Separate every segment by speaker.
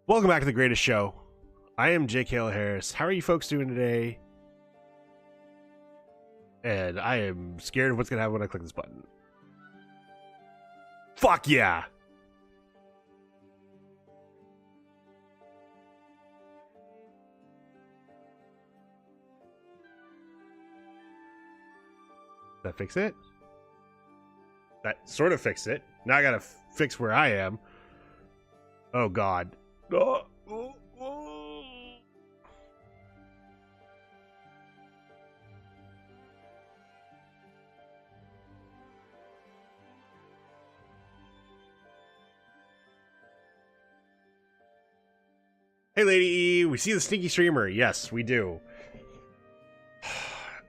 Speaker 1: Welcome back to the greatest show. I am J. Kayla Harris. How are you folks doing today? And I am scared of what's gonna happen when I click this button. Fuck yeah! Did that fix it? That sort of fixed it. Now I gotta fix where I am. Oh god. Oh. Hey Lady E, we see the sneaky streamer. Yes, we do.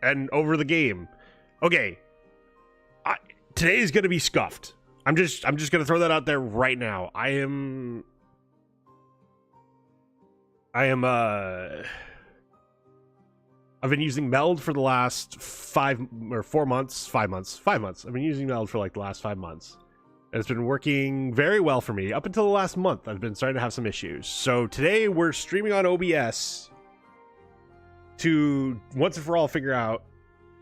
Speaker 1: And over the game. Okay. Today is gonna be scuffed. I'm just gonna throw that out there right now. I've been using Meld for the last 5 months. I've been using Meld for like the last 5 months. And it's been working very well for me up until the last month. I've been starting to have some issues. So today we're streaming on OBS to once and for all figure out,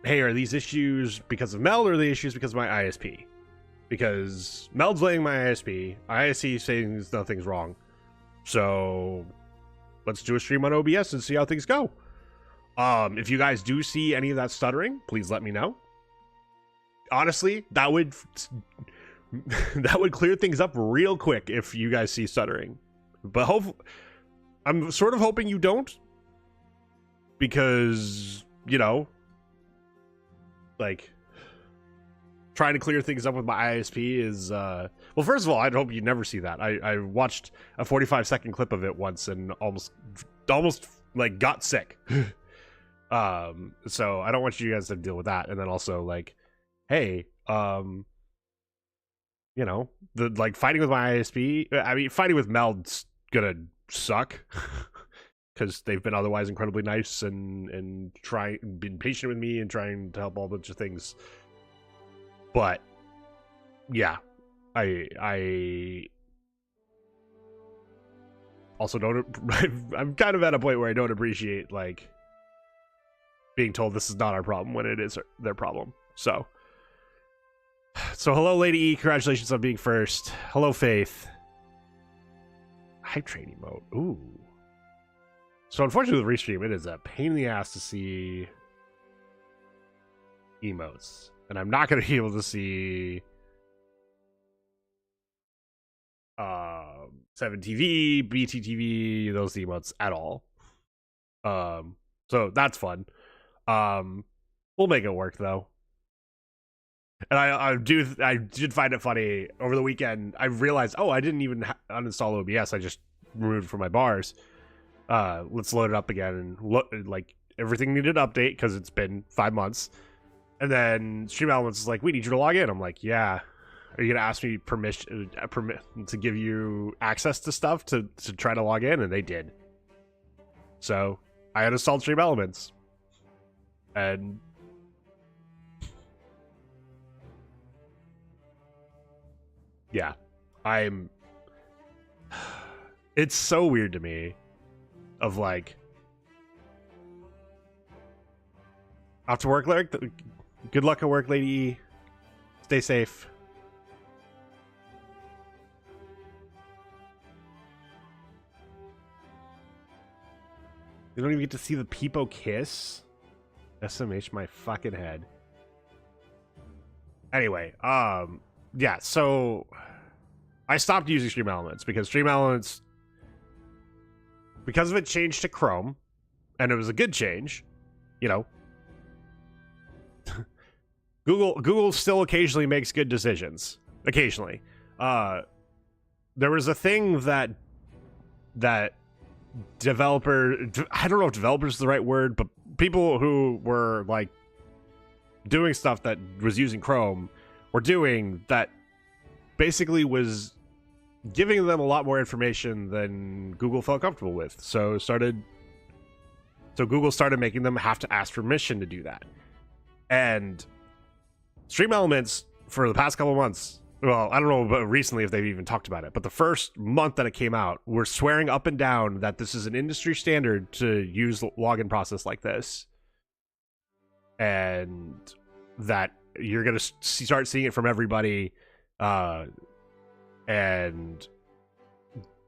Speaker 1: hey, are these issues because of Meld or are the issues because of my ISP? Because Meld's blaming my ISP saying nothing's wrong. So let's do a stream on OBS and see how things go. If you guys do see any of that stuttering, please let me know. Honestly, that would clear things up real quick if you guys see stuttering. But I'm sort of hoping you don't, because, you know, like, trying to clear things up with my ISP is, well, first of all, I'd hope you never see that. I watched a 45-second clip of it once and almost like got sick. So I don't want you guys to deal with that. And then also, like, hey, you know, the like fighting with my ISP, I mean, fighting with Meld's gonna suck because they've been otherwise incredibly nice and been patient with me and trying to help all bunch of things. But yeah, I also don't. I'm kind of at a point where I don't appreciate like being told this is not our problem when it is their problem. So hello, Lady E. Congratulations on being first. Hello, Faith. Hype train emote. Ooh. So unfortunately, with Restream, it is a pain in the ass to see emotes, and I'm not going to be able to see 7TV, BTTV, those emotes at all. So that's fun. We'll make it work though. And I did find it funny over the weekend. I realized, oh, I didn't even uninstall OBS. I just removed it from my bars. Let's load it up again and look, like, everything needed to update because it's been 5 months. And then Stream Elements is like, we need you to log in. I'm like, yeah. Are you gonna ask me permission to give you access to stuff to try to log in? And they did. So I uninstalled Stream Elements. And yeah, it's so weird to me of like, off to work, Lyric. Good luck at work, Lady E. Stay safe. You don't even get to see the Peepo kiss? SMH my fucking head. Anyway, yeah, so I stopped using Stream Elements because Stream Elements, because of it changed to Chrome, and it was a good change, you know. Google still occasionally makes good decisions. Occasionally. There was a thing that I don't know if developers is the right word, but people who were like doing stuff that was using Chrome were doing that basically was giving them a lot more information than Google felt comfortable with. So Google started making them have to ask permission to do that. And Stream Elements for the past couple months well, I don't know about recently if they've even talked about it, but the first month that it came out, we're swearing up and down that this is an industry standard to use login process like this, and that you're gonna start seeing it from everybody, and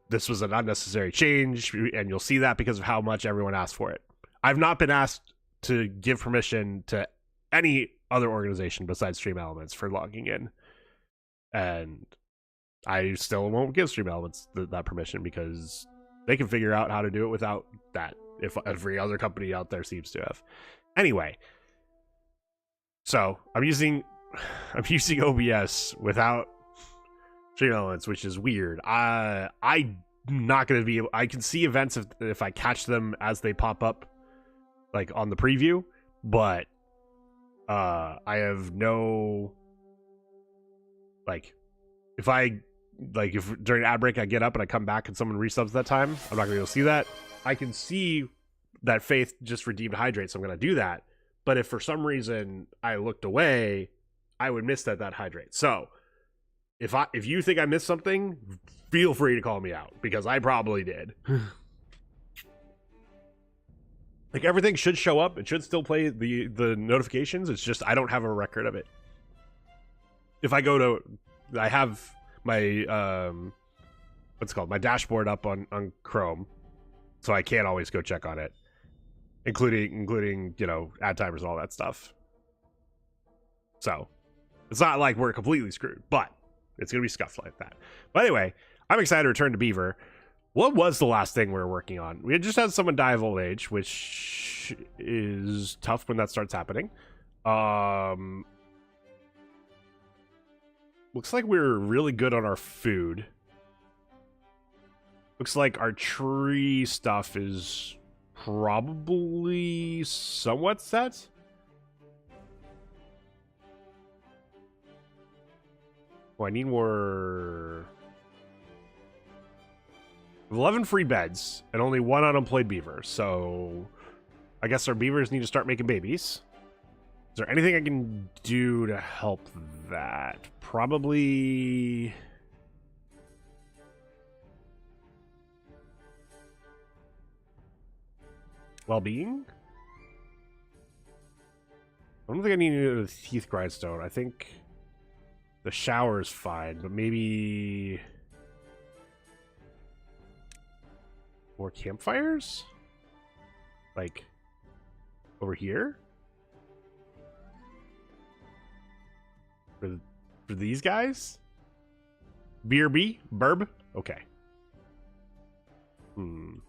Speaker 1: this was an unnecessary change, and you'll see that because of how much everyone asked for it. I've not been asked to give permission to any other organization besides Stream Elements for logging in, and I still won't give Stream Elements that permission because they can figure out how to do it without that, if every other company out there seems to have. Anyway, so I'm using OBS without Stream Elements, which is weird. I'm not going to be able, I can see events if I catch them as they pop up, like on the preview, but I have no, like, if during ad break I get up and I come back and someone resubs that time, I'm not gonna be able to see that. I can see that Faith just redeemed Hydrate, so I'm gonna do that. But if for some reason I looked away, I would miss that Hydrate. So if you think I missed something, feel free to call me out, because I probably did. Like, everything should show up. It should still play the notifications. It's just I don't have a record of it. If I go to, I have my what's it called, my dashboard up on Chrome, so I can't always go check on it, including you know, ad timers and all that stuff. So it's not like we're completely screwed, but it's gonna be scuffed like that. But anyway, I'm excited to return to Beaver. What was the last thing we were working on? We had just had someone die of old age, which is tough when that starts happening. Looks like we're really good on our food. Looks like our tree stuff is probably somewhat set. Oh, I need more. 11 free beds and only 1 unemployed beaver, so I guess our beavers need to start making babies. Is there anything I can do to help that? Probably well-being? I don't think I need a teeth grindstone. I think the shower is fine, but maybe more campfires? Like over here? For these guys? BRB? Burb? Okay. Can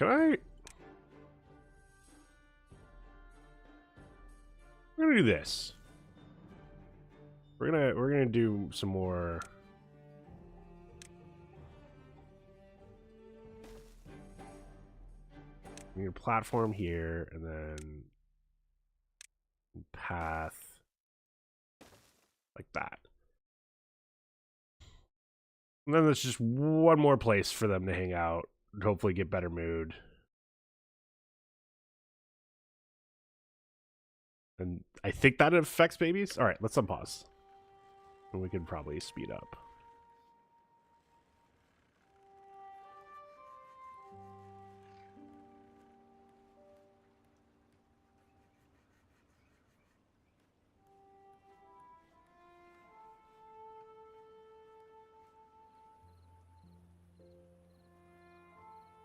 Speaker 1: I? We're gonna do this. We're gonna do some more. We need a platform here, and then path like that. And then there's just one more place for them to hang out and hopefully get better mood. And I think that affects babies. All right, let's unpause. And we can probably speed up.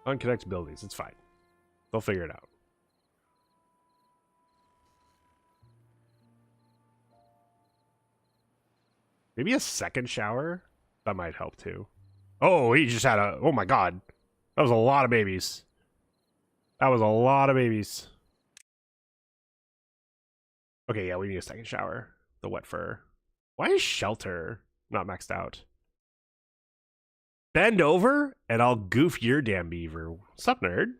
Speaker 1: Unconnect buildings. It's fine. They'll figure it out. Maybe a second shower? That might help too. Oh, he just had a... Oh my god. That was a lot of babies. That was a lot of babies. Okay, yeah, we need a second shower. The wet fur. Why is shelter not maxed out? Bend over and I'll goof your damn beaver. What's up, nerd?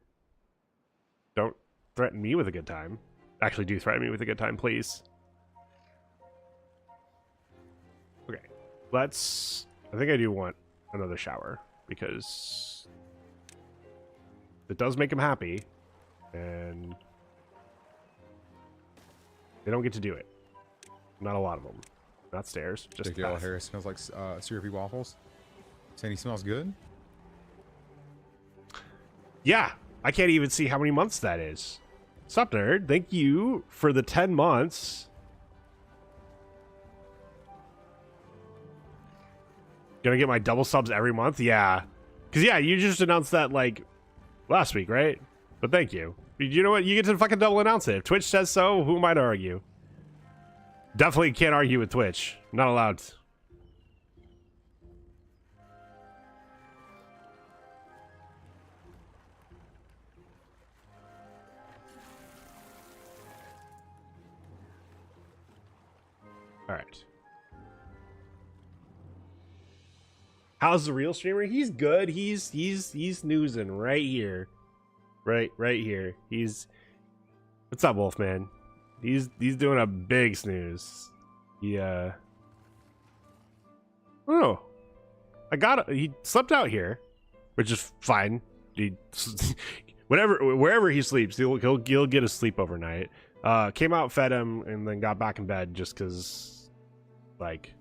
Speaker 1: Don't threaten me with a good time. Actually, do threaten me with a good time, please. Okay, let's... I think I do want another shower because it does make him happy, and they don't get to do it. Not a lot of them. Not stairs. Just
Speaker 2: Particular hair smells like syrupy waffles. Saying he smells good?
Speaker 1: Yeah. I can't even see how many months that is. Sup, nerd? Thank you for the 10 months. Gonna get my double subs every month? Yeah. Because, yeah, you just announced that, like, last week, right? But thank you. You know what? You get to fucking double announce it. If Twitch says so, who am I to argue? Definitely can't argue with Twitch. Not allowed. All right. How's the real streamer? He's good. He's snoozing right here. Right here. What's up, Wolfman? He's doing a big snooze. Yeah. Oh. He slept out here, which is fine. Wherever he sleeps, he'll get a sleep overnight. Came out, fed him, and then got back in bed just because, like,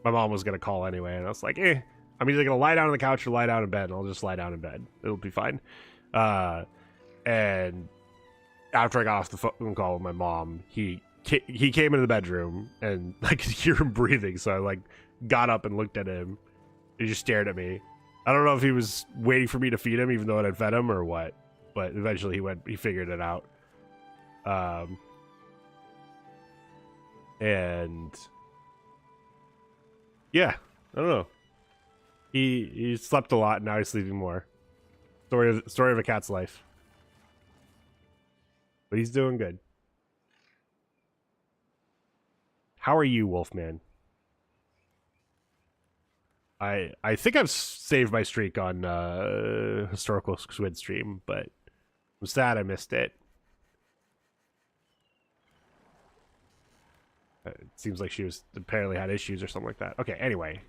Speaker 1: my mom was gonna call anyway, and I was like, I'm either gonna lie down on the couch or lie down in bed, and I'll just lie down in bed. It'll be fine. And after I got off the phone call with my mom, he came into the bedroom, and I could hear him breathing, so I, like, got up and looked at him. He just stared at me. I don't know if he was waiting for me to feed him, even though I had fed him, or what. But eventually he figured it out. And yeah, I don't know. He slept a lot, and now he's sleeping more. Story of a cat's life. But he's doing good. How are you, Wolfman? I think I've saved my streak on historical squid stream, but I'm sad I missed it. It seems like she apparently had issues or something like that. Okay, anyway.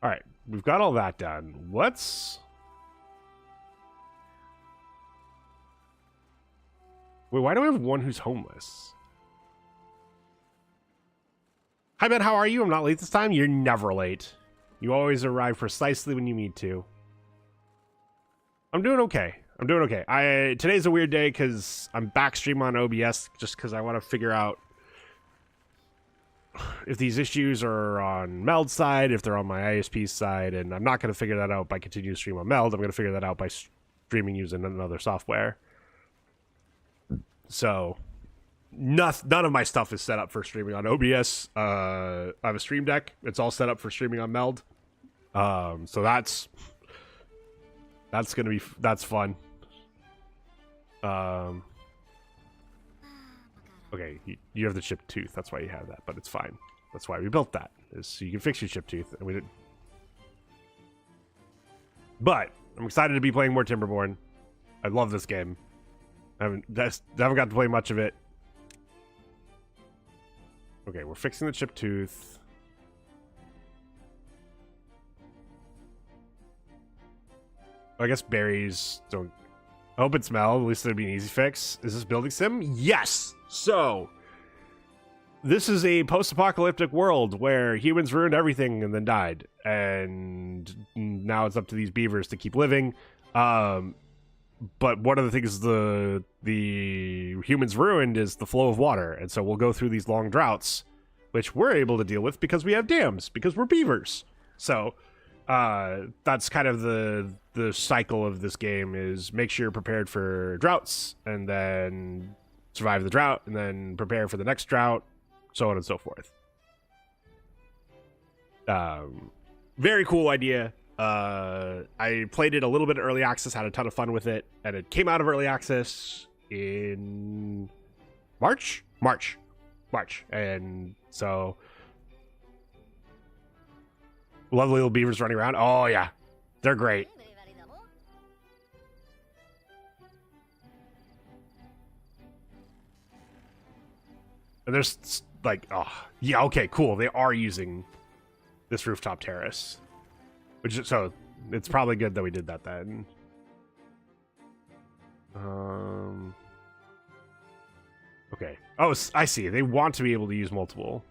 Speaker 1: All right, we've got all that done. Wait, why do we have one who's homeless? Hi, Ben, how are you? I'm not late this time. You're never late. You always arrive precisely when you need to. I'm doing okay. Today's a weird day because I'm back streaming on OBS just because I want to figure out if these issues are on Meld's side, if they're on my ISP's side, and I'm not going to figure that out by continuing to stream on Meld. I'm going to figure that out by streaming using another software. So, none of my stuff is set up for streaming on OBS. I have a Stream Deck. It's all set up for streaming on Meld. So that's fun. Okay, you have the chipped tooth. That's why you have that, but it's fine. That's why we built that, is so you can fix your chipped tooth. And we didn't. But I'm excited to be playing more Timberborn. I love this game. I haven't got to play much of it. Okay, we're fixing the chipped tooth. I guess berries don't. I hope it smells. At least it'd be an easy fix. Is this building sim? Yes. So, this is a post-apocalyptic world where humans ruined everything and then died, and now it's up to these beavers to keep living. But one of the things the humans ruined is the flow of water, and so we'll go through these long droughts, which we're able to deal with because we have dams, because we're beavers. So that's kind of the cycle of this game, is make sure you're prepared for droughts, and then survive the drought, and then prepare for the next drought, so on and so forth. Very cool idea. I played it a little bit of early access, had a ton of fun with it, and it came out of early access in March, and so lovely little beavers running around. Oh yeah, they're great. And there's like, oh yeah, okay, cool. They are using this rooftop terrace. Which is, so it's probably good that we did that then. Okay. Oh, I see. They want to be able to use multiple.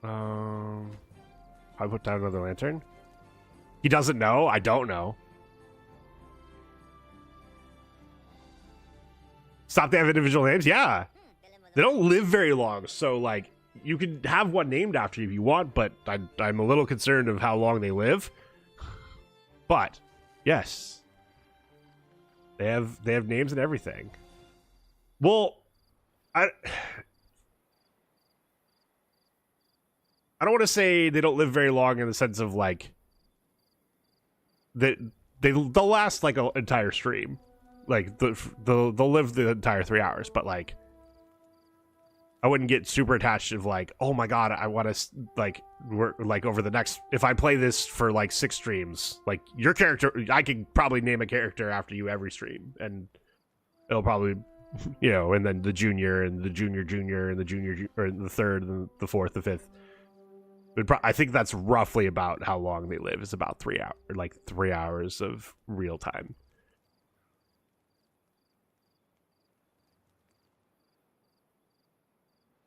Speaker 1: I put down another lantern. He doesn't know. I don't know. Stop. They have individual names. Yeah, they don't live very long. So like, you can have one named after you if you want, but I'm a little concerned of how long they live. But yes, they have names and everything. Well, I don't want to say they don't live very long in the sense of like that they'll last like an entire stream, like they'll live the entire 3 hours. But like, I wouldn't get super attached of like, oh my god, I want to like work like over the next, if I play this for like 6 streams, like your character, I can probably name a character after you every stream, and it'll probably, you know, and then the junior and the junior and the junior, or the third and the fourth, the fifth. I think that's roughly about how long they live. Is about 3 hours, like 3 hours of real time.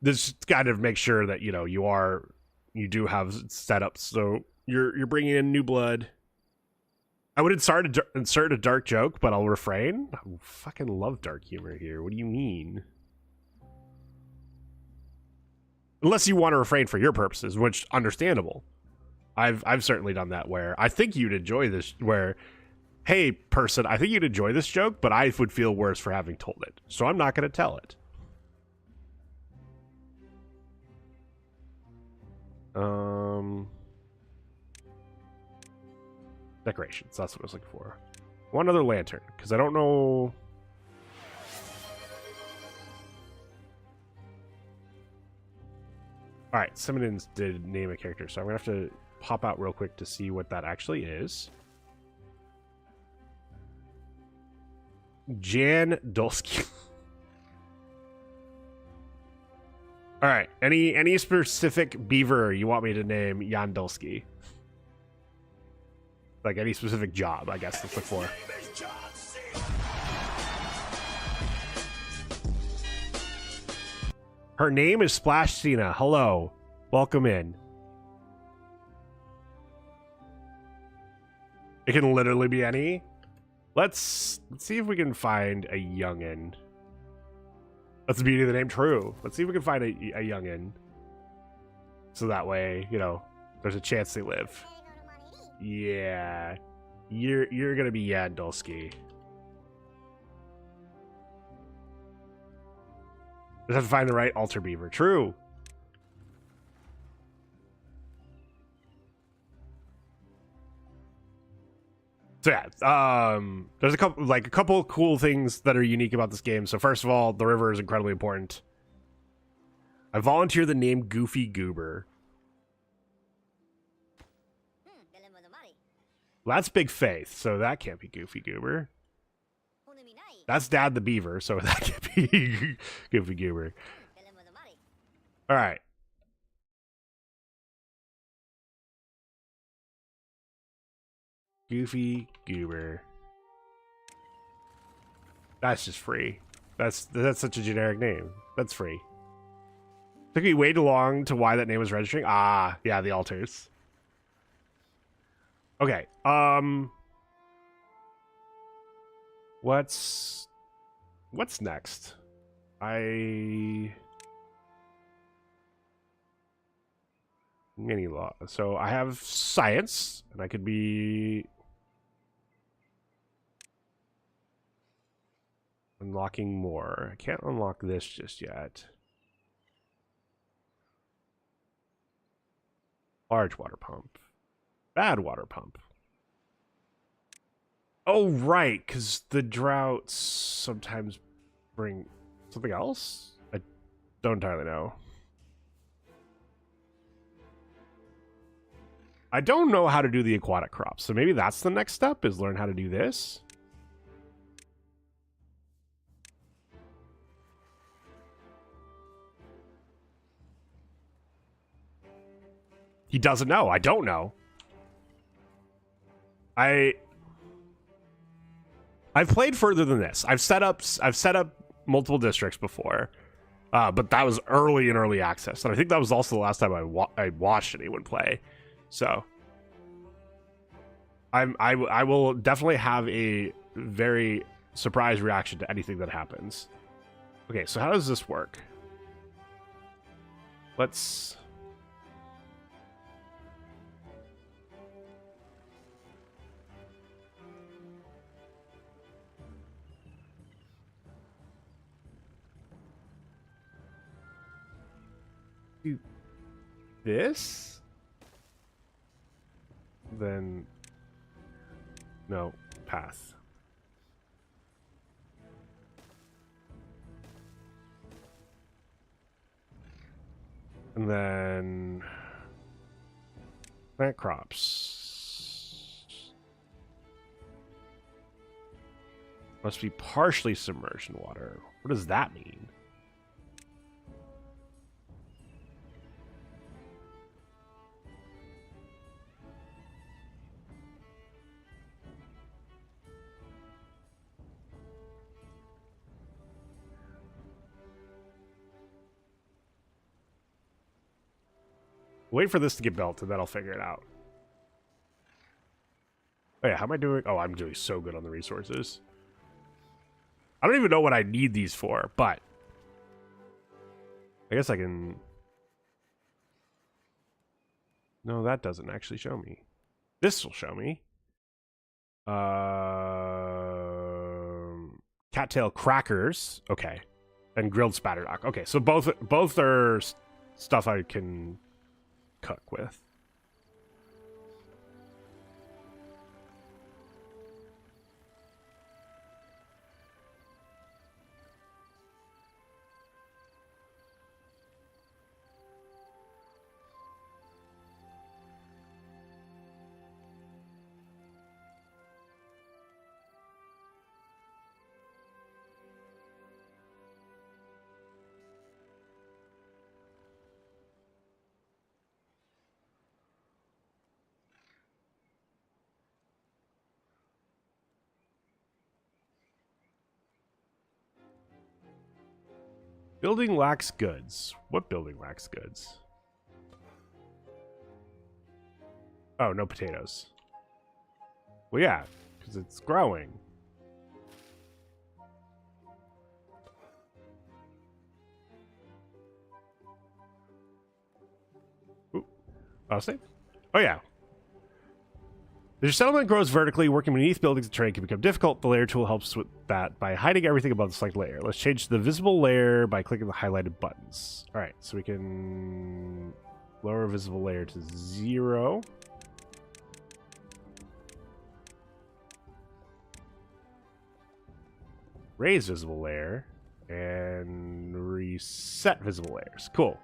Speaker 1: Just kind of make sure that, you know, you do have setups, so you're bringing in new blood. I would insert a dark joke, but I'll refrain. I fucking love dark humor here. What do you mean? Unless you want to refrain for your purposes, which understandable. I've certainly done that where I think you'd enjoy this, where, hey person, I think you'd enjoy this joke, but I would feel worse for having told it, so I'm not going to tell it. Decorations, that's what I was looking for. One other lantern, because I don't know. Alright, Simonins did name a character, so I'm gonna have to pop out real quick to see what that actually is. Jan Dulski. Alright, any specific beaver you want me to name Jan Dulski? Like any specific job, I guess, to look for. Her name is Splash Cena. Hello. Welcome in. It can literally be any. Let's see if we can find a youngin. That's the beauty of the name. True. Let's see if we can find a youngin. So that way, you know, there's a chance they live. Yeah. You're gonna be Yandolski. Just have to find the right altar beaver. True. So yeah, there's a couple cool things that are unique about this game. So first of all, the river is incredibly important. I volunteer the name Goofy Goober. Well, that's Big Faith, so that can't be Goofy Goober. That's Dad the Beaver, so that can't be Goofy Goober. All right. Goofy Goober. That's just free. That's such a generic name. That's free. Took me way too long to why that name was registering. Ah, yeah, the altars. Okay. What's next? Any law. So I have science, and I could be unlocking more. I can't unlock this just yet. Large water pump. Bad water pump. Oh, right, because the droughts sometimes bring something else? I don't entirely know. I don't know how to do the aquatic crops, so maybe that's the next step, is learn how to do this. He doesn't know. I don't know. I've played further than this. I've set up multiple districts before, but that was early in early access, and I think that was also the last time I watched anyone play. So I will definitely have a very surprise reaction to anything that happens. Okay, so how does this work? Let's... do this? Then... no, path. And then plant crops. Must be partially submerged in water. What does that mean? Wait for this to get built, and then I'll figure it out. Oh yeah, how am I doing? Oh, I'm doing so good on the resources. I don't even know what I need these for, but I guess I can... no, that doesn't actually show me. This will show me. Cattail crackers. Okay. And grilled spatterdock. Okay, so both are stuff I can cook with. Building lacks goods. What building lacks goods? Oh, no potatoes. Well, yeah, because it's growing. Ooh. Oh, save. Oh, yeah. As your settlement grows vertically, working beneath buildings and terrain can become difficult. The layer tool helps with that by hiding everything above the selected layer. Let's change the visible layer by clicking the highlighted buttons. All right, so we can lower visible layer to 0. Raise visible layer and reset visible layers. Cool.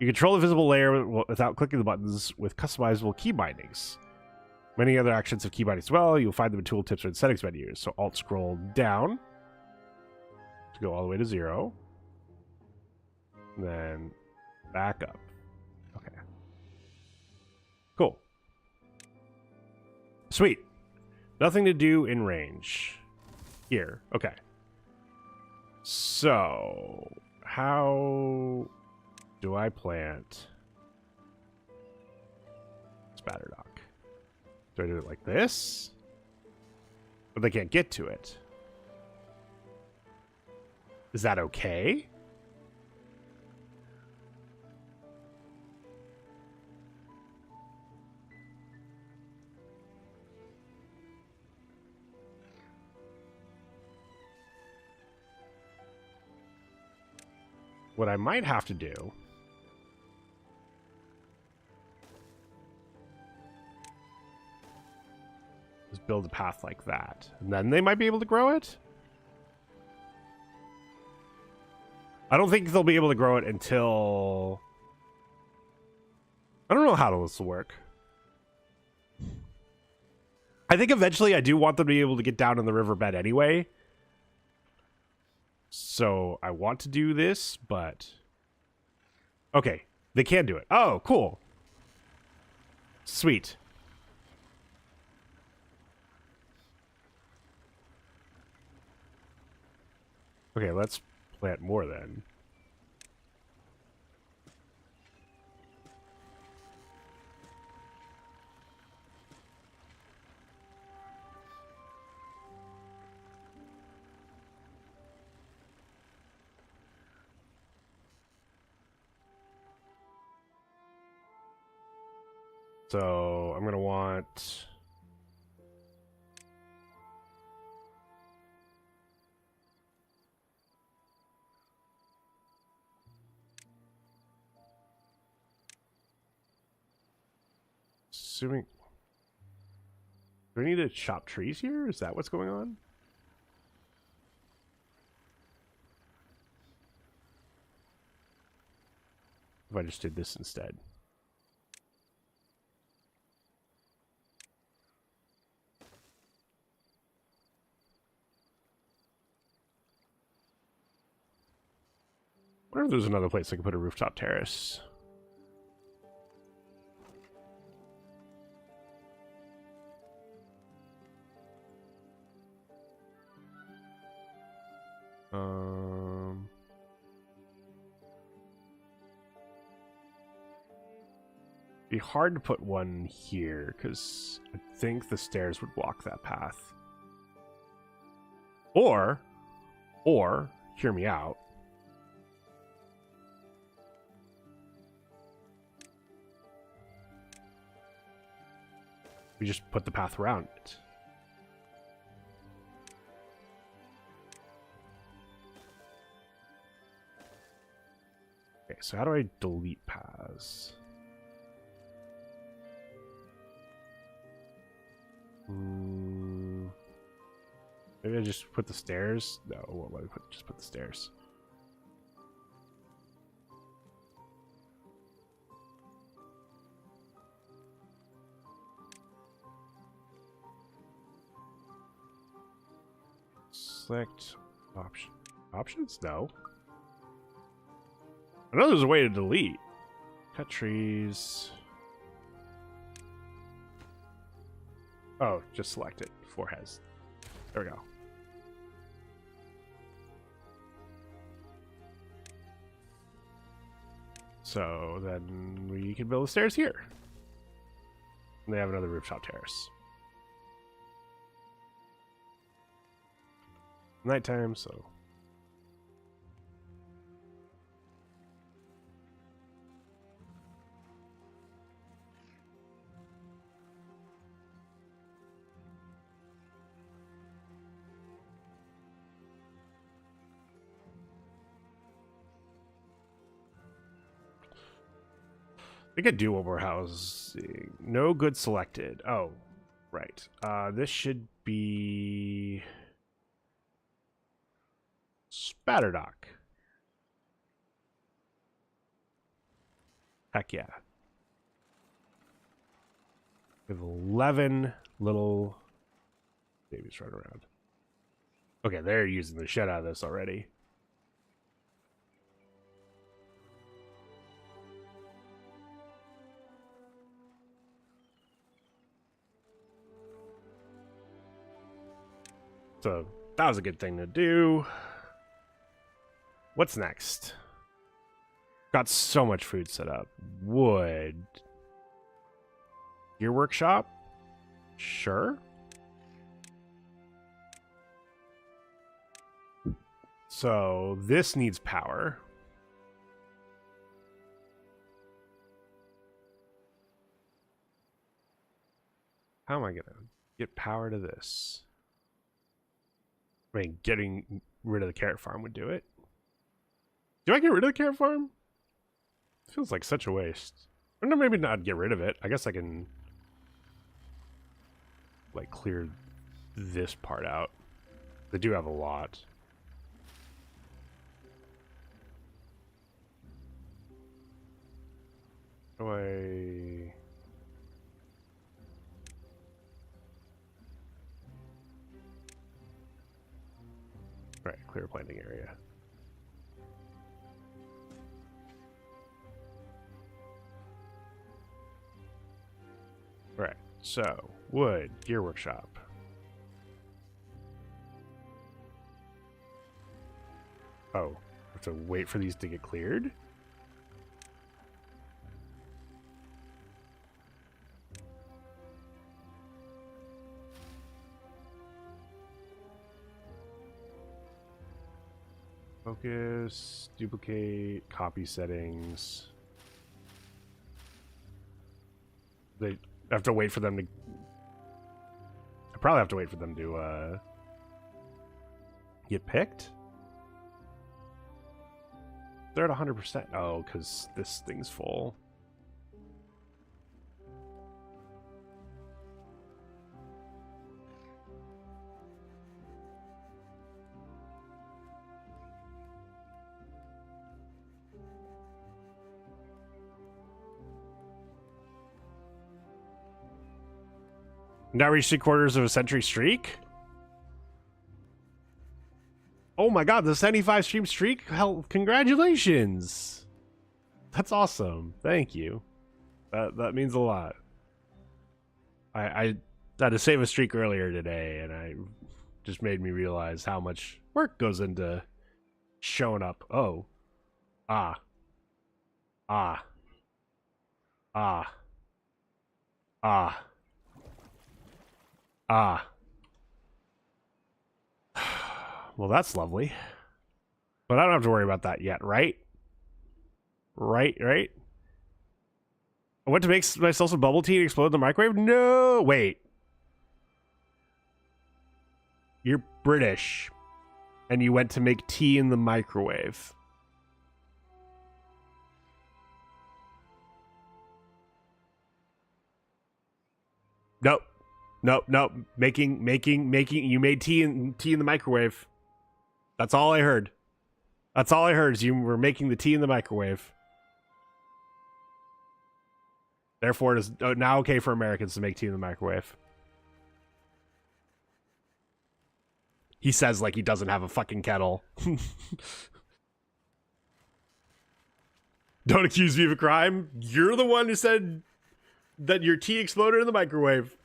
Speaker 1: You control the visible layer without clicking the buttons with customizable key bindings. Many other actions have key bindings as well. You'll find them in tooltips or in settings menus. So Alt scroll down to go all the way to 0. And then back up. Okay. Cool. Sweet. Nothing to do in range. Here. Okay. So, how do I plant spatterdock? Do I do it like this? But they can't get to it. Is that okay? What I might have to do is build a path like that. And then they might be able to grow it? I don't think they'll be able to grow it until... I don't know how this will work. I think eventually I do want them to be able to get down in the riverbed anyway. So I want to do this, but... okay, they can do it. Oh, cool. Sweet. Okay, let's plant more then. So I'm gonna want assuming, do I need to chop trees here? Is that what's going on? If I just did this instead. I wonder if there's another place I could put a rooftop terrace. Be hard to put one here because I think the stairs would block that path. Or, hear me out. We just put the path around it. Okay, so how do I delete paths? Maybe I just put the stairs? No, what would I just put the stairs? Select options? No. I know there's a way to delete. Cut trees. Oh, just select it before it has. There we go. So then we can build the stairs here. And they have another rooftop terrace. Nighttime, so. I could do one more housing. No good selected. Oh, right. This should be Spatterdock. Heck yeah. We have 11 little babies running around. Okay, they're using the shit out of this already. So that was a good thing to do. What's next? Got so much food set up. Wood. Your workshop? Sure. So this needs power. How am I gonna get power to this? I mean, getting rid of the carrot farm would do it. Do I get rid of the carrot farm? It feels like such a waste. Or no, maybe not get rid of it. I guess I can like clear this part out. They do have a lot. How do I... Right, clear planting area. Right, so wood, gear workshop. Oh, I have to wait for these to get cleared? Focus, duplicate, copy settings. They have to wait for them to... I probably have to wait for them to, get picked? They're at 100%. Oh, because this thing's full. Now reached 3/4 of a century streak? Oh my god, the 75 stream streak? Hell, congratulations! That's awesome. Thank you. That means a lot. I had to save a streak earlier today, and I just made me realize how much work goes into showing up. Oh. Ah. Ah. Ah. Ah. Ah. Well, that's lovely. But I don't have to worry about that yet, right? Right? I went to make myself some bubble tea and explode in the microwave? No! Wait. You're British. And you went to make tea in the microwave. Nope. Nope. Making. You made tea in the microwave. That's all I heard. That's all I heard is you were making the tea in the microwave. Therefore, it is now okay for Americans to make tea in the microwave. He says like he doesn't have a fucking kettle. Don't accuse me of a crime. You're the one who said that your tea exploded in the microwave.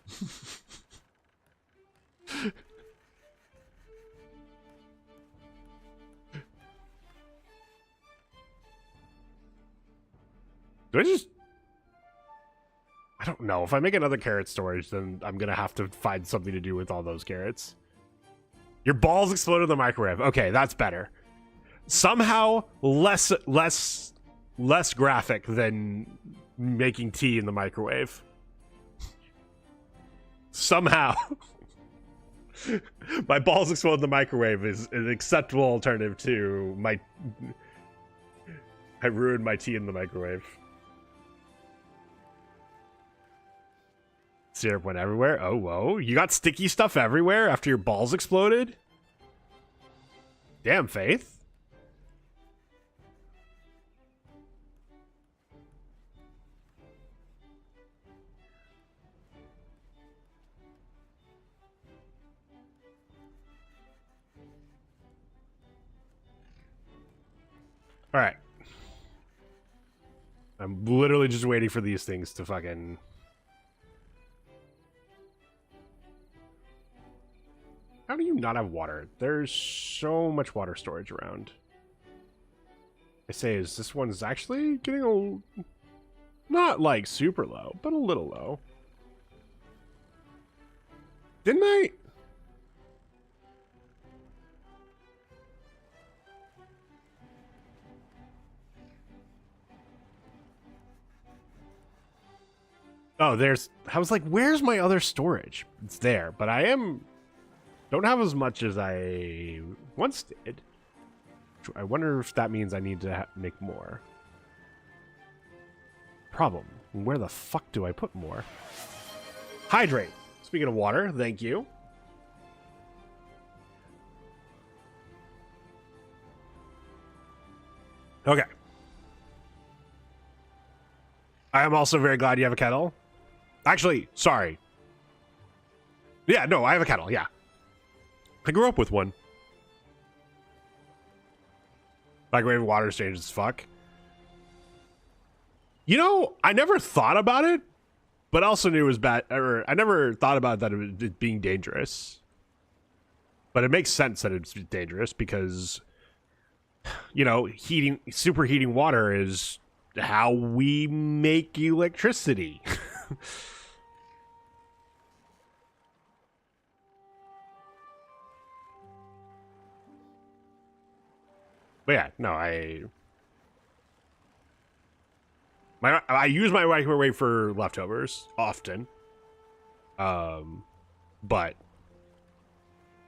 Speaker 1: I don't know. If I make another carrot storage, then I'm gonna have to find something to do with all those carrots. Your balls exploded in the microwave. Okay, that's better. Somehow less graphic than making tea in the microwave. Somehow. My balls explode in the microwave is an acceptable alternative to my... I ruined my tea in the microwave. Syrup went everywhere. Oh, whoa. You got sticky stuff everywhere after your balls exploded? Damn, Faith. All right. I'm literally just waiting for these things to fucking... How do you not have water? There's so much water storage around. I say, is this one's actually getting a... Not like super low, but a little low. Didn't I... Oh, there's... I was like, where's my other storage? It's there, but I am... Don't have as much as I once did. I wonder if that means I need to make more. Problem. Where the fuck do I put more? Hydrate. Speaking of water, thank you. Okay. I am also very glad you have a kettle. Actually, sorry. Yeah, no, I have a kettle, yeah. I grew up with one. Microwave water strange as fuck. You know, I never thought about it, but also knew it was bad. Or I never thought about that it being dangerous. But it makes sense that it's dangerous because you know, superheating water is how we make electricity. But yeah, no, I use my microwave for leftovers often. But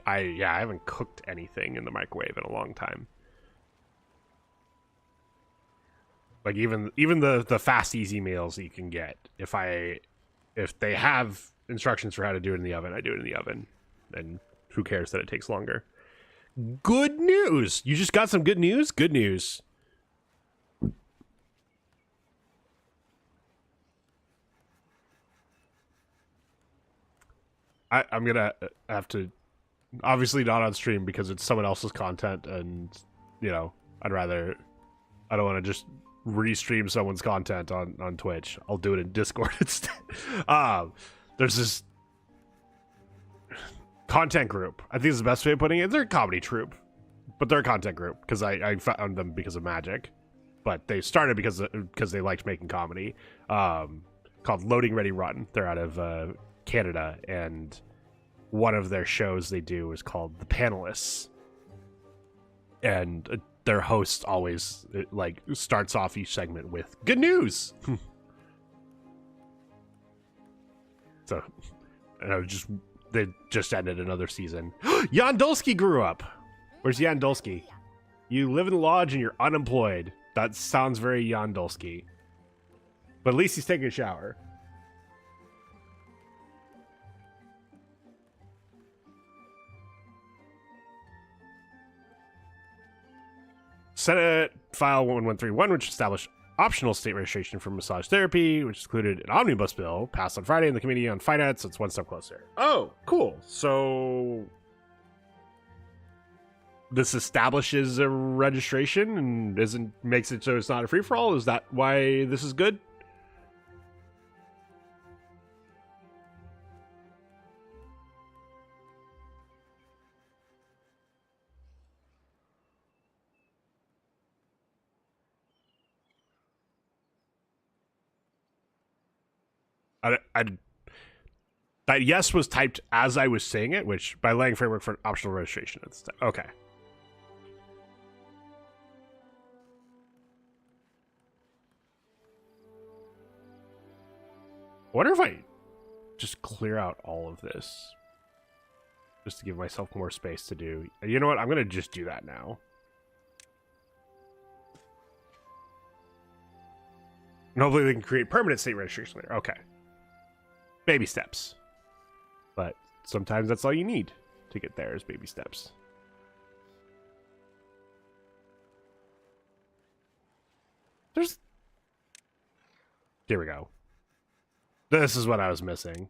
Speaker 1: I haven't cooked anything in the microwave in a long time. Like even the fast easy meals that you can get, if they have instructions for how to do it in the oven, I do it in the oven. And who cares that it takes longer? Good news! You just got some good news? Good news. I'm gonna have to, obviously not on stream because it's someone else's content, and you know, I don't want to just restream someone's content on Twitch. I'll do it in Discord instead. There's this content group. I think is the best way of putting it. They're a comedy troupe, but they're a content group because I found them because of magic. But they started because they liked making comedy. Called Loading Ready Run. They're out of Canada, and one of their shows they do is called The Panelists, and their host always like starts off each segment with good news. So they just ended another season. Yandolski grew up. Where's Yandolski? You live in the lodge and you're unemployed. That sounds very Yandolski, but at least he's taking a shower. Senate File 1131, which established optional state registration for massage therapy, which included an omnibus bill passed on Friday in the Committee on Finance. So it's one step closer. Oh, cool. So this establishes a registration and makes it so it's not a free-for-all? Is that why this is good? That yes was typed as I was saying it, which by laying framework for optional registration. Okay. I wonder if I just clear out all of this just to give myself more space to do. You know what? I'm going to just do that now. And hopefully they can create permanent state registration there. Okay. Baby steps. But sometimes that's all you need to get there is baby steps. Here we go. This is what I was missing.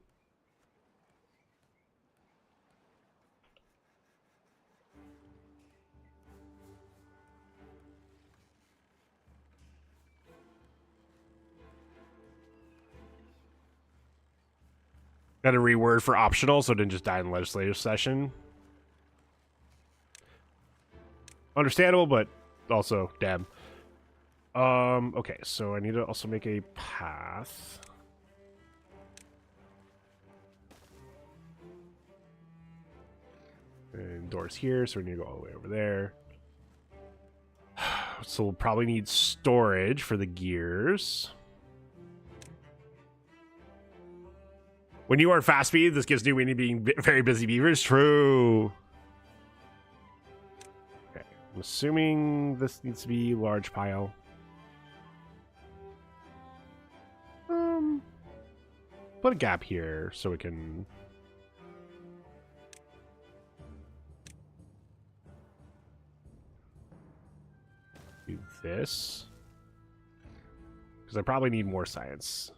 Speaker 1: Got a reword for optional so it didn't just die in legislative session. Understandable, but also damn. Okay, so I need to also make a path. And doors here, so we need to go all the way over there. So we'll probably need storage for the gears. When you are fast speed, this gives new meaning being very busy beavers. True. Okay, I'm assuming this needs to be large pile. Put a gap here so we can. Do this. Because I probably need more science.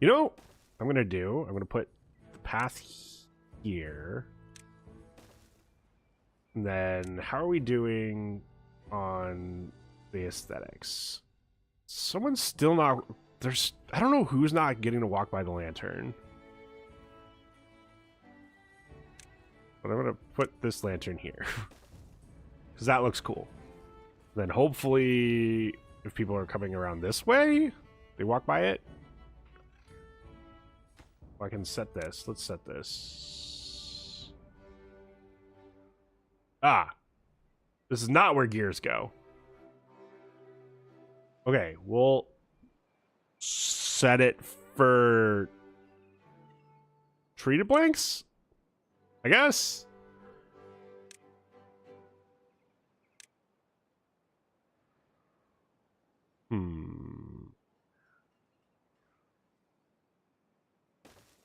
Speaker 1: You know what I'm going to do? I'm going to put the path here. And then how are we doing on the aesthetics? Someone's still not... I don't know who's not getting to walk by the lantern. But I'm gonna put this lantern here. Because that looks cool. Then hopefully, if people are coming around this way, they walk by it. I can set this. Let's set this. Ah. This is not where gears go. Okay, we'll set it for treated blanks, I guess.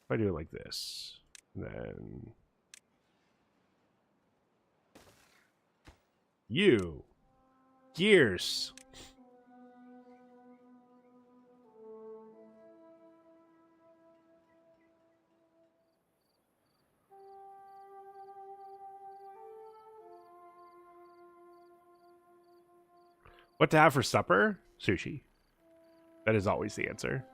Speaker 1: If I do it like this, then you gears. What to have for supper? Sushi. That is always the answer.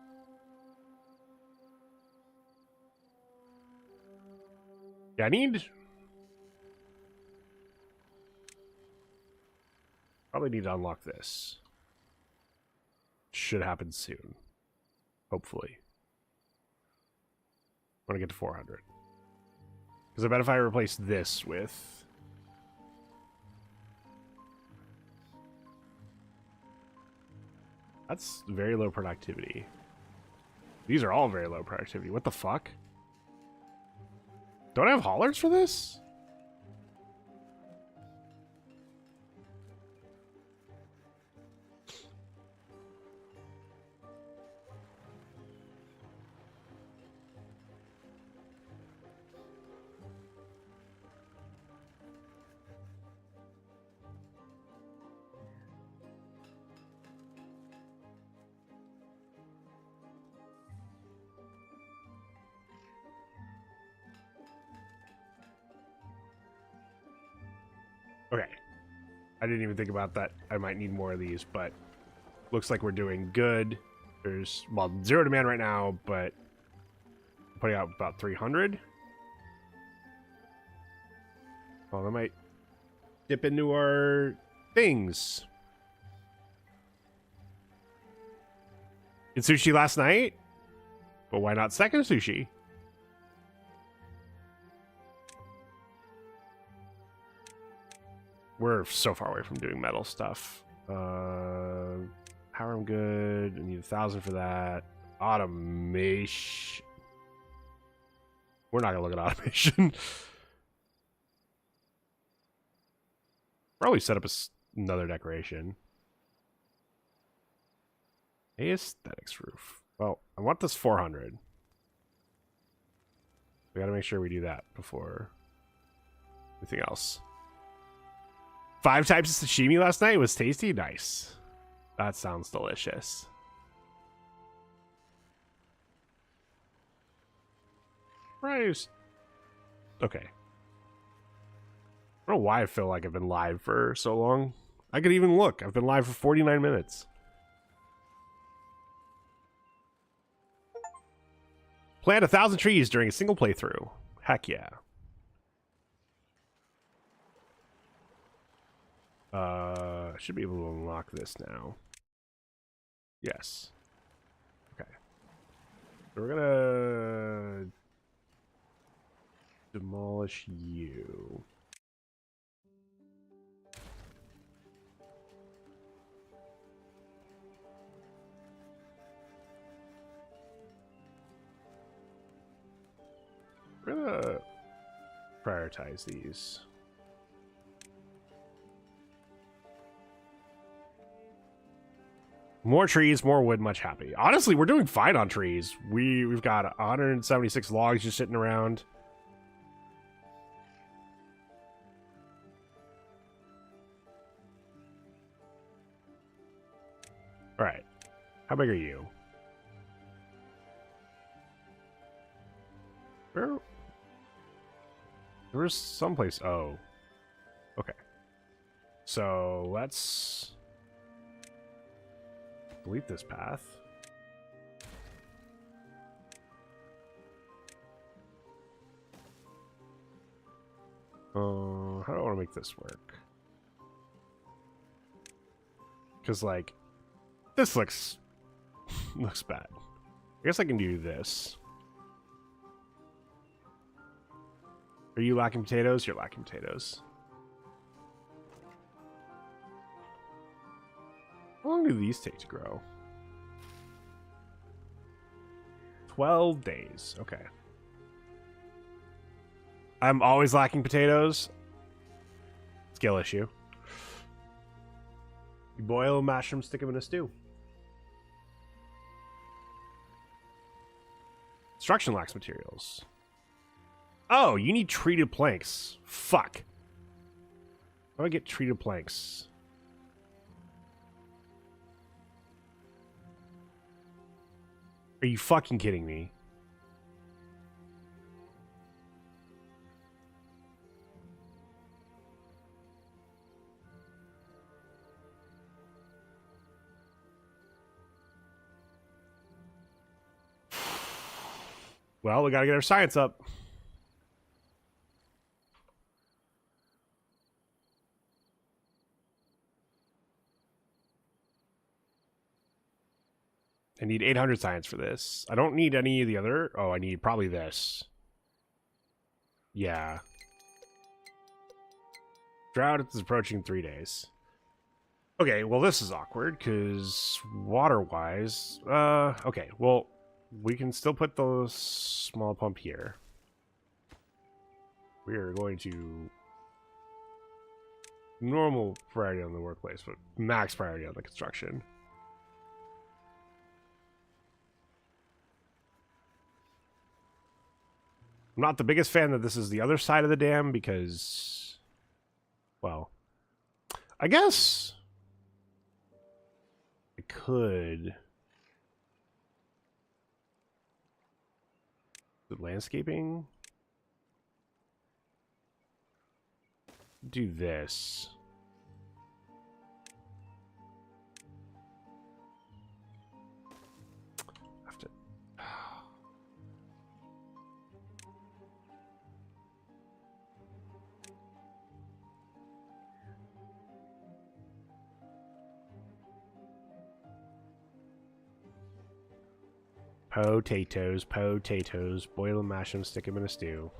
Speaker 1: Yeah, I need... Probably need to unlock this. Should happen soon. Hopefully. I want to get to 400. Because I bet if I replace this with... That's very low productivity. These are all very low productivity. What the fuck? Don't I have haulers for this? Okay. I didn't even think about that. I might need more of these, but looks like we're doing good. There's, well, 0 demand right now, but I'm putting out about 300. Well, I might dip into our things. Did sushi last night? But why not second sushi? We're so far away from doing metal stuff. Power, I'm good. I need 1,000 for that. Automation. We're not gonna look at automation. Probably set up another decoration. Aesthetics roof. Well, I want this 400. We gotta make sure we do that before anything else. 5 types of sashimi last night was tasty. Nice. That sounds delicious. Right. Okay. I don't know why I feel like I've been live for so long. I could even look. I've been live for 49 minutes. Plant 1,000 trees during a single playthrough. Heck yeah. I should be able to unlock this now. Yes. Okay. So we're gonna demolish you. We're gonna prioritize these. More trees, more wood, much happy. Honestly, we're doing fine on trees. We've got 176 logs just sitting around. All right. How big are you? Where? There was someplace. Oh. Okay. So let's delete this path. How do I want to make this work? Because, like, this looks bad. I guess I can do this. Are you lacking potatoes? You're lacking potatoes. How long do these take to grow? 12 days. Okay. I'm always lacking potatoes. Skill issue. You boil, mash them, stick them in a stew. Construction lacks materials. Oh, you need treated planks. Fuck. How do I get treated planks? Are you fucking kidding me? Well, we gotta get our science up. I need 800 science for this. I don't need any of the other... Oh, I need probably this. Yeah. Drought is approaching 3 days. Okay, well, this is awkward, because water-wise... okay, well, we can still put the small pump here. We are going to... Normal priority on the workplace, but max priority on the construction. I'm not the biggest fan that this is the other side of the dam because, well, I guess I could. The landscaping. Do this. Have to. Potatoes, potatoes. Boil them, mash them, stick them in a stew.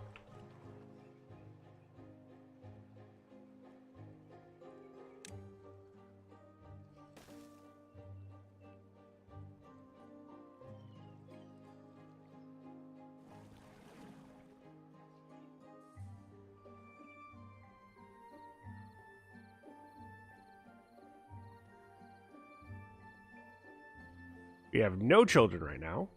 Speaker 1: We have no children right now.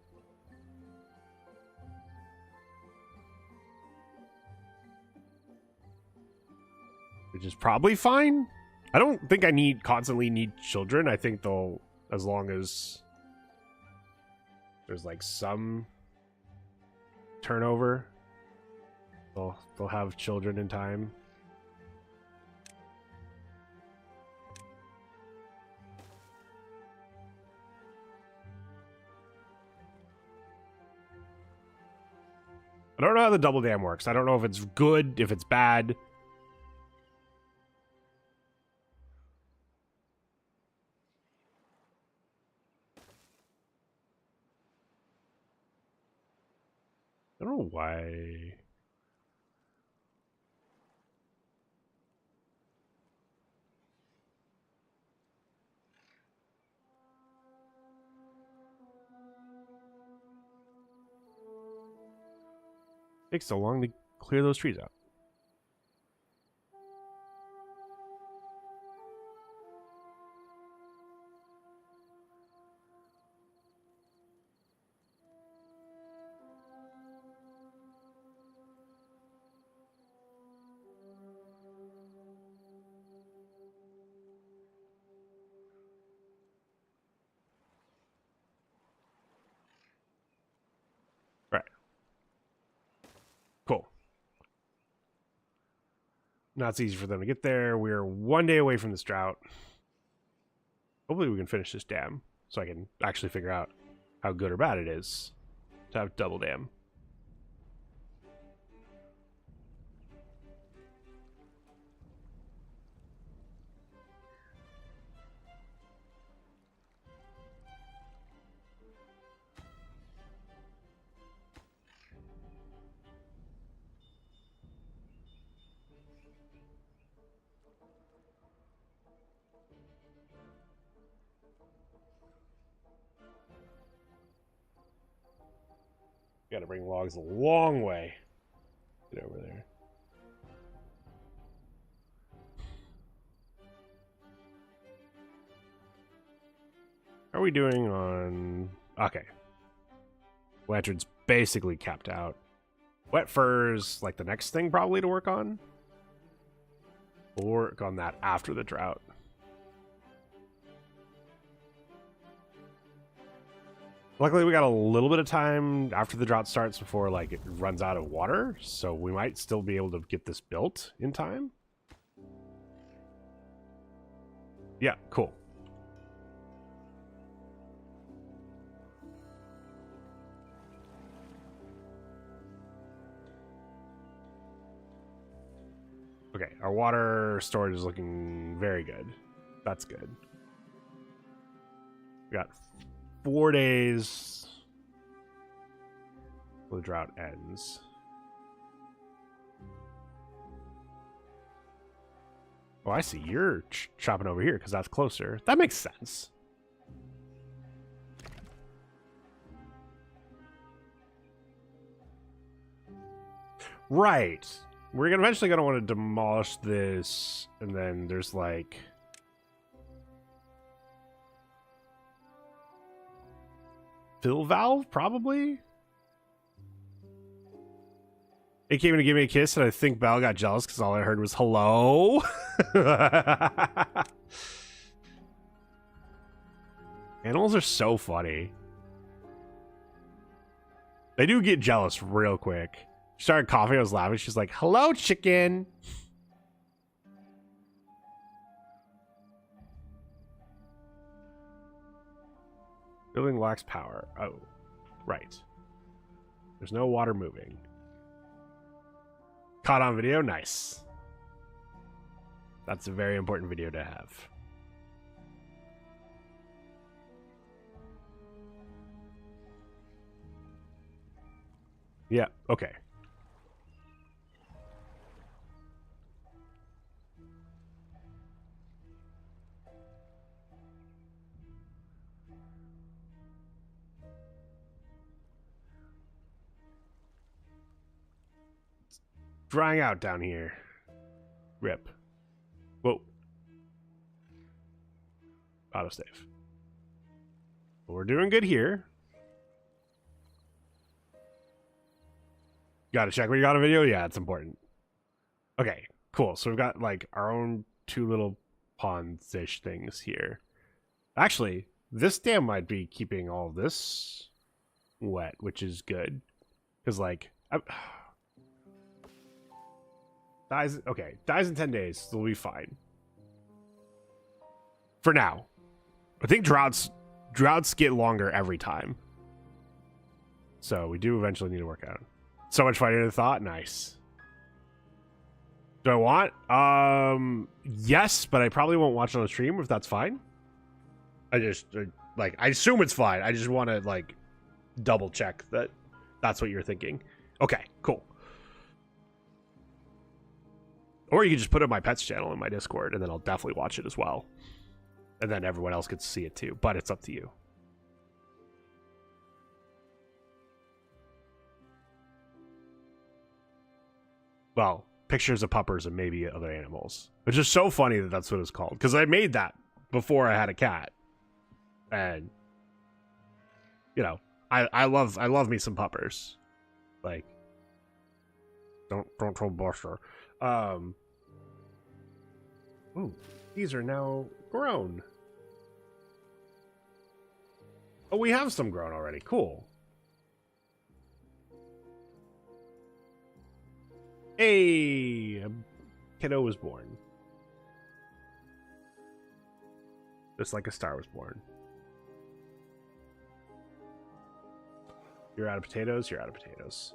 Speaker 1: Which is probably fine. I don't think I constantly need children. I think they'll, as long as there's like some turnover, they'll have children in time. I don't know how the double dam works. I don't know if it's good, if it's bad. I don't know why. Takes so long to clear those trees out. Right. Cool. Now it's easy for them to get there. We're 1 day away from this drought. Hopefully we can finish this dam so I can actually figure out how good or bad it is to have double dam. Gotta bring logs a long way. Get over there. How are we doing on... Okay. Lantern's basically capped out. Wet fur's like the next thing probably to work on. We'll work on that after the drought. Luckily, we got a little bit of time after the drought starts before like it runs out of water, so we might still be able to get this built in time. Yeah, cool. Okay, our water storage is looking very good. That's good. We got 4 days till the drought ends. Oh, I see. You're chopping over here because that's closer. That makes sense. Right. We're eventually going to want to demolish this, and then there's like... fill valve, probably? It came in to give me a kiss, and I think Belle got jealous because all I heard was hello. Animals are so funny. They do get jealous real quick. She started coughing, I was laughing. She's like, hello, chicken. Building lacks power. Oh, right. There's no water moving. Caught on video? Nice. That's a very important video to have. Yeah, okay. Drying out down here. Rip. Whoa. Autosave. We're doing good here. Gotta check when you got a video? Yeah, it's important. Okay, cool. So we've got like our own 2 little ponds-ish things here. Actually, this dam might be keeping all this wet, which is good. Because like... dies in 10 days. They'll be fine. For now. I think droughts get longer every time. So we do eventually need to work out. So much fighting the thought. Nice. Do I want? Yes, but I probably won't watch it on the stream if that's fine. I just like I assume it's fine. I just want to like double check that that's what you're thinking. Okay, cool. Or you can just put it on my pets channel in my Discord, and then I'll definitely watch it as well. And then everyone else gets to see it too, but it's up to you. Well, pictures of puppers and maybe other animals. Which is so funny that that's what it's called. Because I made that before I had a cat. And, you know, I love me some puppers. Like, don't troll Buster. Ooh, these are now grown. Oh, we have some grown already. Cool. Hey, a kiddo was born. Just like a star was born. You're out of potatoes, you're out of potatoes.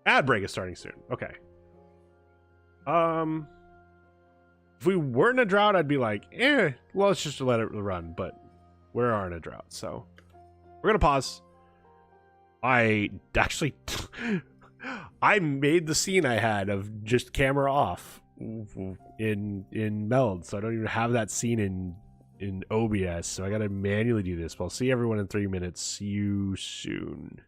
Speaker 1: Ad break is starting soon. Okay. If we weren't in a drought, I'd be like, well, let's just let it run, but we are in a drought, so we're gonna pause. I actually I made the scene I had of just camera off in Meld, so I don't even have that scene in in OBS, so I gotta manually do this. But I'll see everyone in 3 minutes. See you soon.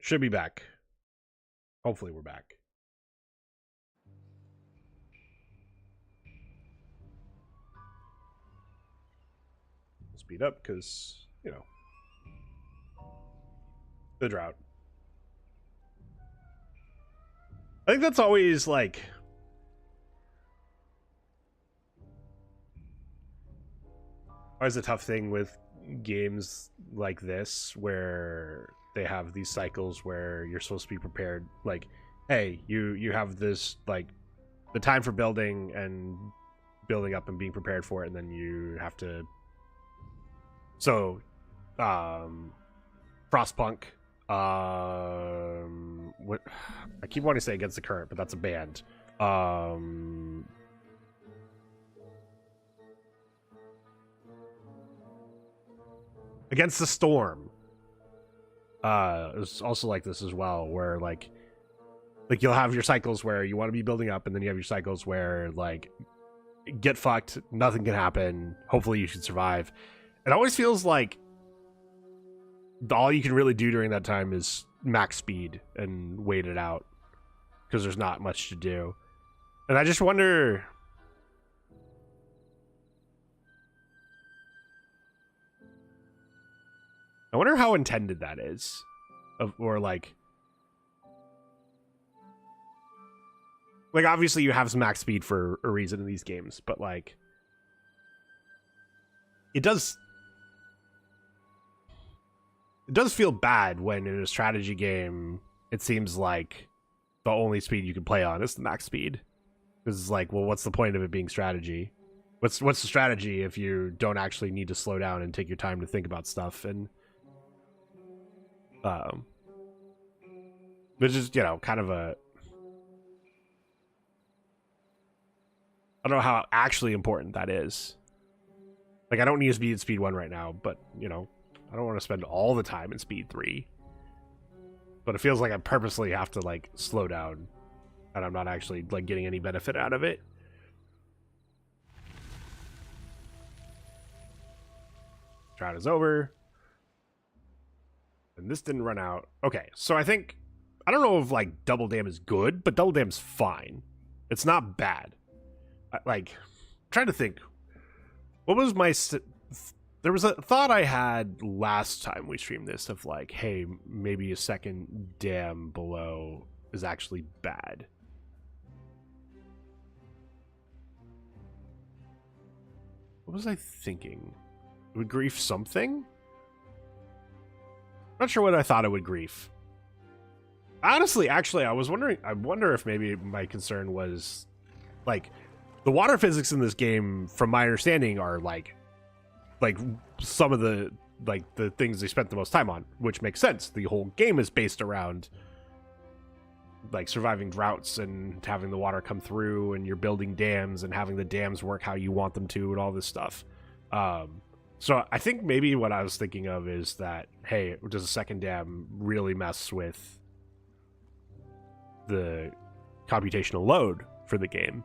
Speaker 1: Should be back. Hopefully we're back. Speed up because, you know, the drought. I think that's always like always a tough thing with games like this where they have these cycles where you're supposed to be prepared. Like, hey, you have this, like, the time for building and building up and being prepared for it, and then you have to. So, Frostpunk. What I keep wanting to say Against the Current, but that's a band. Against the Storm. It's also like this as well, where like you'll have your cycles where you want to be building up, and then you have your cycles where like get fucked, nothing can happen. Hopefully, you should survive. It always feels like all you can really do during that time is max speed and wait it out because there's not much to do. And I just wonder. I wonder how intended that is, or like obviously you have some max speed for a reason in these games, but like it does feel bad when in a strategy game it seems like the only speed you can play on is the max speed. Because it's like, well, what's the point of it being strategy? What's the strategy if you don't actually need to slow down and take your time to think about stuff? And which is, you know, kind of a, I don't know how actually important that is. Like, I don't need to be in speed 1 right now, but, you know, I don't want to spend all the time in speed 3. But it feels like I purposely have to, like, slow down, and I'm not actually, like, getting any benefit out of it. Drought is over. And this didn't run out. Okay, so I think, I don't know if, like, Double Dam is good, but Double Dam's fine. It's not bad. Like, I'm trying to think. What was my... There was a thought I had last time we streamed this of, like, hey, maybe a second dam below is actually bad. What was I thinking? It would grief something? Not sure what I thought it would grief. Honestly, actually, I was wondering, I wonder if maybe my concern was, like, the water physics in this game, from my understanding, are, like some of the, like, the things they spent the most time on, which makes sense. The whole game is based around, like, surviving droughts and having the water come through, and you're building dams and having the dams work how you want them to and all this stuff. So I think maybe what I was thinking of is that, hey, does a second dam really mess with the computational load for the game?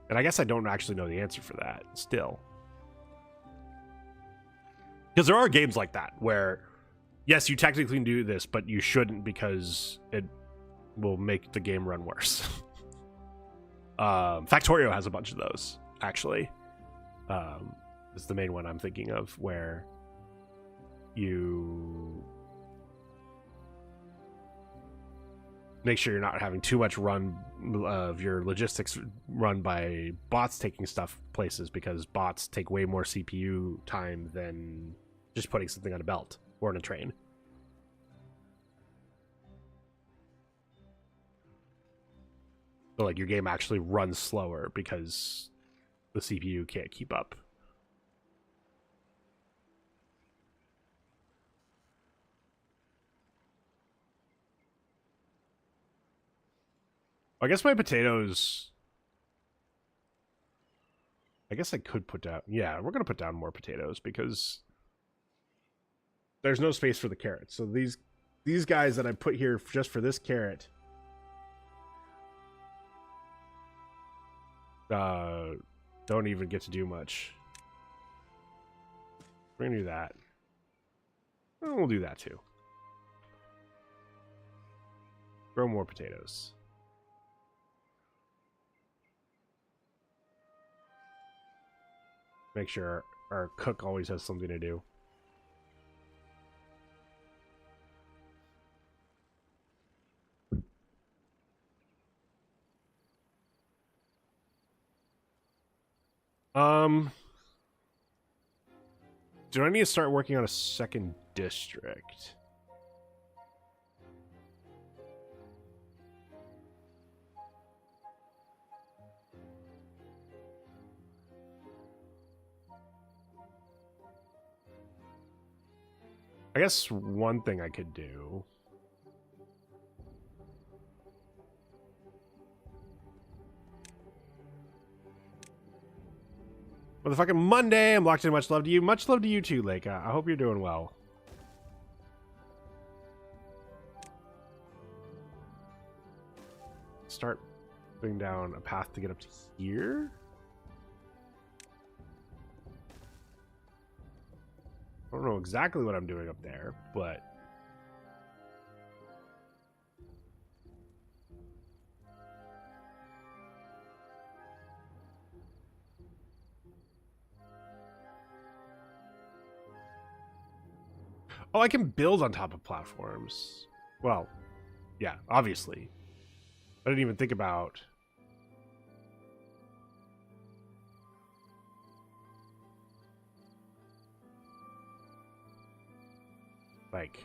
Speaker 1: And I guess I don't actually know the answer for that still. Because there are games like that where, yes, you technically can do this, but you shouldn't because it will make the game run worse. Factorio has a bunch of those, actually. It's the main one I'm thinking of, where you make sure you're not having too much run of your logistics run by bots taking stuff places, because bots take way more CPU time than just putting something on a belt or on a train. So, like, your game actually runs slower because the CPU can't keep up. I guess my potatoes... I guess I could put down... Yeah, we're going to put down more potatoes because there's no space for the carrots. So these guys that I put here just for this carrot don't even get to do much. We're going to do that. And we'll do that too. Grow more potatoes. Make sure our cook always has something to do. Do I need to start working on a second district? I guess one thing I could do. Motherfucking Monday, I'm locked in. Much love to you. Much love to you too, Lake. I hope you're doing well. Start putting down a path to get up to here. I don't know exactly what I'm doing up there, but oh, I can build on top of platforms. Well, yeah, obviously. I didn't even think about like,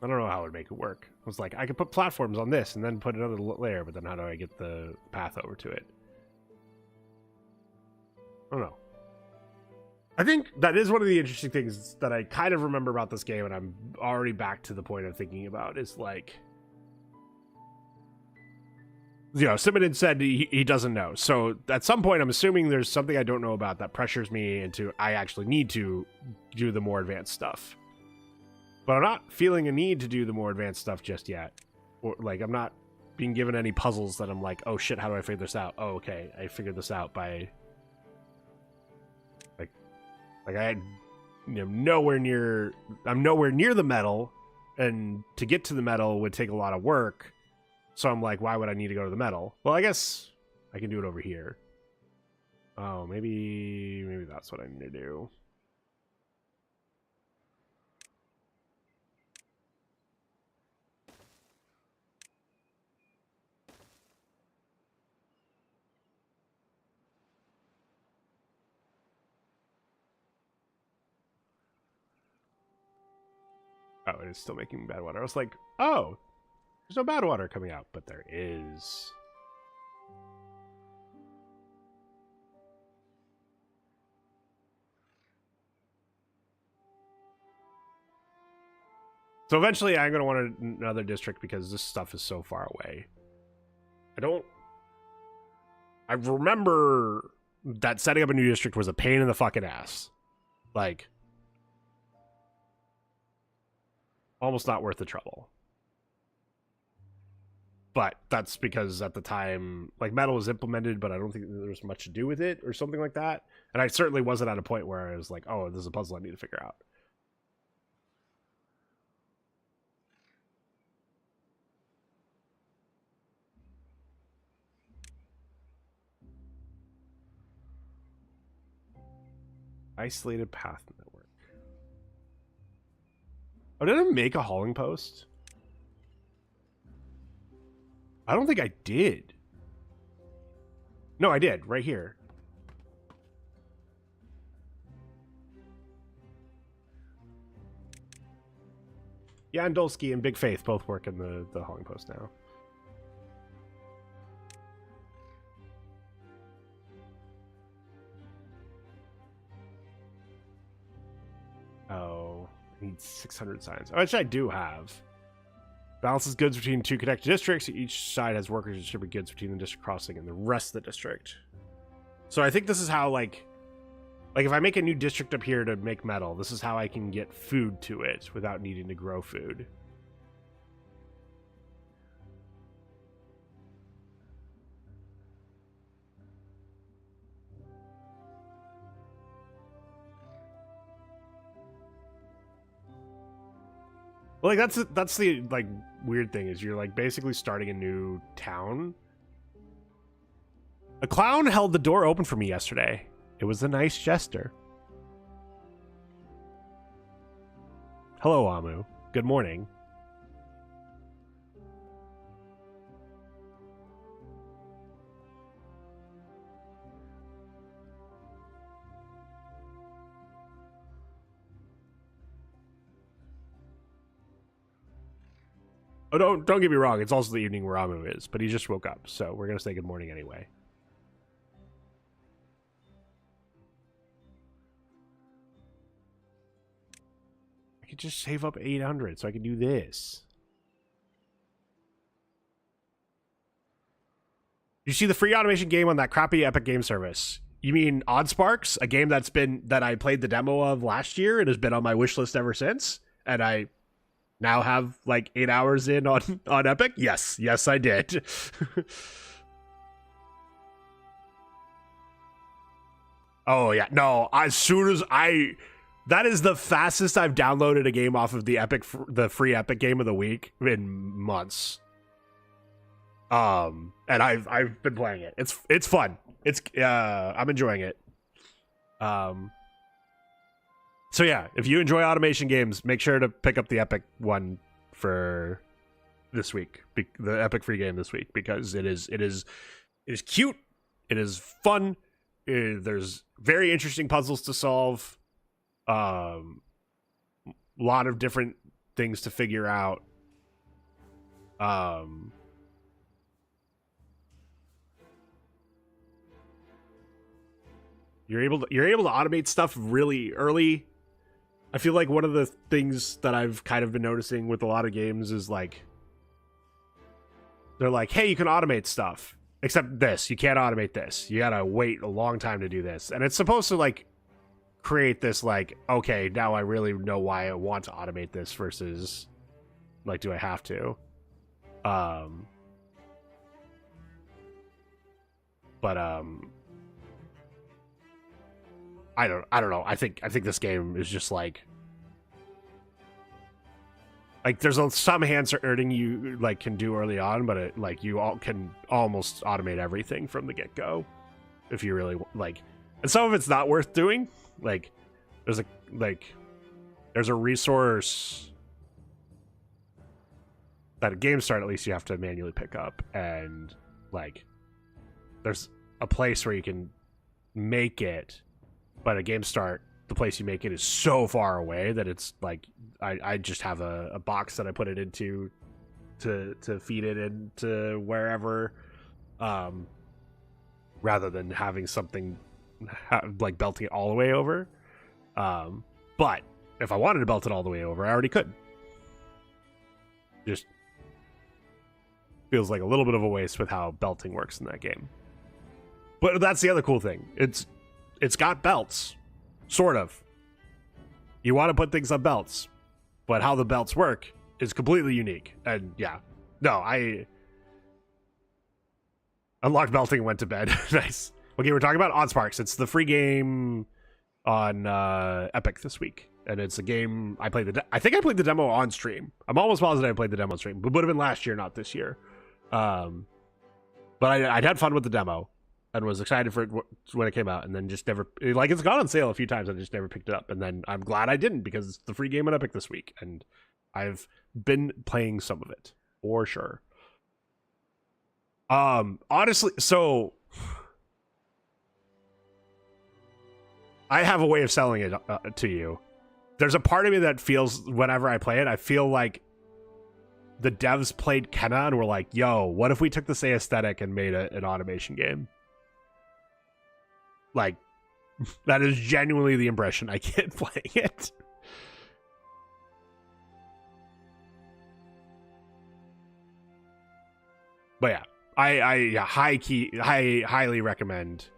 Speaker 1: I don't know how it would make it work. I was like, I could put platforms on this and then put another layer, but then how do I get the path over to it? I don't know. I think that is one of the interesting things that I kind of remember about this game, and I'm already back to the point of thinking about, is like, you know, Simon said he doesn't know. So at some point, I'm assuming there's something I don't know about that pressures me into I actually need to do the more advanced stuff. But I'm not feeling a need to do the more advanced stuff just yet. Or like, I'm not being given any puzzles that I'm like, oh shit, how do I figure this out? Oh, okay, I figured this out by like I, I'm nowhere near the metal, and to get to the metal would take a lot of work. So I'm like, why would I need to go to the metal? Well, I guess I can do it over here. Oh, maybe that's what I need to do. Oh, it is still making bad water. I was like, oh, there's no bad water coming out, but there is. So eventually I'm going to want another district because this stuff is so far away. I remember that setting up a new district was a pain in the fucking ass. Like, almost not worth the trouble. But that's because at the time, like, metal was implemented, but I don't think there was much to do with it or something like that. And I certainly wasn't at a point where I was like, oh, this is a puzzle I need to figure out. Isolated path network. Oh, did I make a hauling post? I don't think I did. No, I did. Right here. Yeah, and Dolsky and Big Faith both work in the hauling post now. Oh, I need 600 signs. Which I do have. Balances goods between two connected districts. Each side has workers who distribute goods between the district crossing and the rest of the district. So I think this is how, like if I make a new district up here to make metal, this is how I can get food to it without needing to grow food. Well, like that's the like weird thing is you're like basically starting a new town. A clown held the door open for me yesterday. It was a nice gesture. Hello, Amu. Good morning. Oh, don't get me wrong. It's also the evening where Amu is, but he just woke up, so we're gonna say good morning anyway. I could just save up 800 so I can do this. You see the free automation game on that crappy Epic game service? You mean Oddsparks, a game that I played the demo of last year and has been on my wish list ever since, and I now have like 8 hours in on Epic? Yes, I did. Oh yeah, no. As soon as that is the fastest I've downloaded a game off of the free Epic game of the week in months. And I've been playing it. It's fun. I'm enjoying it. So yeah, if you enjoy automation games, make sure to pick up the Epic one for this week, the Epic free game this week, because it is cute, it is fun. There's very interesting puzzles to solve. Lot of different things to figure out. You're able to automate stuff really early. I feel like one of the things that I've kind of been noticing with a lot of games is like they're like, hey, you can automate stuff, except this, you can't automate this. You gotta wait a long time to do this. And it's supposed to like create this like, okay, now I really know why I want to automate this versus like, do I have to? I don't know. I think this game is just like there's some hand earning you like can do early on, but it like you all can almost automate everything from the get-go if you really like. And some of it's not worth doing. Like there's a resource that at game start at least you have to manually pick up, and like there's a place where you can make it. But at game start, the place you make it is so far away that it's like I just have a box that I put it into to feed it into wherever, rather than having something like belting it all the way over. But if I wanted to belt it all the way over, I already could. Just feels like a little bit of a waste with how belting works in that game. But that's the other cool thing. It's got belts, sort of. You want to put things on belts, but how the belts work is completely unique. And yeah, no, I unlocked belting and went to bed. Nice. Okay, we're talking about Oddsparks. It's the free game on Epic this week, and it's a game I played. I think I played the demo on stream. I'm almost positive I played the demo on stream, but it would have been last year, not this year. But I'd had fun with the demo. And was excited for it when it came out, and then just never, like, it's gone on sale a few times, and I just never picked it up. And then I'm glad I didn't, because it's the free game on Epic this week, and I've been playing some of it for sure. Honestly, so I have a way of selling it to you. There's a part of me that feels whenever I play it, I feel like the devs played Kenna and were like, "Yo, what if we took the same aesthetic and made an automation game?" Like, that is genuinely the impression I get playing it. But yeah, I highly recommend.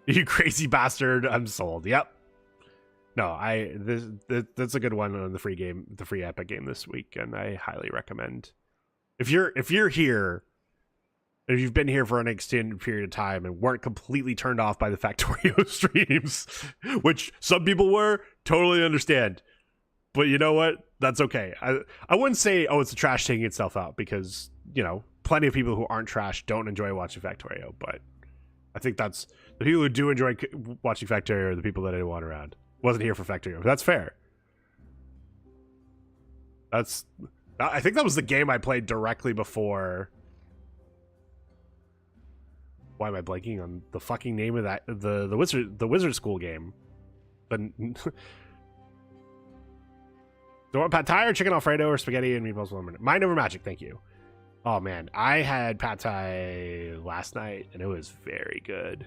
Speaker 1: You crazy bastard! I'm sold. Yep. No, that's a good one on the free game, the free Epic game this week, and I highly recommend. If you're here. If you've been here for an extended period of time and weren't completely turned off by the Factorio streams, which some people were, totally understand. But you know what? That's okay. I wouldn't say, oh, it's the trash taking itself out, because, you know, plenty of people who aren't trash don't enjoy watching Factorio, but I think that's the people who do enjoy watching Factorio are the people that I didn't want around. Wasn't here for Factorio. That's fair. I think that was the game I played directly before. Why am I blanking on the fucking name of that? The wizard school game. But do you want pad thai or chicken alfredo or spaghetti and meatballs? Mind over magic, thank you. Oh man, I had pad thai last night and it was very good.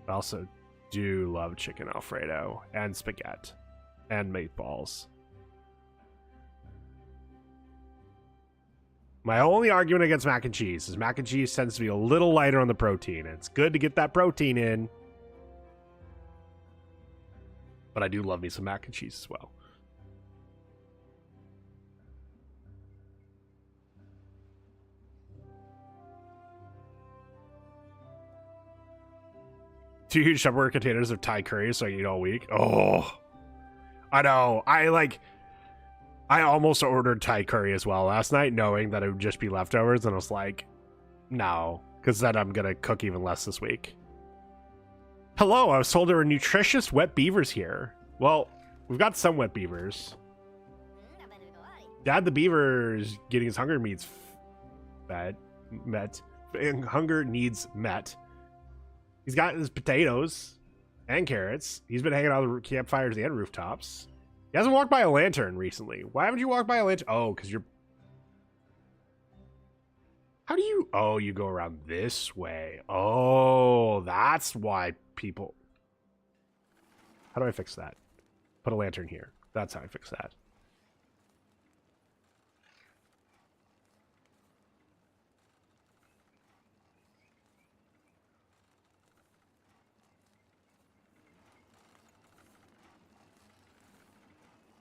Speaker 1: I also do love chicken alfredo and spaghetti and meatballs. My only argument against mac and cheese is mac and cheese tends to be a little lighter on the protein. It's good to get that protein in. But I do love me some mac and cheese as well. Two huge Tupperware containers of Thai curry so I can eat all week. Oh, I know. I almost ordered Thai curry as well last night, knowing that it would just be leftovers, and I was like, no, because then I'm going to cook even less this week. Hello, I was told there were nutritious wet beavers here. Well, we've got some wet beavers. Dad the beaver is getting his hunger needs met. Hunger needs met. He's got his potatoes and carrots. He's been hanging out on the campfires and rooftops. He hasn't walked by a lantern recently. Why haven't you walked by a lantern? Oh, because you're... How do you... Oh, you go around this way. Oh, that's why people... How do I fix that? Put a lantern here. That's how I fix that.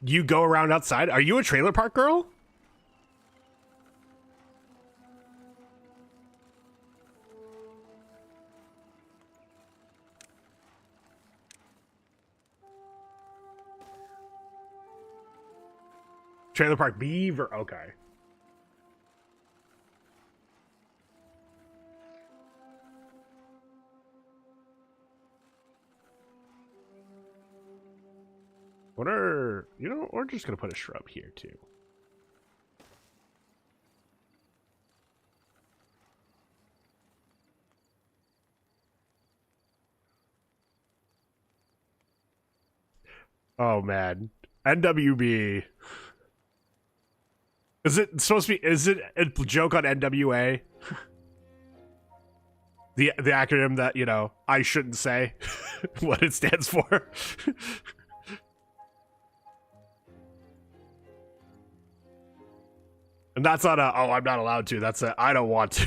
Speaker 1: You go around outside? Are you a trailer park girl? Trailer park beaver. Okay. What are, you know, we're just gonna put a shrub here too. Oh man, NWB. Is it supposed to be? Is it a joke on NWA? The acronym that, you know, I shouldn't say what it stands for. And that's not a, oh, I'm not allowed to. That's a, I don't want to.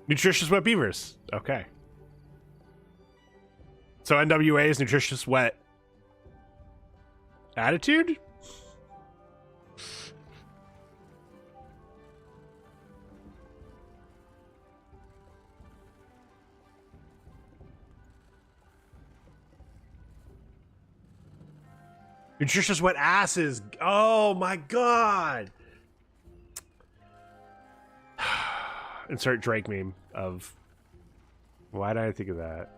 Speaker 1: Nutritious wet beavers. Okay. So NWA is nutritious wet attitude? Nutritious wet asses. Oh my god. Insert Drake meme of, why did I think of that?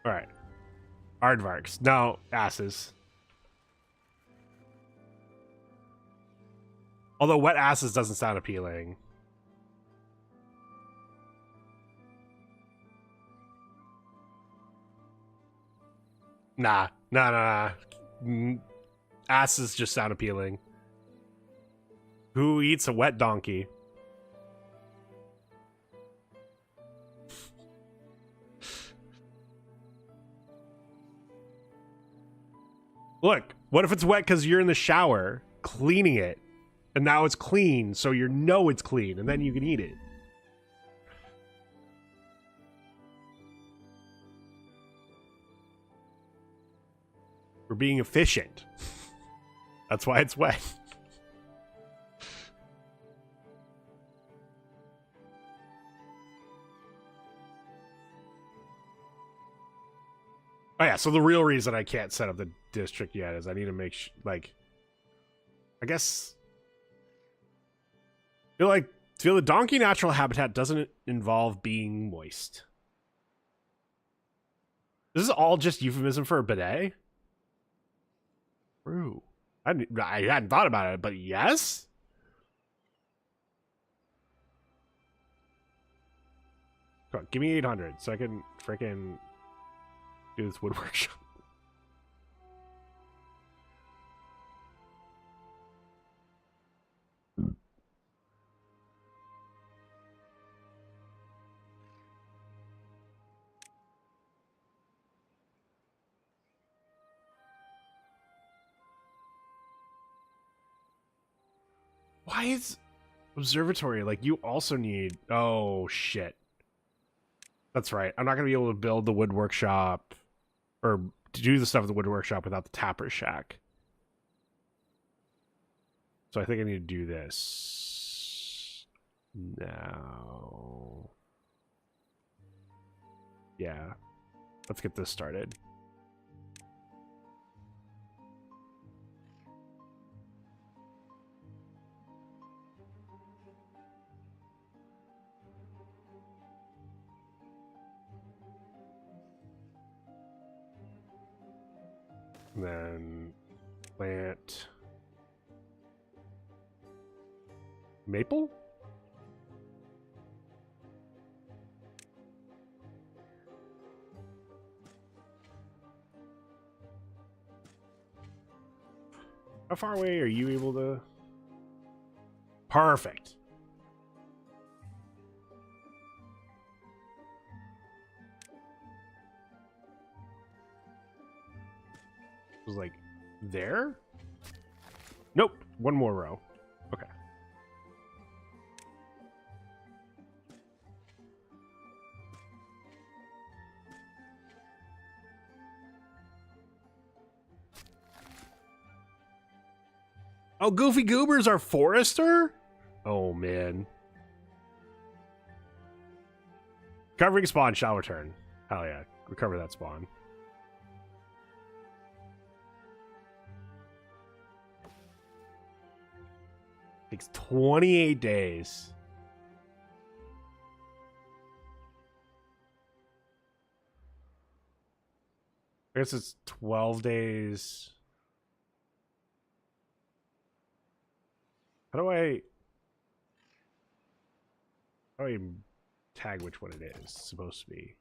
Speaker 1: All right. Aardvarks. No, asses. Although wet asses doesn't sound appealing. Nah. Asses just sound appealing. Who eats a wet donkey? Look, what if it's wet because you're in the shower cleaning it, and now it's clean, so you know it's clean, and then you can eat it. We're being efficient. That's why it's wet. Oh yeah, so the real reason I can't set up the district yet is I need to make like, I guess, feel the donkey natural habitat doesn't involve being moist. This is all just euphemism for a bidet? True. I hadn't thought about it, but yes? Come on, give me 800 so I can freaking do this woodwork shop. Why is observatory like you also need? Oh shit. That's right. I'm not gonna be able to build the wood workshop or to do the stuff at the wood workshop without the tapper shack. So I think I need to do this now. Yeah. Let's get this started. And then plant maple? How far away are you able to? Perfect. It was like there? Nope. One more row. Okay. Oh, Goofy Goober's our forester? Oh, man. Covering spawn shall return. Hell yeah. Recover that spawn. Takes 28 days. I guess it's 12 days. How do I tag which one it is? It's supposed to be.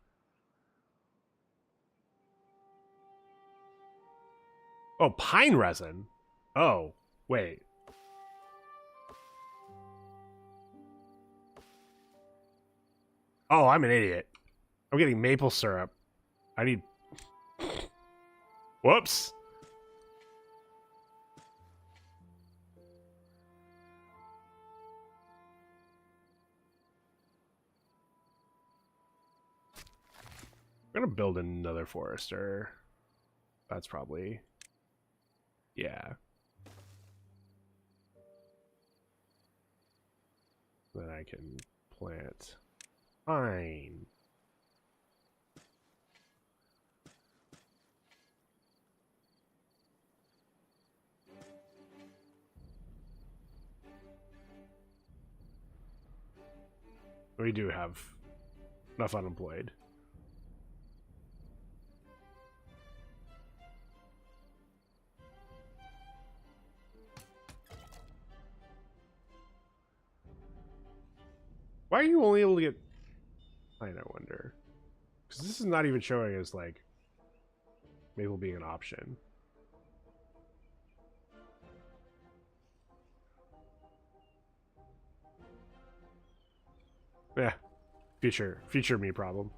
Speaker 1: Oh, pine resin. Oh, wait. Oh, I'm an idiot. I'm getting maple syrup. I need... Whoops. I'm gonna build another forester. That's probably... Yeah. Then I can plant pine. We do have enough unemployed. Why are you only able to get pine, I wonder? Because this is not even showing as, like, maple being an option. Yeah. Future me problem.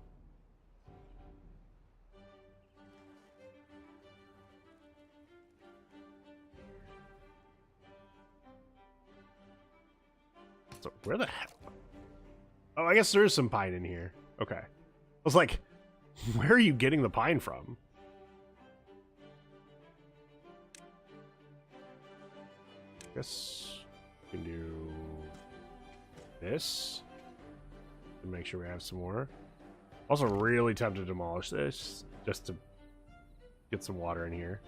Speaker 1: So, where the hell? Oh, I guess there is some pine in here. Okay. I was like, where are you getting the pine from? I guess we can do this to make sure we have some more. Also really tempted to demolish this just to get some water in here.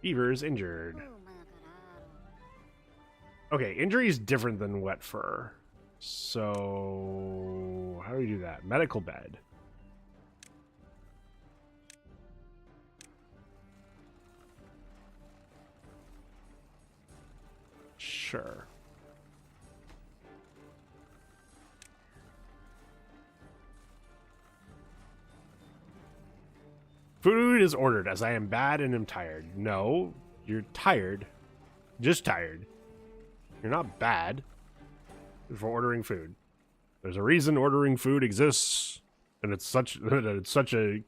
Speaker 1: Beavers injured. Okay, injury is different than wet fur. So, how do we do that? Medical bed. Sure. Food is ordered as I am bad and am tired. No, you're tired. Just tired. You're not bad for ordering food. There's a reason ordering food exists, and it's such a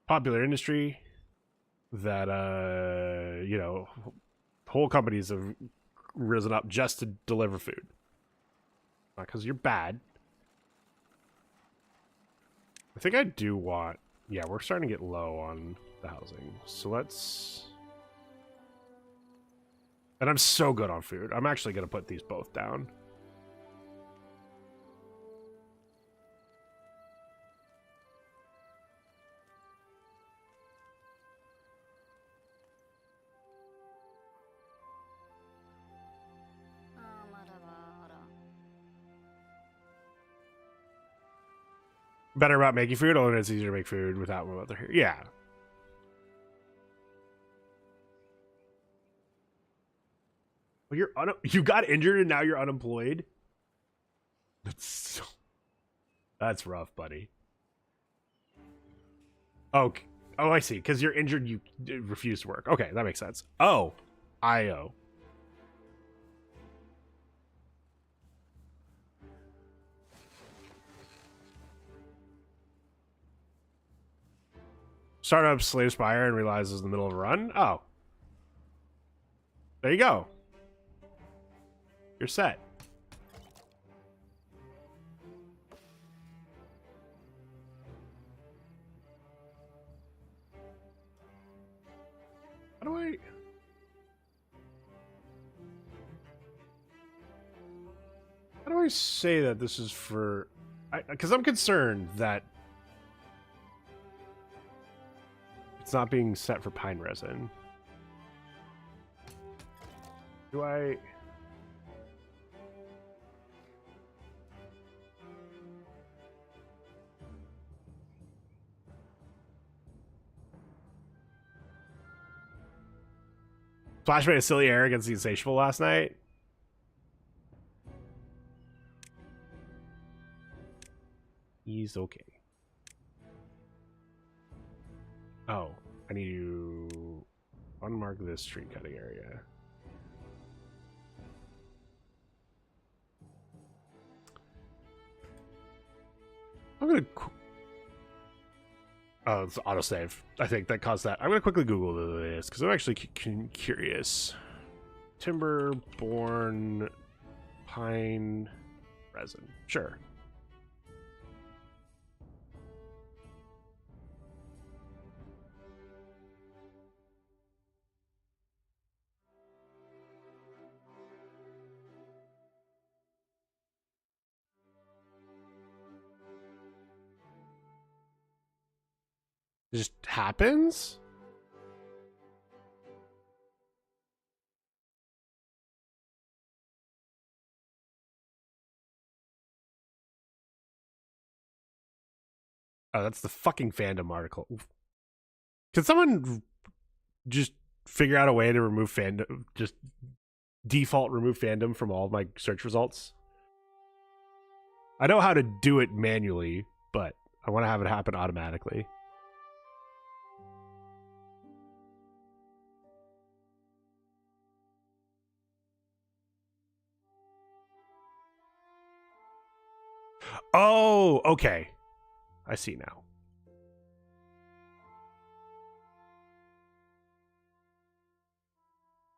Speaker 1: popular industry that you know, whole companies have risen up just to deliver food. Not because you're bad. I think I do want... Yeah, we're starting to get low on the housing. So let's... And I'm so good on food. I'm actually going to put these both down. Better about making food, although it's easier to make food without my mother here. Yeah. Well, you got injured and now you're unemployed? That's rough, buddy. Oh, I see. Because you're injured, you refuse to work. Okay, that makes sense. Oh, IO. Startup slave spire and realizes in the middle of a run. Oh. There you go. You're set. How do I say that this is for... Because I'm concerned that it's not being set for pine resin. Do I... Flash made a silly error against the Insatiable last night. He's okay. Oh, I need to unmark this tree cutting area. I'm gonna... Oh, it's autosave. I think that caused that. I'm gonna quickly Google this because I'm actually curious. Timberborn pine resin. Sure. It just happens? Oh, that's the fucking fandom article. Can someone just figure out a way to remove fandom, just default remove fandom from all of my search results? I know how to do it manually, but I want to have it happen automatically. Oh, okay. I see now.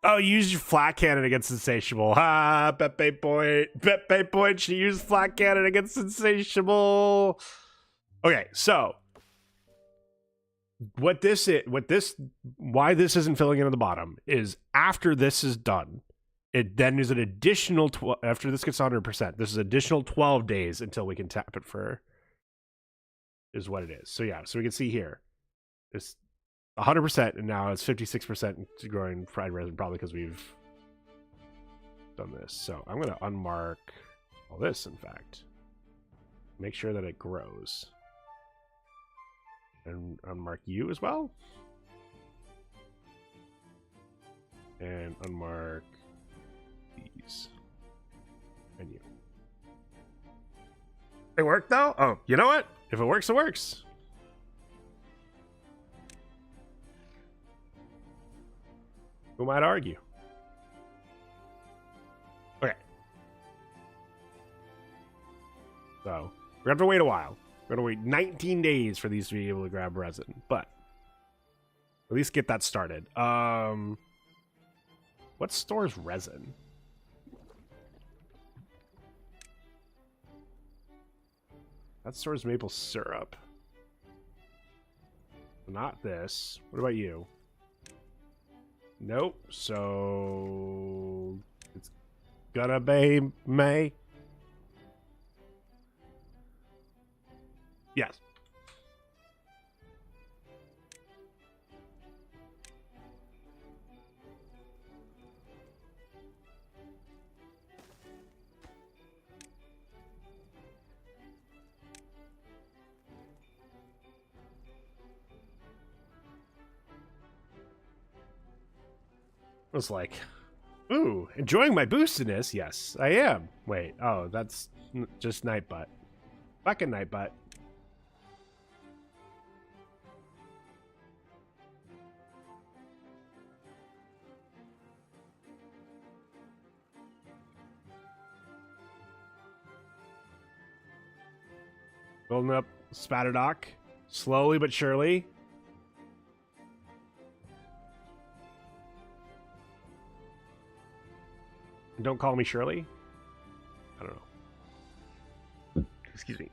Speaker 1: Oh, you used your flat cannon against Insatiable. Ha, Pepe point. Pepe point. She used flat cannon against Insatiable. Okay, so why this isn't filling in at the bottom is after this is done, it then is an additional after this gets 100%. This is additional 12 days until we can tap it for. Is what it is. So yeah, so we can see here, it's 100%, and now it's 56% growing fried resin, probably because we've done this. So I'm gonna unmark all this. In fact, make sure that it grows. And unmark you as well. And unmark these. And you. They work though? Oh, you know what? If it works, it works. Who might argue? Okay. So, we're gonna have to wait a while. We're gonna wait 19 days for these to be able to grab resin, but at least get that started. What stores resin? That stores maple syrup. Not this. What about you? Nope. So it's gonna be May. Yes. I was like, ooh, enjoying my boostedness? Yes, I am. Wait, oh, that's just Nightbutt. Fucking Nightbutt. Building up Spatadoc, slowly but surely. Don't call me Shirley. I don't know. Excuse me.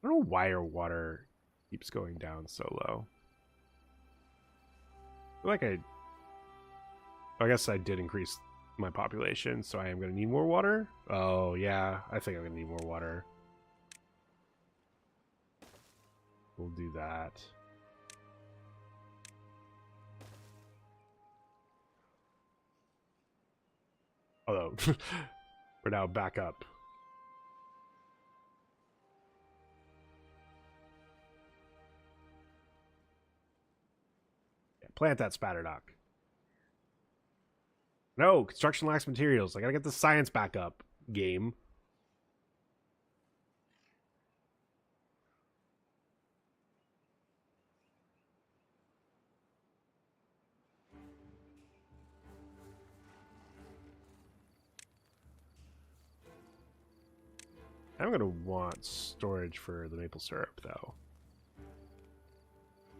Speaker 1: I don't know why our water keeps going down so low. I feel like I guess I did increase my population, so I am going to need more water. Oh, yeah. I think I'm going to need more water. We'll do that. Although, we're now back up. Yeah, plant that Spatterdock. No, construction lacks materials. I gotta get the science back up, game. I'm gonna want storage for the maple syrup, though.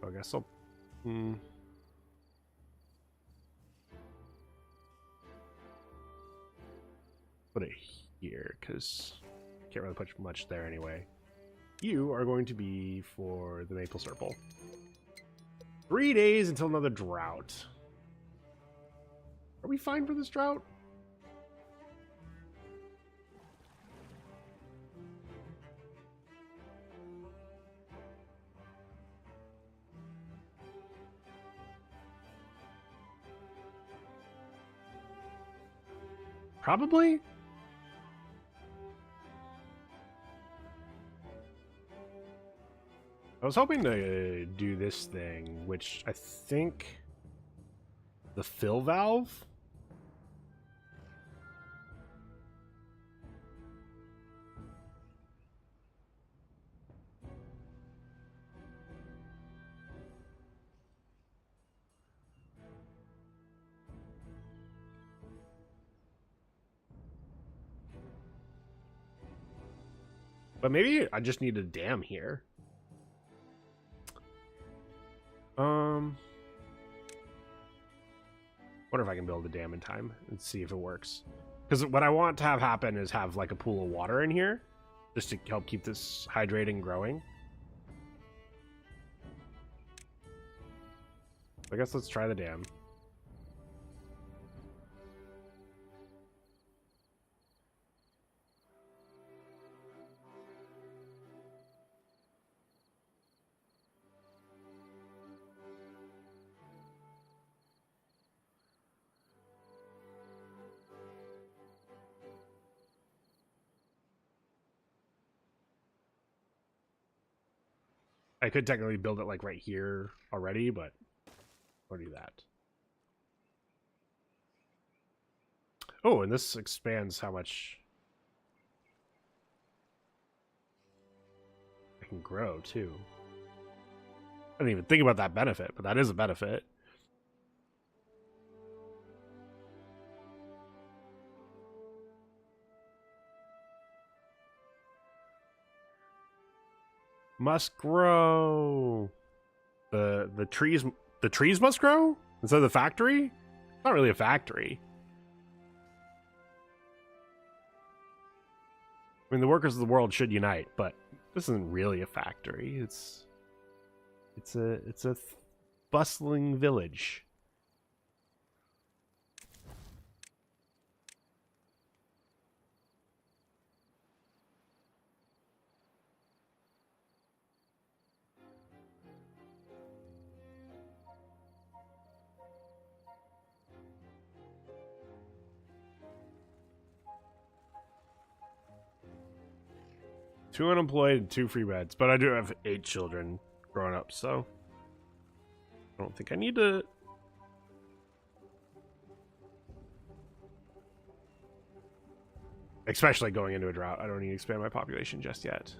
Speaker 1: So I guess I'll... put it here, because I can't really put much there anyway. You are going to be for the maple syrup. 3 days until another drought. Are we fine for this drought? Probably. I was hoping to do this thing, which I think the fill valve. But maybe I just need a dam here. Wonder if I can build a dam in time and see if it works. Because what I want to have happen is have like a pool of water in here, just to help keep this hydrating growing. I guess let's try the dam. I could technically build it like right here already, but I'll do that. Oh, and this expands how much I can grow too. I didn't even think about that benefit, but that is a benefit. Must grow. The trees must grow instead of the factory? It's not really a factory. I mean, the workers of the world should unite, but this isn't really a factory. It's a bustling village. Two unemployed and 2 free beds, but I do have 8 children growing up, so I don't think I need to. Especially going into a drought, I don't need to expand my population just yet.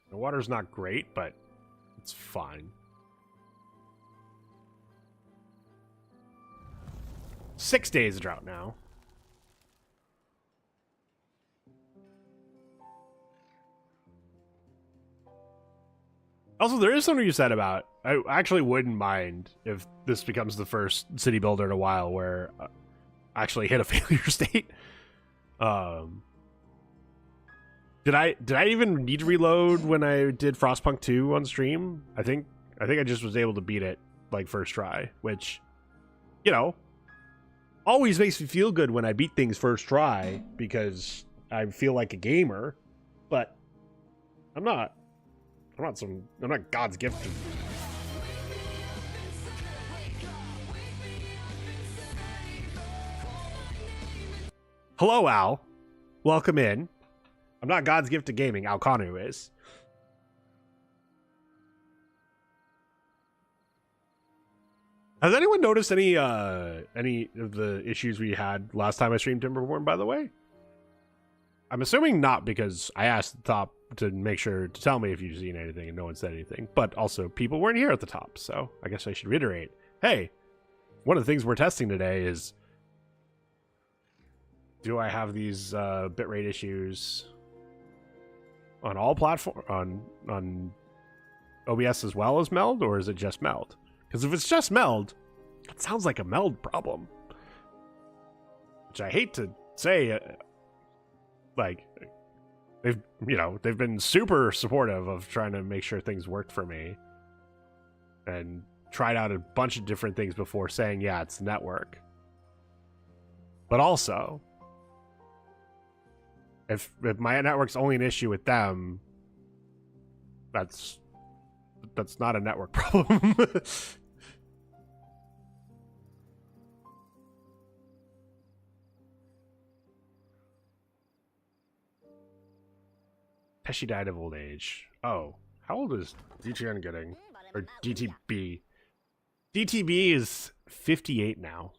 Speaker 1: The water's not great, but it's fine. 6 days of drought now. Also, there is something you said about, I actually wouldn't mind if this becomes the first city builder in a while where I actually hit a failure state. Did I even need to reload when I did Frostpunk 2 on stream? I think I just was able to beat it like first try, which, you know, always makes me feel good when I beat things first try because I feel like a gamer, but I'm not God's gift. Hello, Al. Welcome in. I'm not God's gift to gaming. Alkanu is. Has anyone noticed any of the issues we had last time I streamed Timberborn, by the way? I'm assuming not, because I asked the top to make sure to tell me if you've seen anything and no one said anything. But also, people weren't here at the top, so I guess I should reiterate. Hey, one of the things we're testing today is, do I have these bitrate issues on all platform on OBS as well as Meld, or is it just Meld? Because if it's just Meld, it sounds like a Meld problem. Which I hate to say, like, they've been super supportive of trying to make sure things worked for me. And tried out a bunch of different things before saying, yeah, it's network. But also, if my network's only an issue with them, that's that's not a network problem. Pesci died of old age. Oh, how old is DTN getting? Or DTB? DTB is 58 now.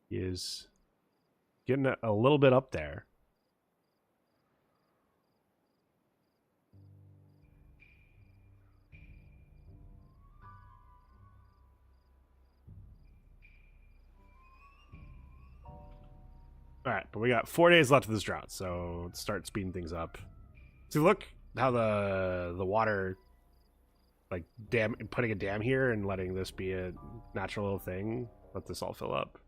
Speaker 1: He is getting a little bit up there. All right, but we got 4 days left of this drought, so let's start speeding things up. See, look how the water, like putting a dam here and letting this be a natural little thing. Let this all fill up.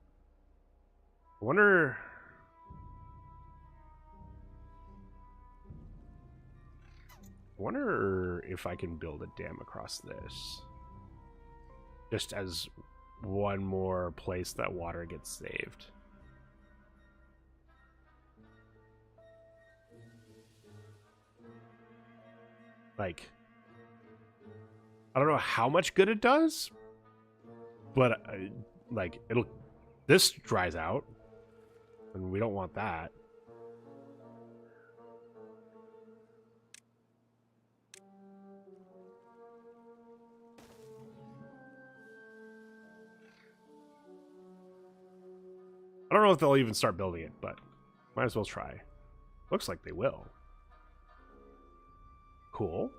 Speaker 1: I wonder if I can build a dam across this, just as one more place that water gets saved. Like, I don't know how much good it does, but like this dries out, and we don't want that. I don't know if they'll even start building it, but might as well try. Looks like they will. Cool.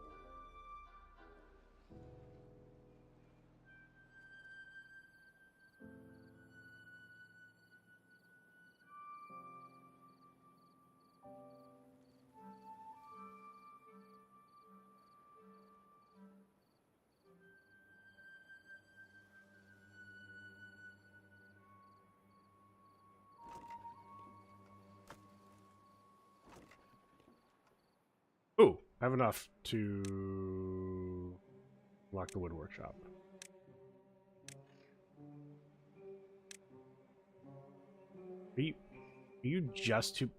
Speaker 1: Ooh, I have enough to lock the wood workshop. Are you just too...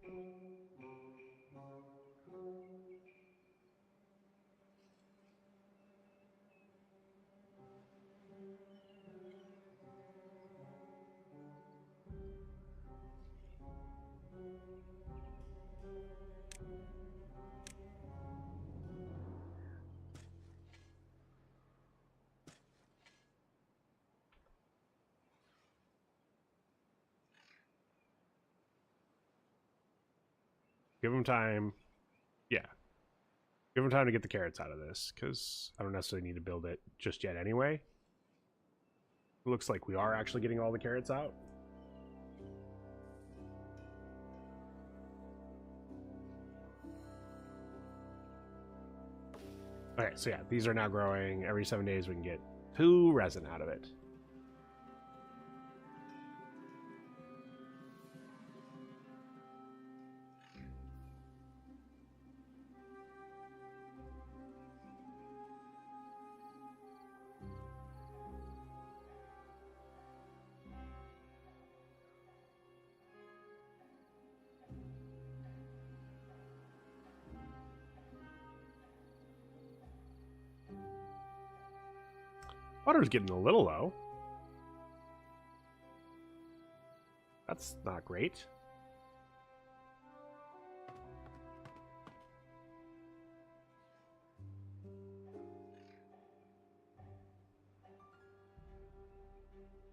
Speaker 1: Give them time. Yeah. Give them time to get the carrots out of this, because I don't necessarily need to build it just yet anyway. It looks like we are actually getting all the carrots out. Okay, so yeah, these are now growing. Every 7 days we can get 2 resin out of it. Water's getting a little low. That's not great.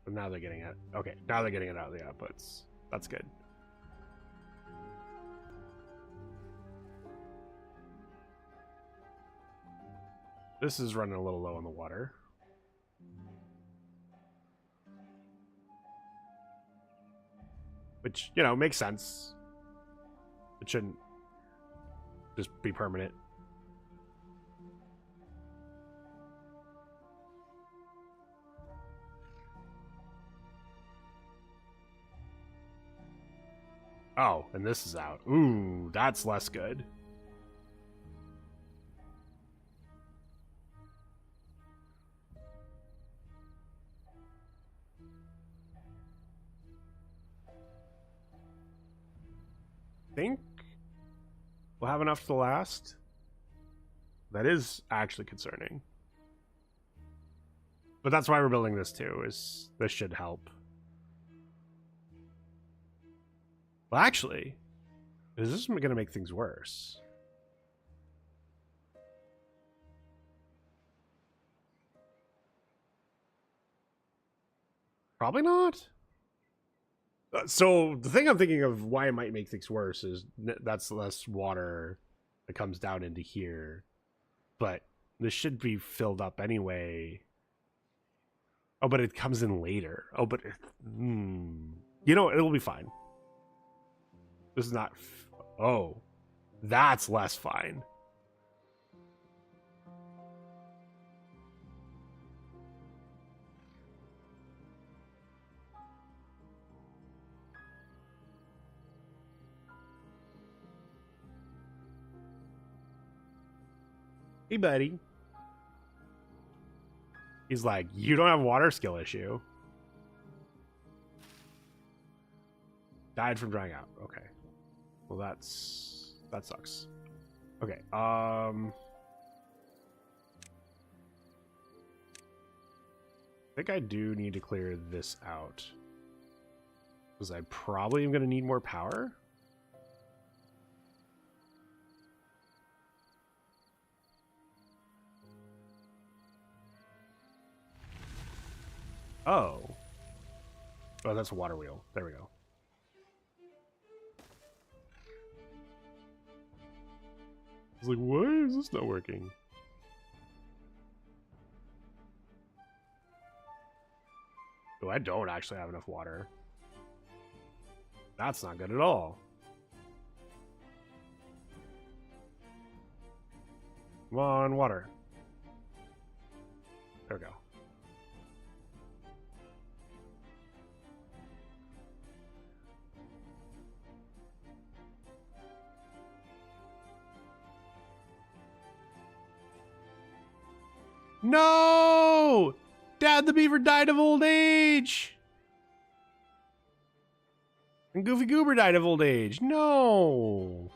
Speaker 1: But now they're getting it. Okay, now they're getting it out of the outputs. That's good. This is running a little low on the water. Which, you know, makes sense. It shouldn't just be permanent. Oh, and this is out. Ooh, that's less good. Think we'll have enough to last. That is actually concerning. But that's why we're building this too, is this should help. Well, actually, is this going to make things worse? Probably not. So the thing I'm thinking of why it might make things worse is that's less water that comes down into here. But this should be filled up anyway. Oh, but it comes in later. Oh, but you know, it'll be fine. This is not. Oh, that's less fine. Hey, buddy. He's like, you don't have a water skill issue. Died from drying out. Okay. Well, that sucks. Okay. I think I do need to clear this out. Because I probably am going to need more power. Oh. Oh, that's a water wheel. There we go. I was like, why is this not working? Oh, I don't actually have enough water. That's not good at all. Come on, water. There we go. No! Dad the beaver died of old age! And Goofy Goober died of old age. No!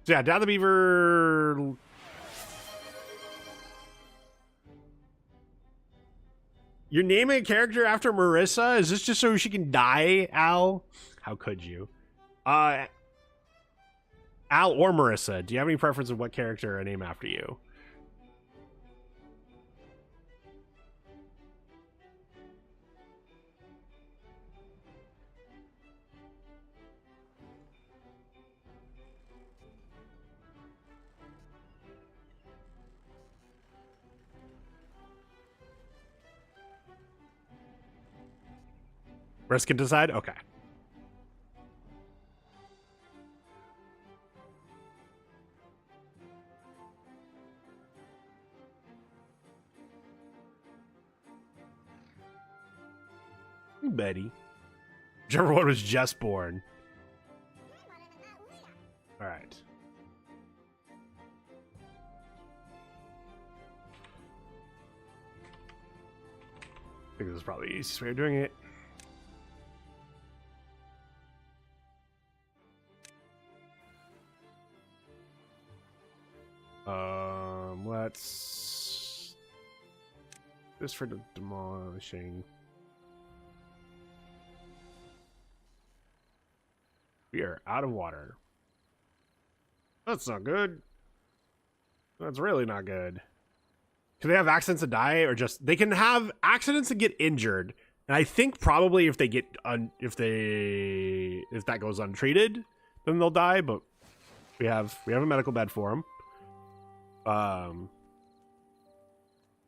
Speaker 1: So yeah, Dad the beaver... You're naming a character after Marissa? Is this just so she can die, Al? How could you? Al or Marissa, do you have any preference of what character I name after you? Risk can decide? Okay. Betty. Whichever one was just born. Alright. I think this is probably the easiest way of doing it. Let's... This for the demolishing. We are out of water. That's not good. That's really not good. Can they have accidents and die, or just they can have accidents and get injured? And I think probably if they get if that goes untreated, then they'll die. But we have a medical bed for them.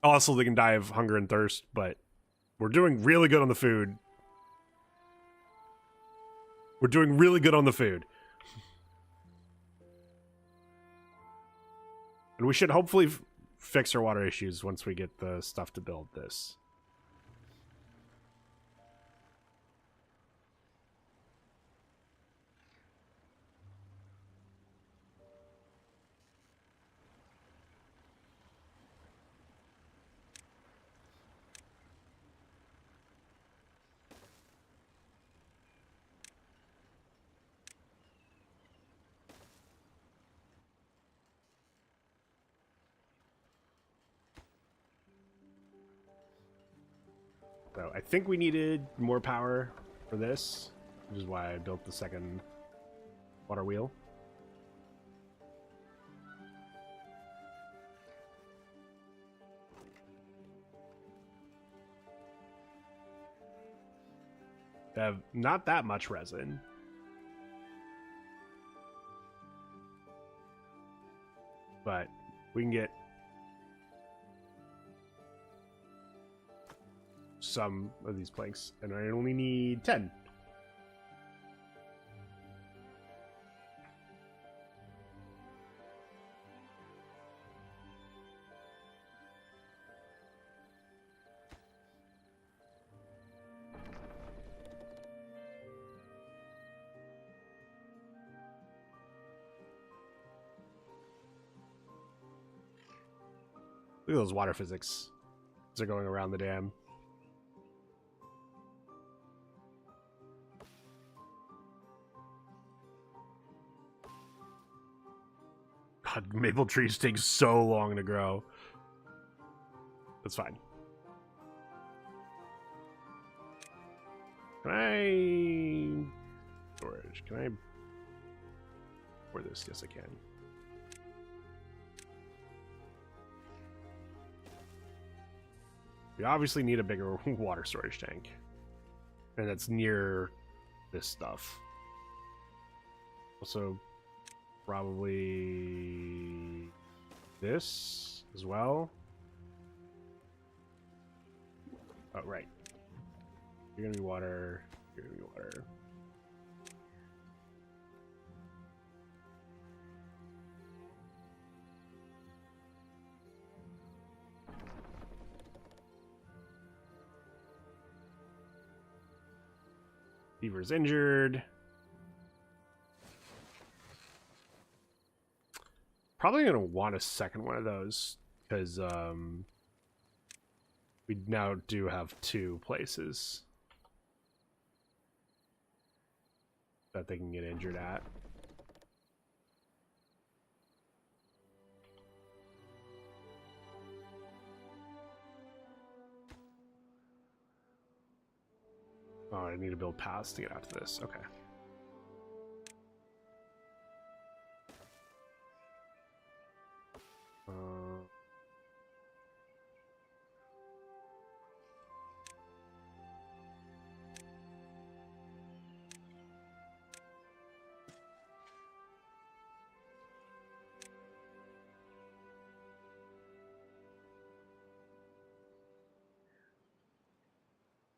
Speaker 1: Also, they can die of hunger and thirst, but we're doing really good on the food. We're doing really good on the food. And we should hopefully fix our water issues once we get the stuff to build this. So I think we needed more power for this, which is why I built the second water wheel. They have not that much resin. But we can get some of these planks, and I only need 10. Look at those water physics. They're going around the dam. God, maple trees take so long to grow. That's fine. Can I... Storage. Can I... Pour this? Yes, I can. We obviously need a bigger water storage tank. And that's near this stuff. Also, probably this as well. Oh, right. You're gonna be water. You're gonna be water. Beaver's injured. Probably gonna want a second one of those because we now do have 2 places that they can get injured at. Oh, I need to build paths to get out to this. Okay.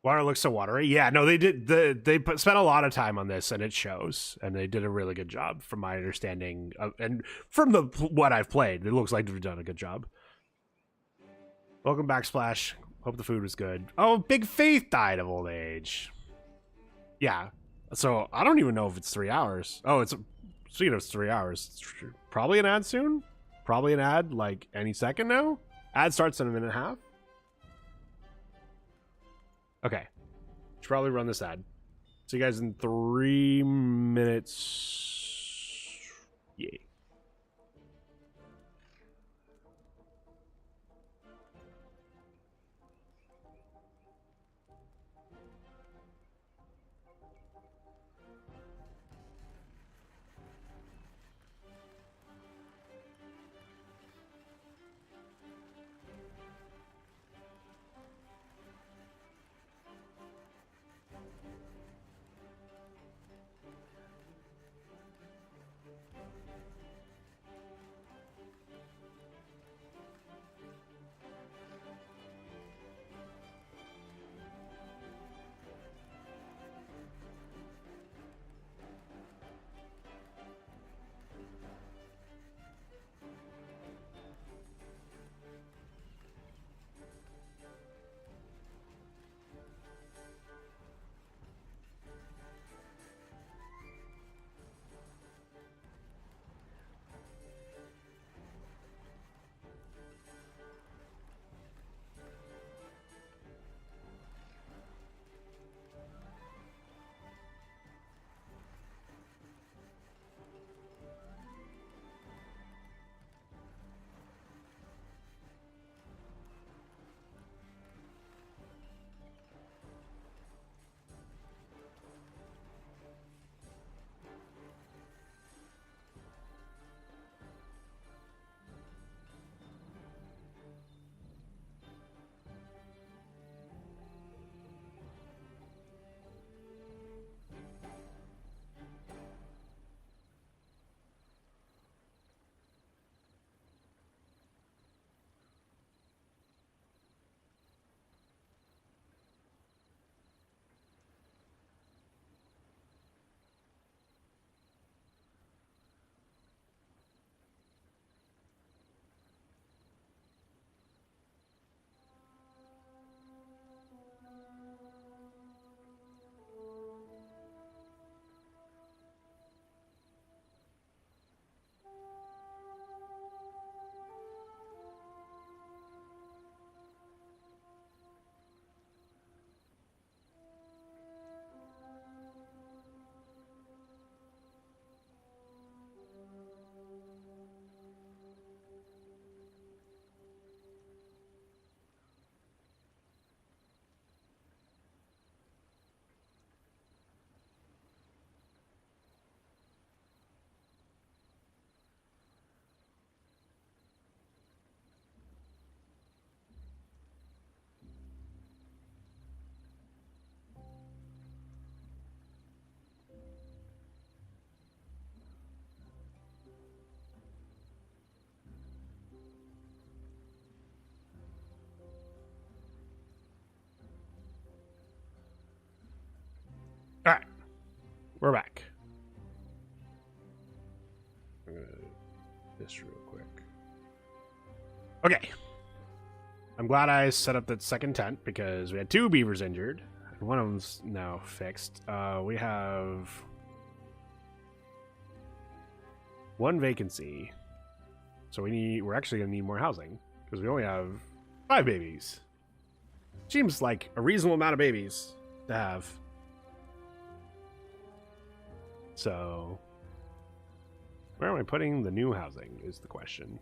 Speaker 1: Water looks so watery. Yeah, no, they did. Spent a lot of time on this, and it shows. And they did a really good job, from my understanding, and from what I've played. It looks like they've done a good job. Welcome back, Splash. Hope the food was good. Oh, Big Faith died of old age. Yeah. So I don't even know if it's 3 hours. Oh, it's speaking of 3 hours, it's probably an ad soon. Probably an ad like any second now. Ad starts in a minute and a half. Okay. Should probably run this ad. See you guys in 3 minutes. Yay. we're back. I'm gonna do this real quick. Okay. I'm glad I set up that second tent because we had 2 beavers injured. And one of them's now fixed. We have 1 vacancy. So we're actually gonna need more housing because we only have 5 babies. Seems like a reasonable amount of babies to have. So where am I putting the new housing is the question.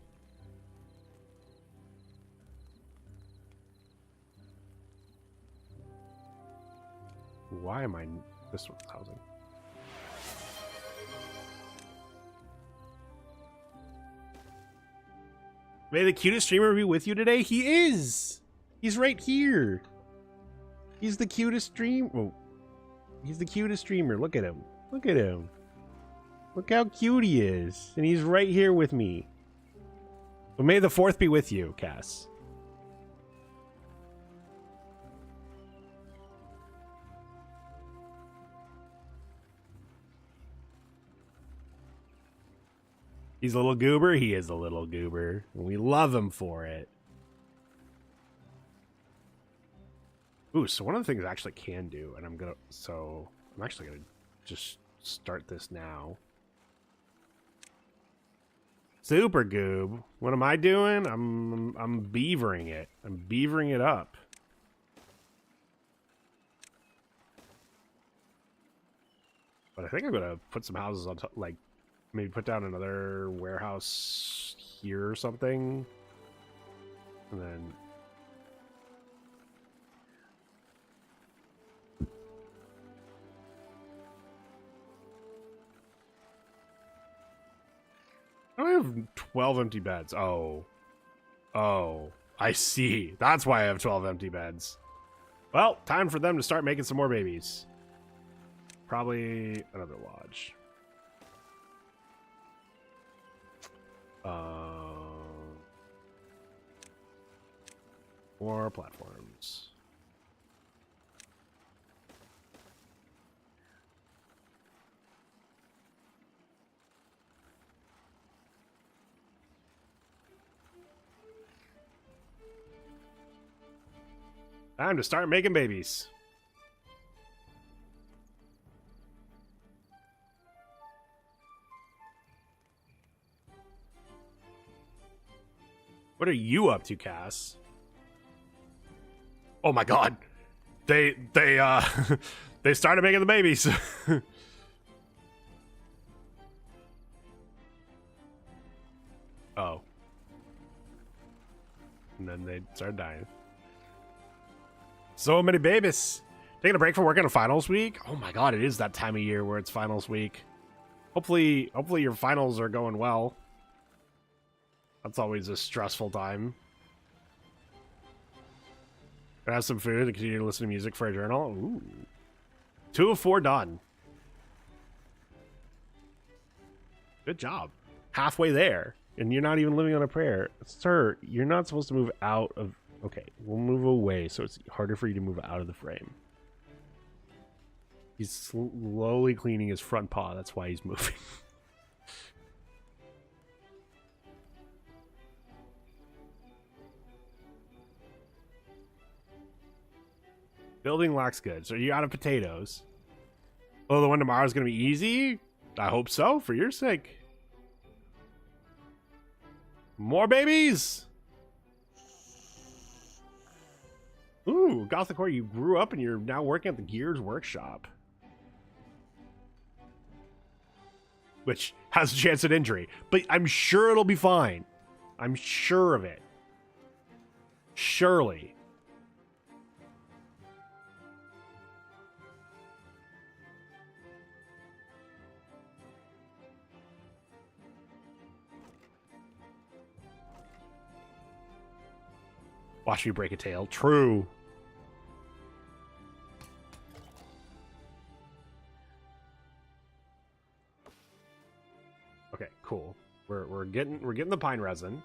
Speaker 1: Why am I this one's housing? May the cutest streamer be with you today? He is! He's right here. He's the cutest streamer. Oh, he's the cutest streamer. Look at him. Look at him. Look how cute he is. And he's right here with me. But may the 4th be with you, Cass. He's a little goober. He is a little goober. And we love him for it. Ooh, so one of the things I actually can do, and I'm actually gonna just start this now. Super goob. What am I doing? I'm beavering it. I'm beavering it up. But I think I'm gonna put some houses on top, like maybe put down another warehouse here or something, and then. I have 12 empty beds. Oh, I see. That's why I have 12 empty beds. Well, time for them to start making some more babies. Probably another lodge. More platforms. Time to start making babies. What are you up to, Cass? Oh my god. They they started making the babies. Oh. And then they started dying. So many babies. Taking a break from working on finals week? Oh my god, it is that time of year where it's finals week. Hopefully your finals are going well. That's always a stressful time. Gonna have some food and continue to listen to music for a journal. Ooh. 2 of 4 done. Good job. Halfway there. And you're not even living on a prayer. Sir, you're not supposed to move out of... Okay, we'll move away so it's harder for you to move out of the frame. He's slowly cleaning his front paw. That's why he's moving. Building looks good. So are you out of potatoes? Oh, the one tomorrow is going to be easy? I hope so, for your sake. More babies! Ooh, Gothic Core, you grew up and you're now working at the Gears Workshop. Which has a chance at injury. But I'm sure it'll be fine. I'm sure of it. Surely. Watch me break a tail. True. Okay, cool. We're getting the pine resin.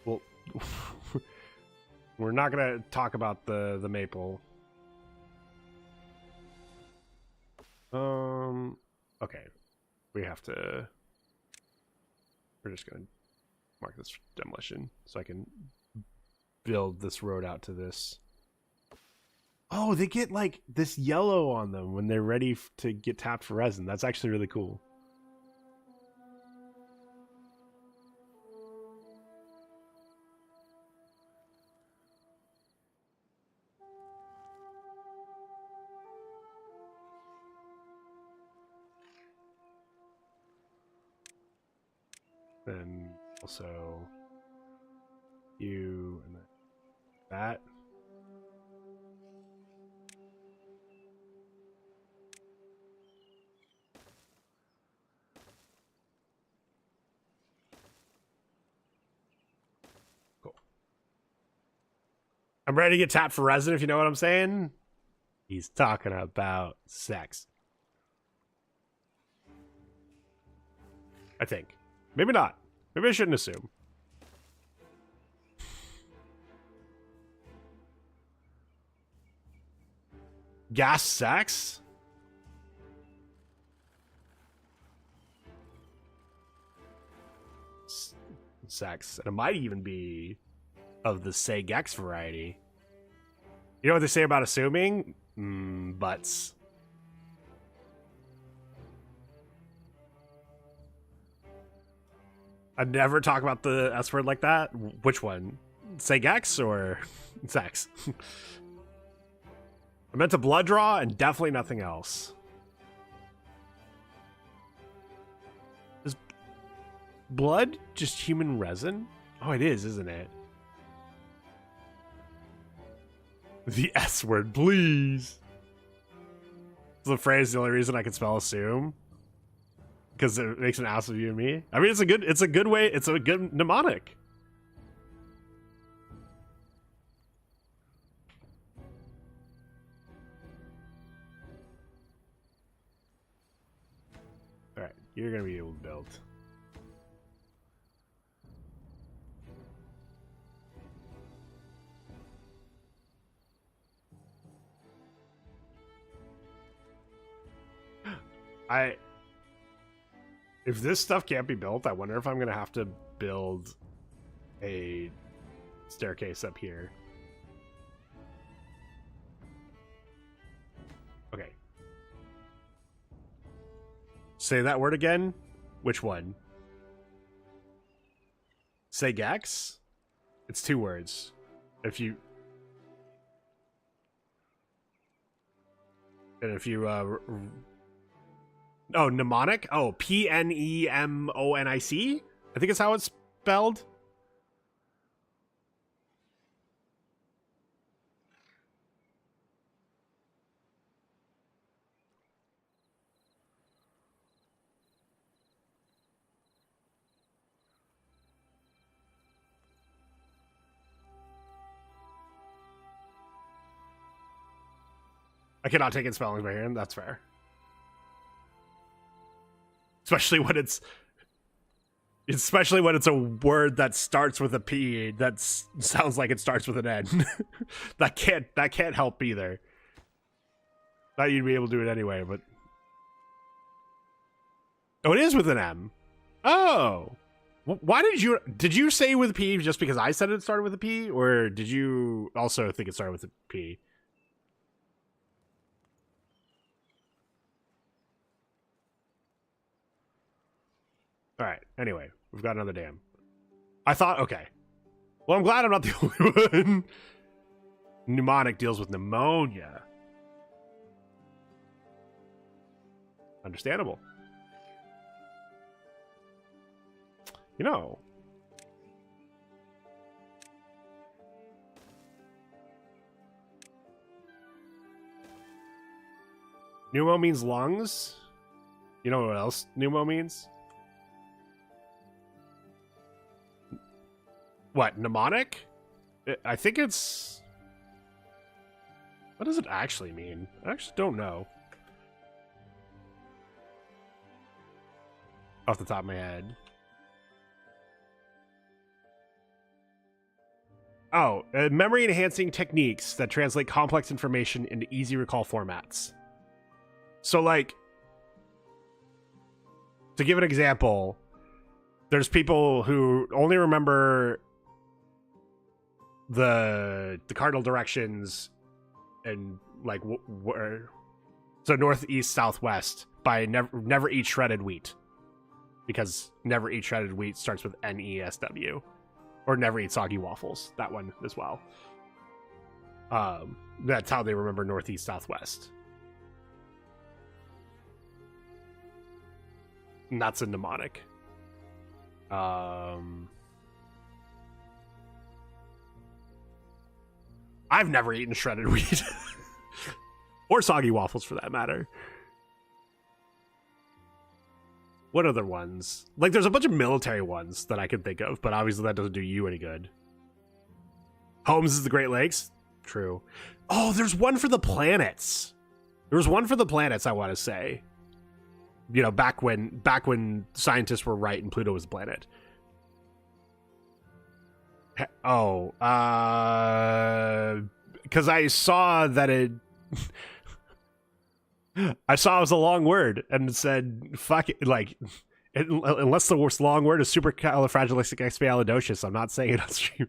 Speaker 1: Well, we're not gonna talk about the maple. Okay. We have to... We're just going to mark this demolition so I can build this road out to this. Oh, they get like this yellow on them when they're ready to get tapped for resin. That's actually really cool. Then also you and that. Cool. I'm ready to get tapped for resin, if you know what I'm saying. He's talking about sex. I think. Maybe not. Maybe I shouldn't assume. Gas sex? Sex. And it might even be of the Segex variety. You know what they say about assuming? Butts. I'd never talk about the S word like that. Which one? Segex or sex? I meant to blood draw and definitely nothing else. Is blood just human resin? Oh, it is, isn't it? The S word, please. The phrase, the only reason I can spell assume. Because it makes an ass of you and me. I mean, it's a good way, it's a good mnemonic. Alright, you're gonna be able to build. If this stuff can't be built, I wonder if I'm gonna have to build a staircase up here. Okay. Say that word again. Which one? Segex? It's 2 words. If you oh, mnemonic? Oh, Pnemonic? I think it's how it's spelled. I cannot take in spellings by hand, that's fair. Especially when it's a word that starts with a P that sounds like it starts with an N. that can't help either. Thought you'd be able to do it anyway, but oh, it is with an M. Oh, why did you say with a P just because I said it started with a P, or did you also think it started with a P? All right. Anyway, we've got another dam. I thought, okay. Well, I'm glad I'm not the only one. Mnemonic deals with pneumonia. Understandable. You know. Pneumo means lungs. You know what else pneumo means? What, mnemonic? I think it's... What does it actually mean? I actually don't know. Off the top of my head. Oh, memory enhancing techniques that translate complex information into easy recall formats. So, like, to give an example, there's people who only remember the cardinal directions and like where, so northeast, southwest by never eat shredded wheat, because never eat shredded wheat starts with NESW, or never eat soggy waffles. That one as well. That's how they remember northeast, southwest. And that's a mnemonic. I've never eaten shredded wheat. Or soggy waffles, for that matter. What other ones? Like, there's a bunch of military ones that I can think of, but obviously that doesn't do you any good. Homes is the Great Lakes? True. Oh, there's one for the planets. There's one for the planets, I want to say. You know, back when scientists were right and Pluto was a planet. Oh, because I saw that it... I saw it was a long word and it said, fuck it, like, unless the worst long word is supercalifragilisticexpialidocious, I'm not saying it on stream.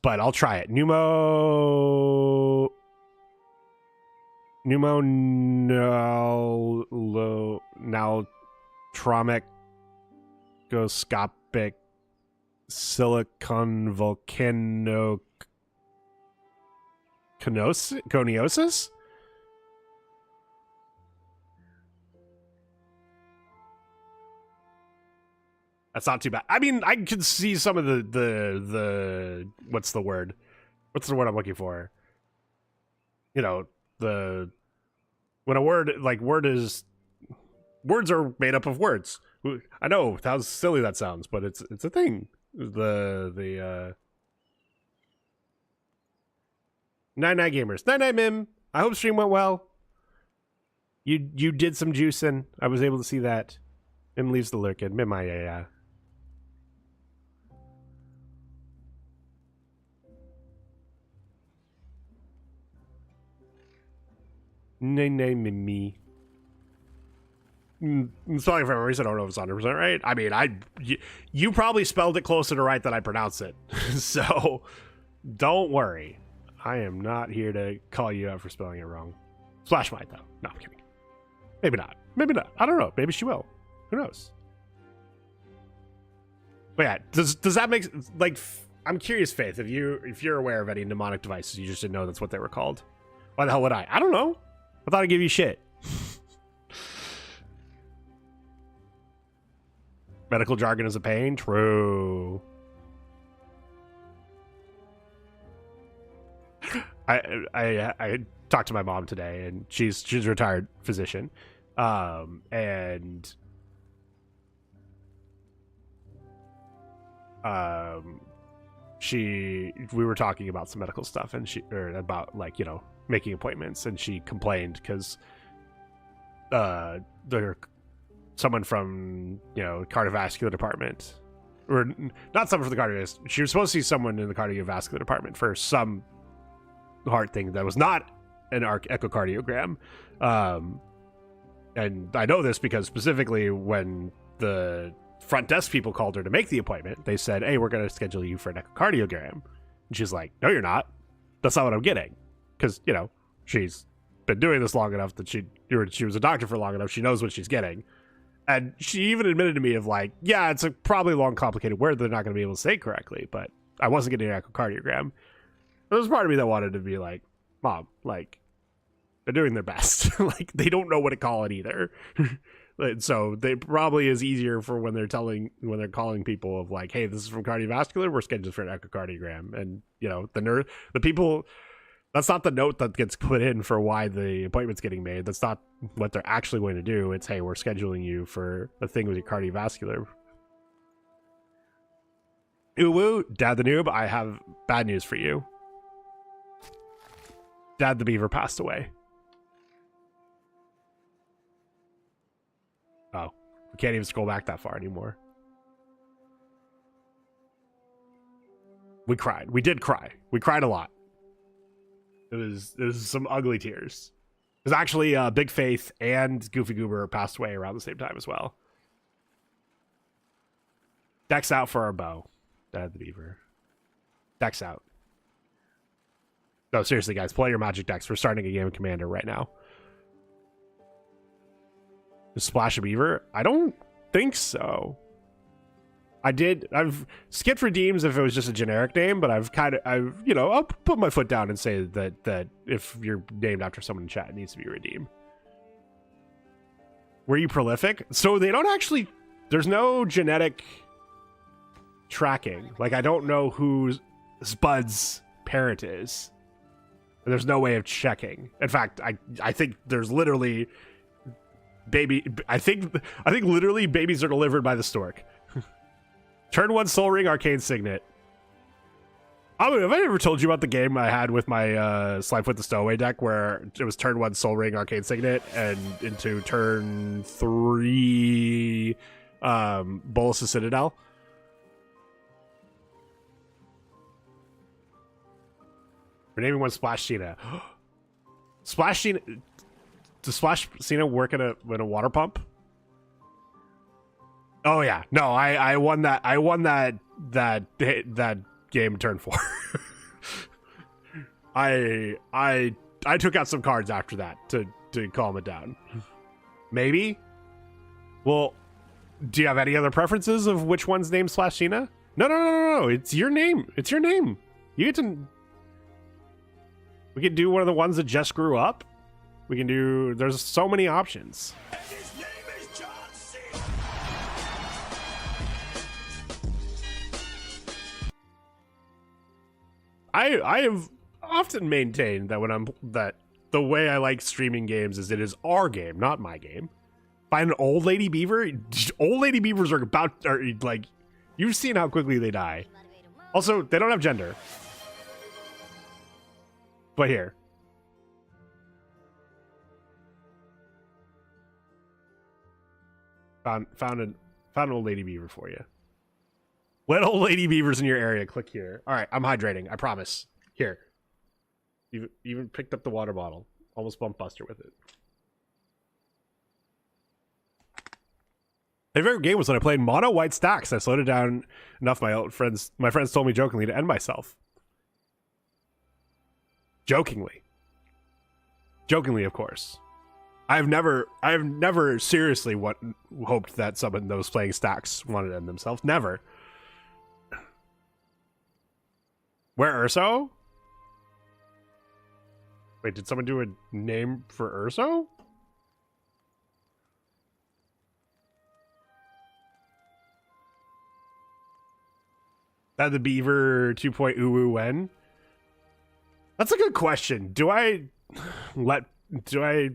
Speaker 1: But I'll try it. Pneumonaltromicoscopic silicon coniosis? That's not too bad. I mean, I can see some of the what's the word? What's the word I'm looking for? You know, when a word, like, words are made up of words. I know how silly that sounds, but it's a thing. Night gamers. Night Mim. I hope stream went well. You did some juicing. I was able to see that. Mim leaves the lurking. Mim, yeah. Nay, Mimi. Spelling for memories, I don't know if it's 100% right. I mean, you probably spelled it closer to right than I pronounce it. So, don't worry. I am not here to call you out for spelling it wrong. Splash might, though. No, I'm kidding. Maybe not. Maybe not. I don't know. Maybe she will. Who knows? But yeah, does that make, like, I'm curious, Faith, if you're aware of any mnemonic devices, you just didn't know that's what they were called. Why the hell would I? I don't know. I thought I'd give you shit. Medical jargon is a pain? True. I talked to my mom today, and she's a retired physician, and we were talking about some medical stuff, and about, like, you know, making appointments, and she complained because someone from, you know, cardiovascular department, or not someone from the cardiovascular, she was supposed to see someone in the cardiovascular department for some heart thing that was not an echocardiogram. And I know this because specifically when the front desk people called her to make the appointment, they said, hey, we're going to schedule you for an echocardiogram. And she's like, no, you're not. That's not what I'm getting. Because, you know, she's been doing this long enough that she was a doctor for long enough. She knows what she's getting. And she even admitted to me of, like, yeah, it's a probably long, complicated word they're not going to be able to say correctly, but I wasn't getting an echocardiogram. There was part of me that wanted to be like, Mom, like, they're doing their best. Like, they don't know what to call it either. So they probably is easier for when they're calling people of, like, hey, this is from cardiovascular, we're scheduled for an echocardiogram. And, you know, the people, that's not the note that gets put in for why the appointment's getting made. That's not what they're actually going to do. It's, hey, we're scheduling you for a thing with your cardiovascular. Uwu, Dad the Noob, I have bad news for you. Dad the Beaver passed away. Oh, we can't even scroll back that far anymore. We cried. We did cry. We cried a lot. it was some ugly tears. There's actually Big Faith and Goofy Goober passed away around the same time as well. Decks out for our bow. Dad the Beaver. Decks out. No, seriously, guys, play your magic decks. We're starting a game of Commander right now. Splash a Beaver? I don't think so. I've skipped redeems if it was just a generic name, but I'll put my foot down and say that if you're named after someone in chat, it needs to be redeemed. Were you prolific? So they don't actually, there's no genetic tracking. Like, I don't know who Spud's parent is. And there's no way of checking. In fact, I think there's literally I think literally babies are delivered by the stork. Turn 1 Soul Ring, Arcane Signet. Have I ever told you about the game I had with my Slimefoot the Stowaway deck where it was turn 1 Soul Ring, Arcane Signet, and into turn 3 Bolus of Citadel? We're naming one Splash Cena. Splash Cena. Does Splash Cena work in a water pump? Oh yeah, no, I won that. I won that game turn 4. I took out some cards after that to calm it down. Maybe. Well, do you have any other preferences of which one's named Splash Cena? No. It's your name. It's your name. You get to. We could do one of the ones that just grew up. We can do. There's so many options.
Speaker 3: His name is John C.
Speaker 1: I have often maintained that the way I like streaming games is it is our game, not my game. Find an old lady beaver. Old lady beavers are like, you've seen how quickly they die. Also, they don't have gender. But here. Found an old lady beaver for you. What old lady beavers in your area? Click here. All right, I'm hydrating. I promise. Here. Even picked up the water bottle. Almost bumped Buster with it. My favorite game was when I played mono white stacks. I slowed it down enough. My friends told me jokingly to end myself. Jokingly, of course. I've never seriously hoped that someone that was playing stacks wanted to end themselves. Never. Where Urso? Wait, did someone do a name for Urso? That the Beaver 2. Uwu when? That's a good question. Do I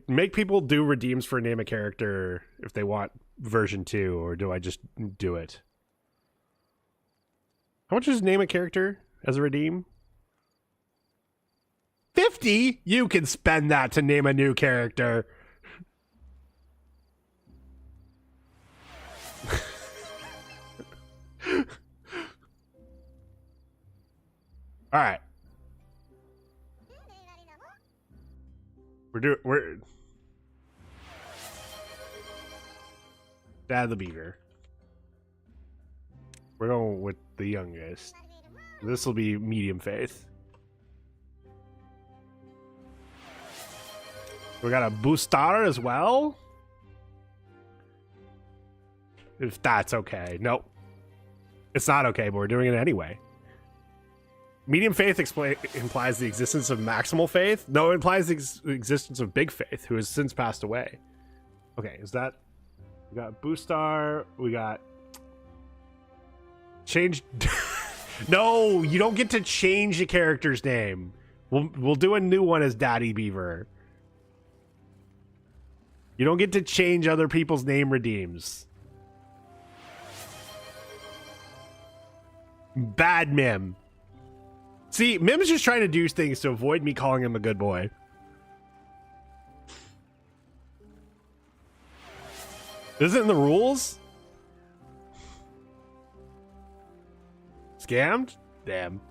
Speaker 1: make people do redeems for name a character if they want version 2, or do I just do it? How much is name a character as a redeem? 50? You can spend that to name a new character. All right. We're Dad the Beaver. We're going with the youngest. This will be medium faith. We got a Boostar as well. If that's okay. Nope. It's not okay, but we're doing it anyway. Medium faith implies the existence of maximal faith. No, it implies the existence of big faith, who has since passed away. Okay, is that... We got Boostar. We got... Change... No, you don't get to change a character's name. We'll do a new one as Daddy Beaver. You don't get to change other people's name redeems. Bad Mim. See, Mim's just trying to do things to avoid me calling him a good boy. Isn't it in the rules? Scammed? Damn.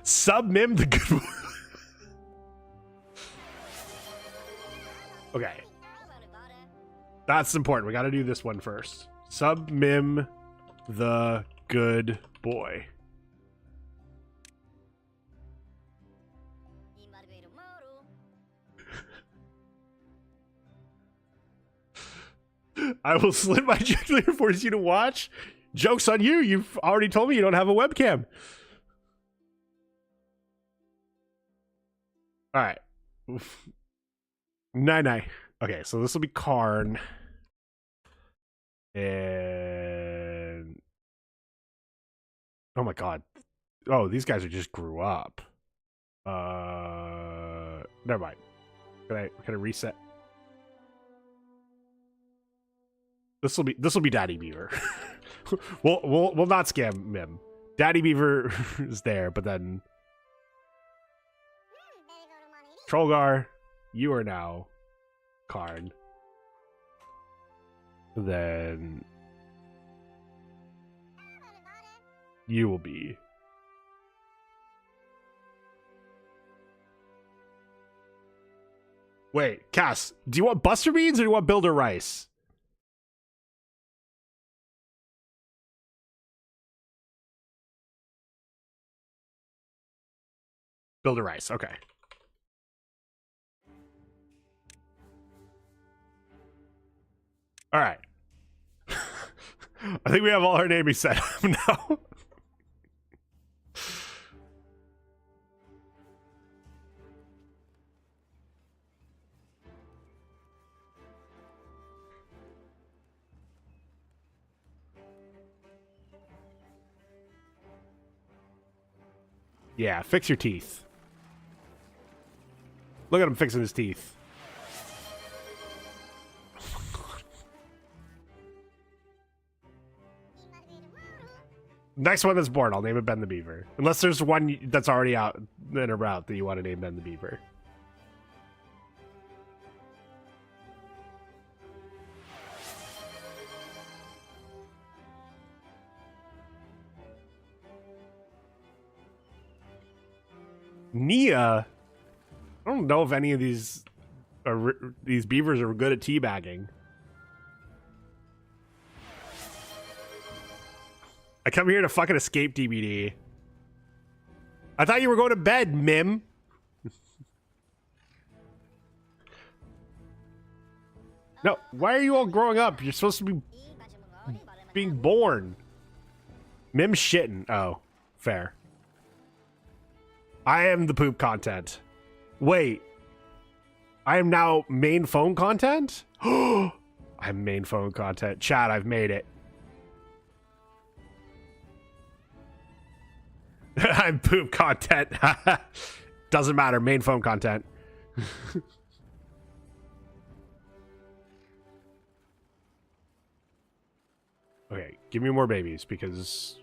Speaker 1: Sub Mim the good boy. Okay. That's important. We got to do this one first. Submim the good boy. I will slit my jugular and force you to watch. Joke's on you. You've already told me you don't have a webcam. All right. Nine. Okay, so this will be Karn. And... oh my god. Oh, these guys are just grew up. Never mind. Can I reset? This will be Daddy Beaver. we'll not scam him. Daddy Beaver is there, but then Trollgar, you are now Karn. Then you will be wait, Cass, do you want Buster Beans or do you want Builder Rice? Builder Rice, okay. All right. I think we have all our naming set up now. Yeah, fix your teeth. Look at him fixing his teeth. Next one that's born, I'll name it Ben the Beaver. Unless there's one that's already out in a route that you want to name Ben the Beaver. Nia? I don't know if any of these beavers are good at teabagging. I come here to fucking escape DBD. I thought you were going to bed, Mim. No, why are you all growing up? You're supposed to be being born. Mim's shitting. Oh, fair. I am the poop content. Wait. I am now main phone content? I'm main phone content. Chat, I've made it. I'm poop content. Doesn't matter. Main phone content. Okay, give me more babies because...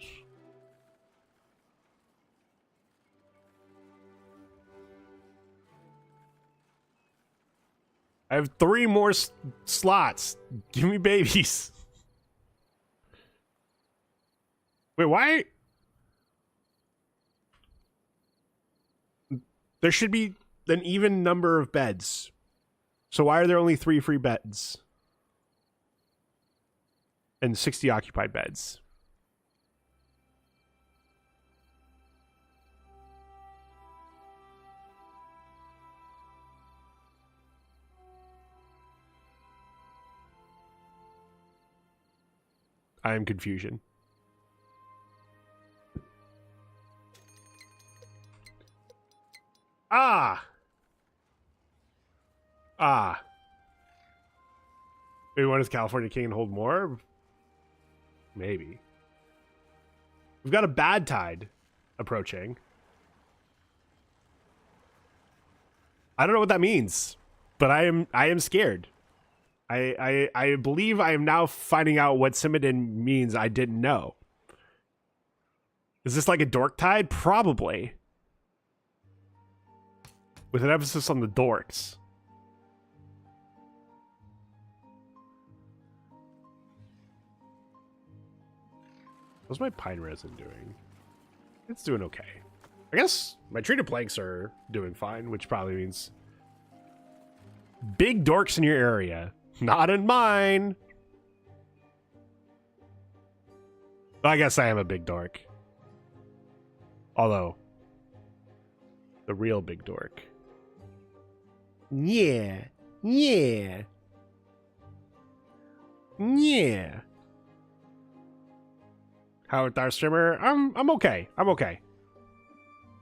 Speaker 1: I have 3 more slots. Give me babies. Wait, why? There should be an even number of beds. So why are there only 3 free beds? And 60 occupied beds. I am confusion. Maybe one is California King and hold more? Maybe. We've got a bad tide approaching. I don't know what that means, but I am scared. I believe I am now finding out what Simodin means I didn't know. Is this like a dork tide? Probably. With an emphasis on the dorks. What's my pine resin doing? It's doing okay. I guess my treated planks are doing fine, which probably means Big dorks in your area. Not in mine. I guess I am a big dork. Although, the real big dork. Yeah. Yeah. Yeah. How with our streamer? I'm okay. I'm okay.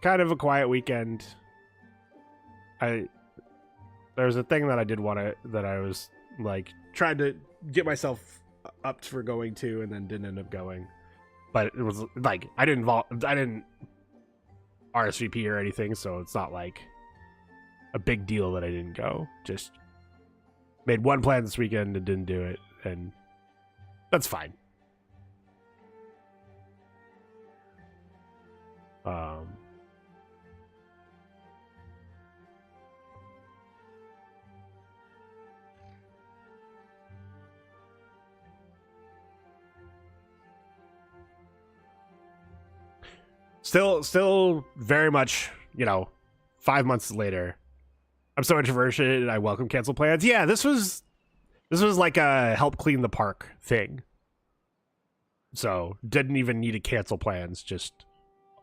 Speaker 1: Kind of a quiet weekend. There's a thing that I did want to, that I was like trying to get myself up for going to, and then didn't end up going. But it was like I didn't RSVP or anything, so it's not like a big deal that I didn't go. Just made one plan this weekend and didn't do it, and that's fine. Still very much, 5 months later, I'm so introverted and I welcome cancel plans. Yeah, this was like a help clean the park thing. So didn't even need to cancel plans, just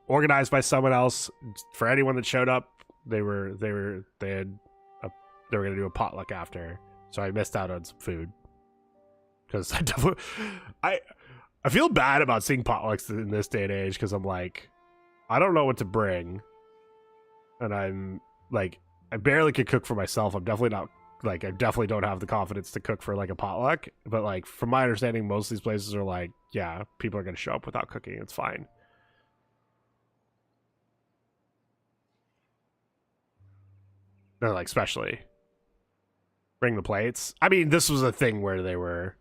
Speaker 1: organized by someone else. For anyone that showed up, they were gonna do a potluck after. So I missed out on some food. Because I feel bad about seeing potlucks in this day and age, because I'm like, I don't know what to bring. And I'm like, I barely could cook for myself. I'm definitely not, like, I definitely don't have the confidence to cook for like a potluck. But like, from my understanding, most of these places are like, yeah, people are going to show up without cooking. It's fine. They're like, especially bring the plates. I mean, this was a thing where they were,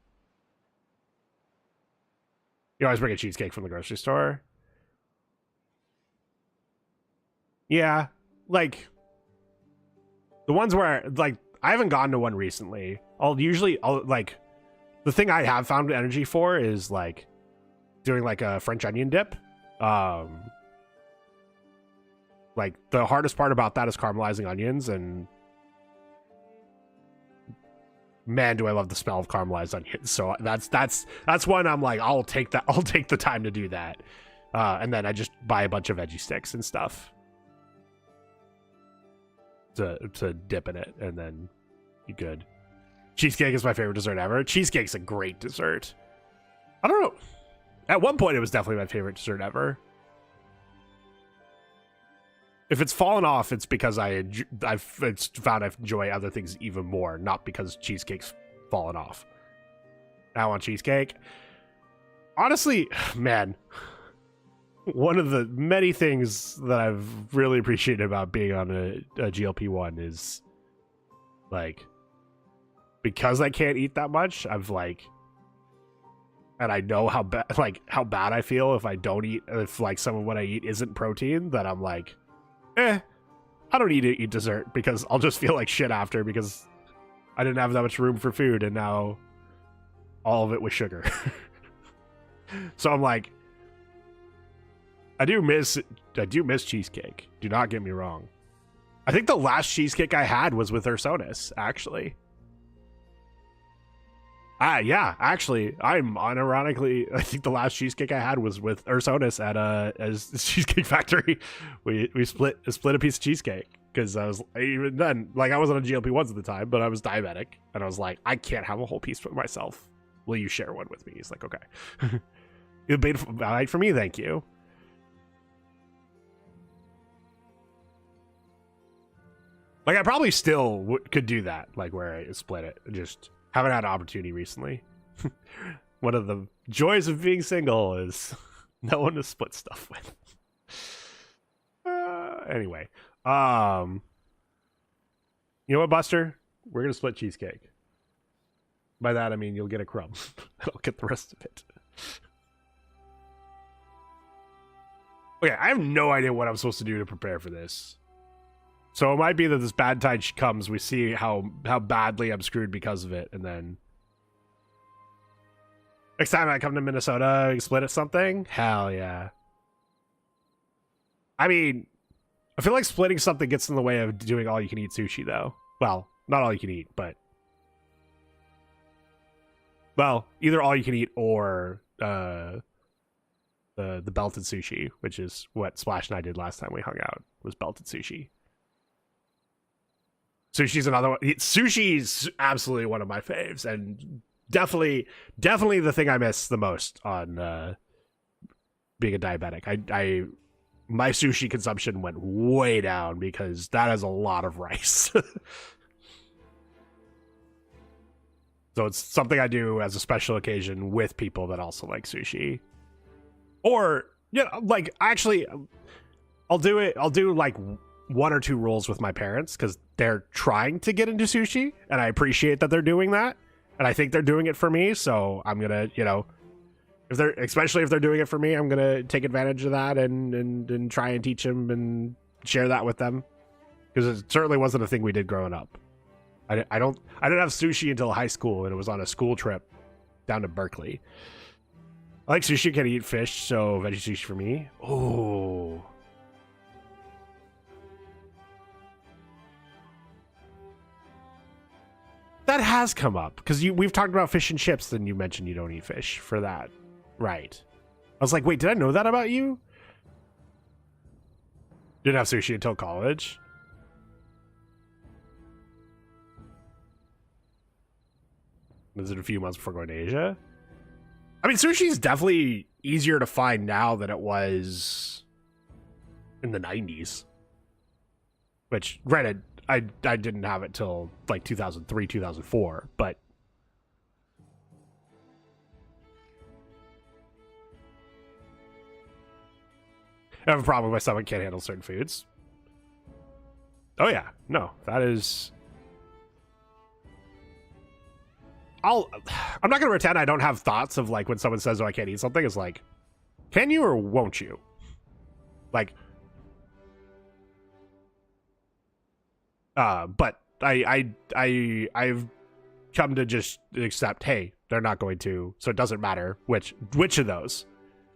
Speaker 1: you always bring a cheesecake from the grocery store. Yeah, like the ones where, like, I haven't gone to one recently. I'll like, the thing I have found energy for is like doing like a French onion dip. Like the hardest part about that is caramelizing onions, and man, do I love the smell of caramelized onions. So that's one I'm like, I'll take the time to do that. And then I just buy a bunch of veggie sticks and stuff to dip in it, and then you good. Cheesecake is my favorite dessert ever. Cheesecake's a great dessert. I don't know. At one point, it was definitely my favorite dessert ever. If it's fallen off, it's because I've found I enjoy other things even more, not because cheesecake's fallen off. I want cheesecake. Honestly, man, one of the many things that I've really appreciated about being on a GLP-1 is, like, because I can't eat that much, I've like, and I know how bad I feel if I don't eat, if like some of what I eat isn't protein, that I'm like, I don't need to eat dessert because I'll just feel like shit after, because I didn't have that much room for food and now all of it was sugar. So I'm like, I do miss cheesecake. Do not get me wrong. I think the last cheesecake I had was with Ursonis, actually. Yeah, actually, I'm unironically, I think the last cheesecake I had was with Ursonis at a Cheesecake Factory. We split a piece of cheesecake because I was, even then, like, I wasn't on GLP-1s at the time, but I was diabetic, and I was like, I can't have a whole piece for myself. Will you share one with me? He's like, okay. You'll be all right for me, thank you. Like, I probably still could do that, like, where I split it. Just haven't had an opportunity recently. One of the joys of being single is no one to split stuff with. Anyway. You know what, Buster? We're going to split cheesecake. By that, I mean you'll get a crumb. I'll get the rest of it. Okay, I have no idea what I'm supposed to do to prepare for this. So it might be that this bad tide comes, we see how badly I'm screwed because of it, and then next time I come to Minnesota, split at something? Hell yeah. I mean, I feel like splitting something gets in the way of doing all-you-can-eat sushi, though. Well, not all you can eat, but well, either all you can eat or the belted sushi, which is what Splash and I did last time we hung out, was belted sushi. Sushi's another one. Sushi's absolutely one of my faves, and definitely the thing I miss the most on being a diabetic. My sushi consumption went way down because that is a lot of rice. So it's something I do as a special occasion with people that also like sushi. Or, like, actually, I'll do like 1 or 2 rolls with my parents because they're trying to get into sushi, and I appreciate that they're doing that, and I think they're doing it for me. So I'm gonna, especially if they're doing it for me, I'm gonna take advantage of that and try and teach them and share that with them, because it certainly wasn't a thing we did growing up. I didn't have sushi until high school, and it was on a school trip down to Berkeley. I like sushi, can't eat fish, so veggie sushi for me. Oh. That has come up, because we've talked about fish and chips, then you mentioned you don't eat fish for that. Right. I was like, wait, did I know that about you? Didn't have sushi until college. Was it a few months before going to Asia? I mean, sushi is definitely easier to find now than it was in the 90s. Which, granted, I didn't have it till like 2003, 2004, but I have a problem with my stomach, can't handle certain foods. Oh yeah, no, that is... I'm not gonna pretend I don't have thoughts of like when someone says, oh, I can't eat something, it's like, can you or won't you? Like, but I've come to just accept, hey, they're not going to, so it doesn't matter which of those.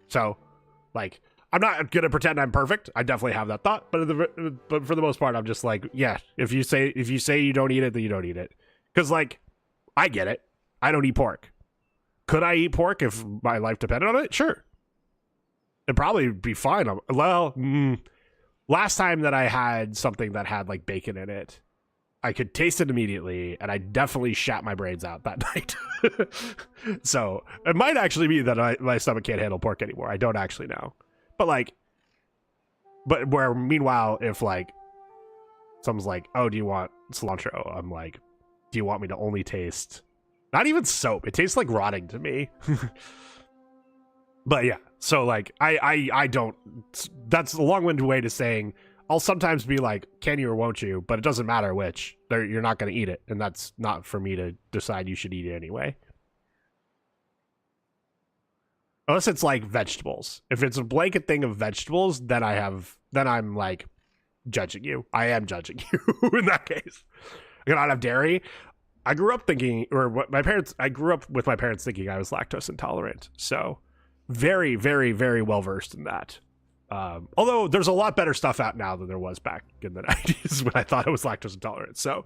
Speaker 1: So, like, I'm not gonna pretend I'm perfect. I definitely have that thought, but for the most part, I'm just like, yeah, if you say you don't eat it, then you don't eat it. Because like, I get it. I don't eat pork. Could I eat pork if my life depended on it? Sure. It'd probably be fine. Well, last time that I had something that had like bacon in it, I could taste it immediately, and I definitely shat my brains out that night. So it might actually be that my stomach can't handle pork anymore. I don't actually know. But where meanwhile, if like someone's like, oh, do you want cilantro? I'm like, do you want me to only taste... Not even soap. It tastes like rotting to me. But yeah, so like I don't... That's a long-winded way to saying I'll sometimes be like, can you or won't you? But it doesn't matter which. You're not going to eat it, and that's not for me to decide you should eat it anyway. Unless it's like vegetables. If it's a blanket thing of vegetables, then I'm like judging you. I am judging you in that case. I cannot have dairy. I grew up thinking, I grew up with my parents thinking I was lactose intolerant. So very, very, very well versed in that. Although there's a lot better stuff out now than there was back in the 90s when I thought I was lactose intolerant. So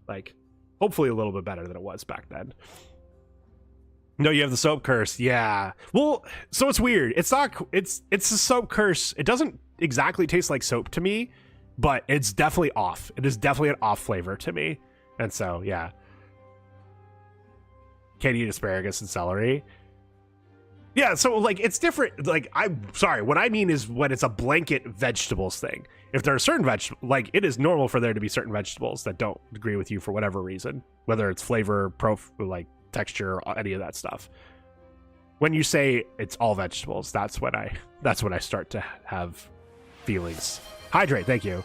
Speaker 1: like, hopefully a little bit better than it was back then. No, you have the soap curse. Yeah. Well, so it's weird. It's a soap curse. It doesn't exactly taste like soap to me, but it's definitely off. It is definitely an off flavor to me. And so, yeah. Can't eat asparagus and celery. Yeah, so like it's different. Like, I'm sorry, what I mean is when it's a blanket vegetables thing. If there are certain vegetables, like it is normal for there to be certain vegetables that don't agree with you for whatever reason, whether it's flavor, like texture, any of that stuff. When you say it's all vegetables, that's when I start to have feelings. Hydrate, thank you.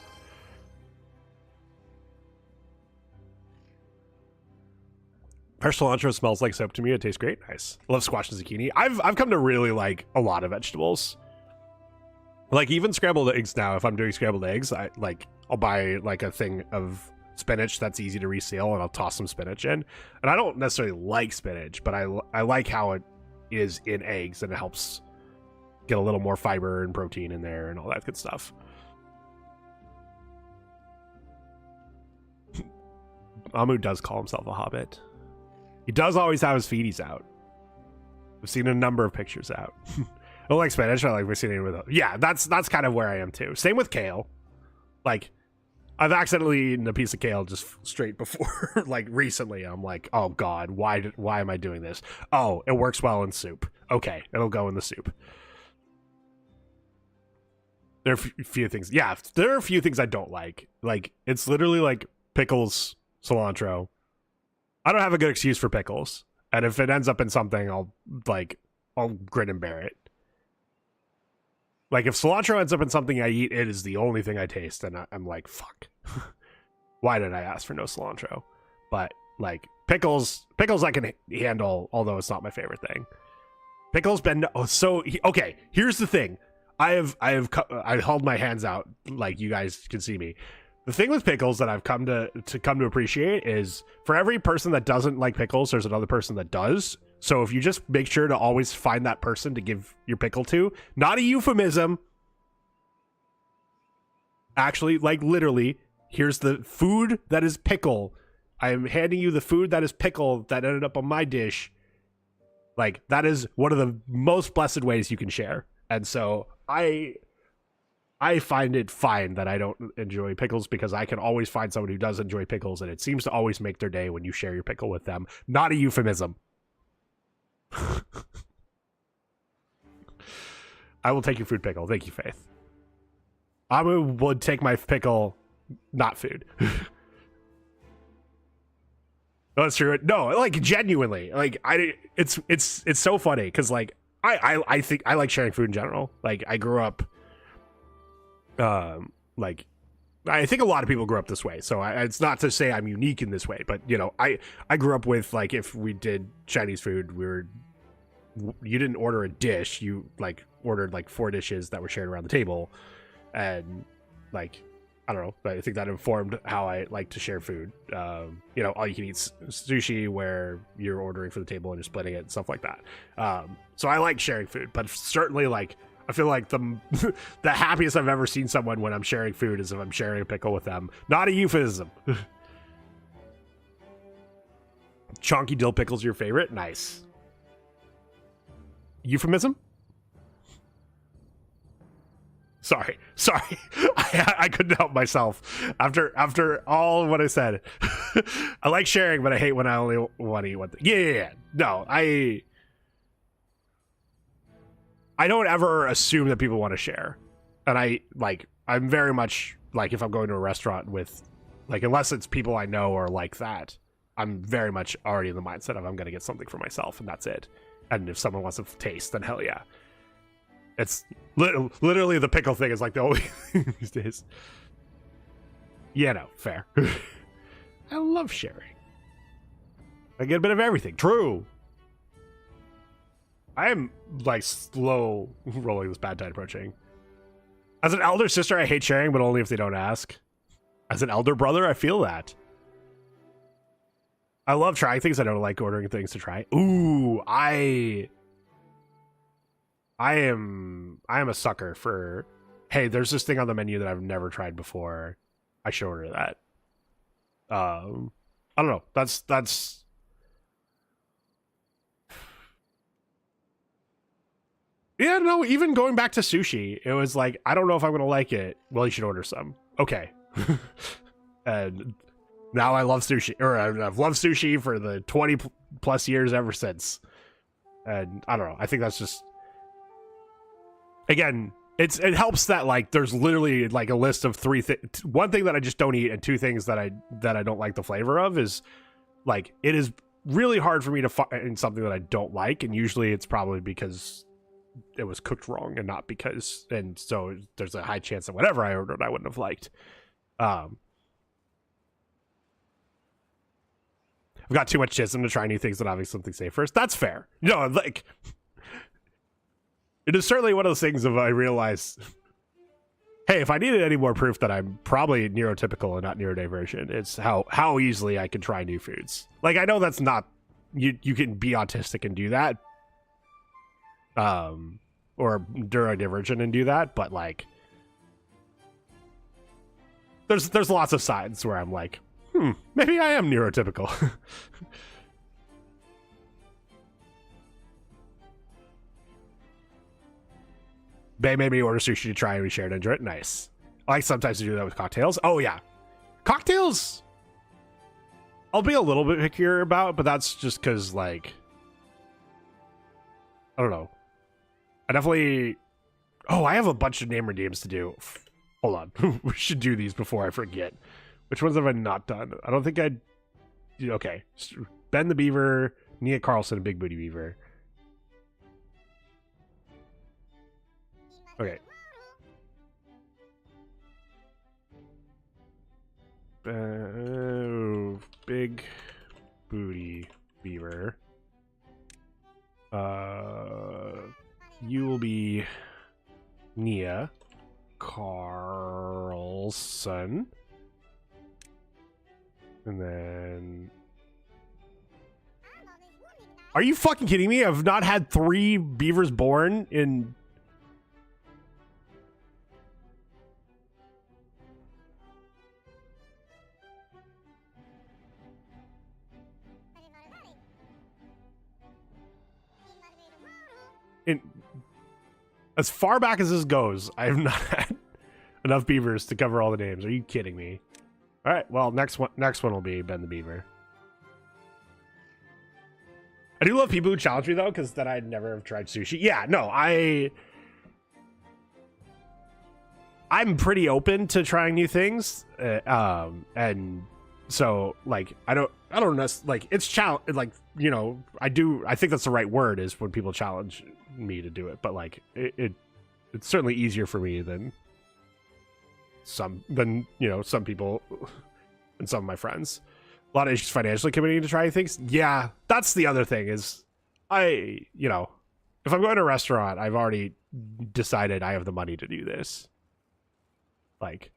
Speaker 1: Fresh cilantro smells like soap to me. It tastes great. Nice. I love squash and zucchini. I've come to really like a lot of vegetables. Like even scrambled eggs now. If I'm doing scrambled eggs, I'll buy like a thing of spinach that's easy to reseal, and I'll toss some spinach in. And I don't necessarily like spinach, but I like how it is in eggs, and it helps get a little more fiber and protein in there and all that good stuff. Amu does call himself a hobbit. He does always have his feeties out. I've seen a number of pictures out. I don't like Spanish. I like seeing it with. Yeah, that's kind of where I am too. Same with kale. Like, I've accidentally eaten a piece of kale just straight before, like recently. I'm like, oh god, why am I doing this? Oh, it works well in soup. Okay, it'll go in the soup. There are a few things. Yeah, there are a few things I don't like. Like, it's literally like pickles, cilantro. I don't have a good excuse for pickles. And if it ends up in something, I'll grin and bear it. Like, if cilantro ends up in something I eat, it is the only thing I taste. And I'm like, fuck. Why did I ask for no cilantro? But, like, pickles I can handle, although it's not my favorite thing. Pickles been... okay, here's the thing. I held my hands out, like you guys can see me. The thing with pickles that I've come to appreciate is for every person that doesn't like pickles, there's another person that does. So if you just make sure to always find that person to give your pickle to, not a euphemism. Actually, like literally, here's the food that is pickle. I am handing you the food that is pickle that ended up on my dish. Like, that is one of the most blessed ways you can share. And so I find it fine that I don't enjoy pickles because I can always find someone who does enjoy pickles, and it seems to always make their day when you share your pickle with them. Not a euphemism. I will take your food pickle. Thank you, Faith. Amu would take my pickle, not food. No, that's true. No, like genuinely, like it's so funny because like I think I like sharing food in general. Like I grew up, like I think a lot of people grew up this way. So it's not to say I'm unique in this way, but you know, I grew up with like if we did Chinese food, you didn't order a dish, you like ordered like 4 dishes that were shared around the table, and like. I don't know, but I think that informed how I like to share food. You know, all you can eat sushi where you're ordering for the table and you're splitting it and stuff like that. So I like sharing food, but certainly like, I feel like the happiest I've ever seen someone when I'm sharing food is if I'm sharing a pickle with them. Not a euphemism. Chonky dill pickles your favorite? Nice. Euphemism? Sorry. I couldn't help myself after all what I said. I like sharing, but I hate when I only want to eat one thing. Yeah. No, I don't ever assume that people want to share. And I'm very much like, if I'm going to a restaurant with, like, unless it's people I know or like that, I'm very much already in the mindset of I'm going to get something for myself and that's it. And if someone wants to taste, then hell yeah. It's literally the pickle thing is like the only thing these days. Yeah, no, fair. I love sharing. I get a bit of everything. True. I am like slow rolling this bad tide approaching. As an elder sister, I hate sharing, but only if they don't ask. As an elder brother, I feel that. I love trying things. I don't like ordering things to try. Ooh, I am a sucker for, hey, there's this thing on the menu that I've never tried before. I should order that. I don't know. That's yeah, no, even going back to sushi, it was like, I don't know if I'm going to like it. Well, you should order some. Okay. And now I love sushi, or I've loved sushi for the 20 plus years ever since. And I don't know. I think that's just, again, it helps that like there's literally like a list of 3 things. One thing that I just don't eat, and 2 things that I don't like the flavor of is like, it is really hard for me to find something that I don't like, and usually it's probably because it was cooked wrong and not because, and so there's a high chance that whatever I ordered I wouldn't have liked. I've got too much chism to try new things that obviously something safe first. That's fair. You know, like, it is certainly one of those things of I realize, hey, if I needed any more proof that I'm probably neurotypical and not neurodivergent, it's how easily I can try new foods. Like, I know that's not, you can be autistic and do that, or neurodivergent and do that, but like, there's lots of signs where I'm like, Maybe I am neurotypical. Bay made me order sushi to try and we shared and enjoy it. Nice. I like sometimes to do that with cocktails. Oh, yeah. Cocktails, I'll be a little bit pickier about, but that's just because, like, I don't know. I definitely... Oh, I have a bunch of name redeems to do. Hold on. We should do these before I forget. Which ones have I not done? I don't think I... Okay. Ben the Beaver, Nia Carlson, Big Booty Beaver. Okay. Big Booty Beaver. You will be Nia Carlson. And then... Are you fucking kidding me? I've not had 3 beavers born in... As far back as this goes, I have not had enough beavers to cover all the names. Are you kidding me? All right, well, next one will be Ben the Beaver. I do love people who challenge me though, because then I'd never have tried sushi. Yeah, no, I'm pretty open to trying new things, and so like I don't like it's challenge like, you know, I think that's the right word is when people challenge me to do it, but like it's certainly easier for me than some people and some of my friends. A lot of issues financially committing to trying things. Yeah, that's the other thing is if I'm going to a restaurant, I've already decided I have the money to do this. Like,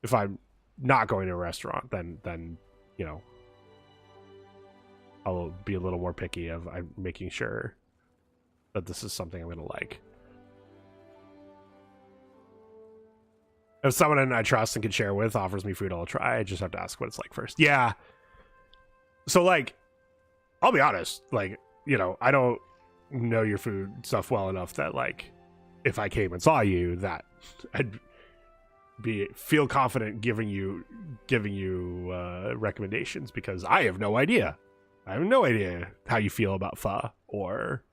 Speaker 1: if I'm not going to a restaurant, then I'll be a little more picky of making sure that this is something I'm going to like. If someone I trust and can share with offers me food, I'll try. I just have to ask what it's like first. Yeah. So, like, I'll be honest. Like, I don't know your food stuff well enough that, like, if I came and saw you, that I'd feel confident giving you recommendations, because I have no idea. I have no idea how you feel about pho, or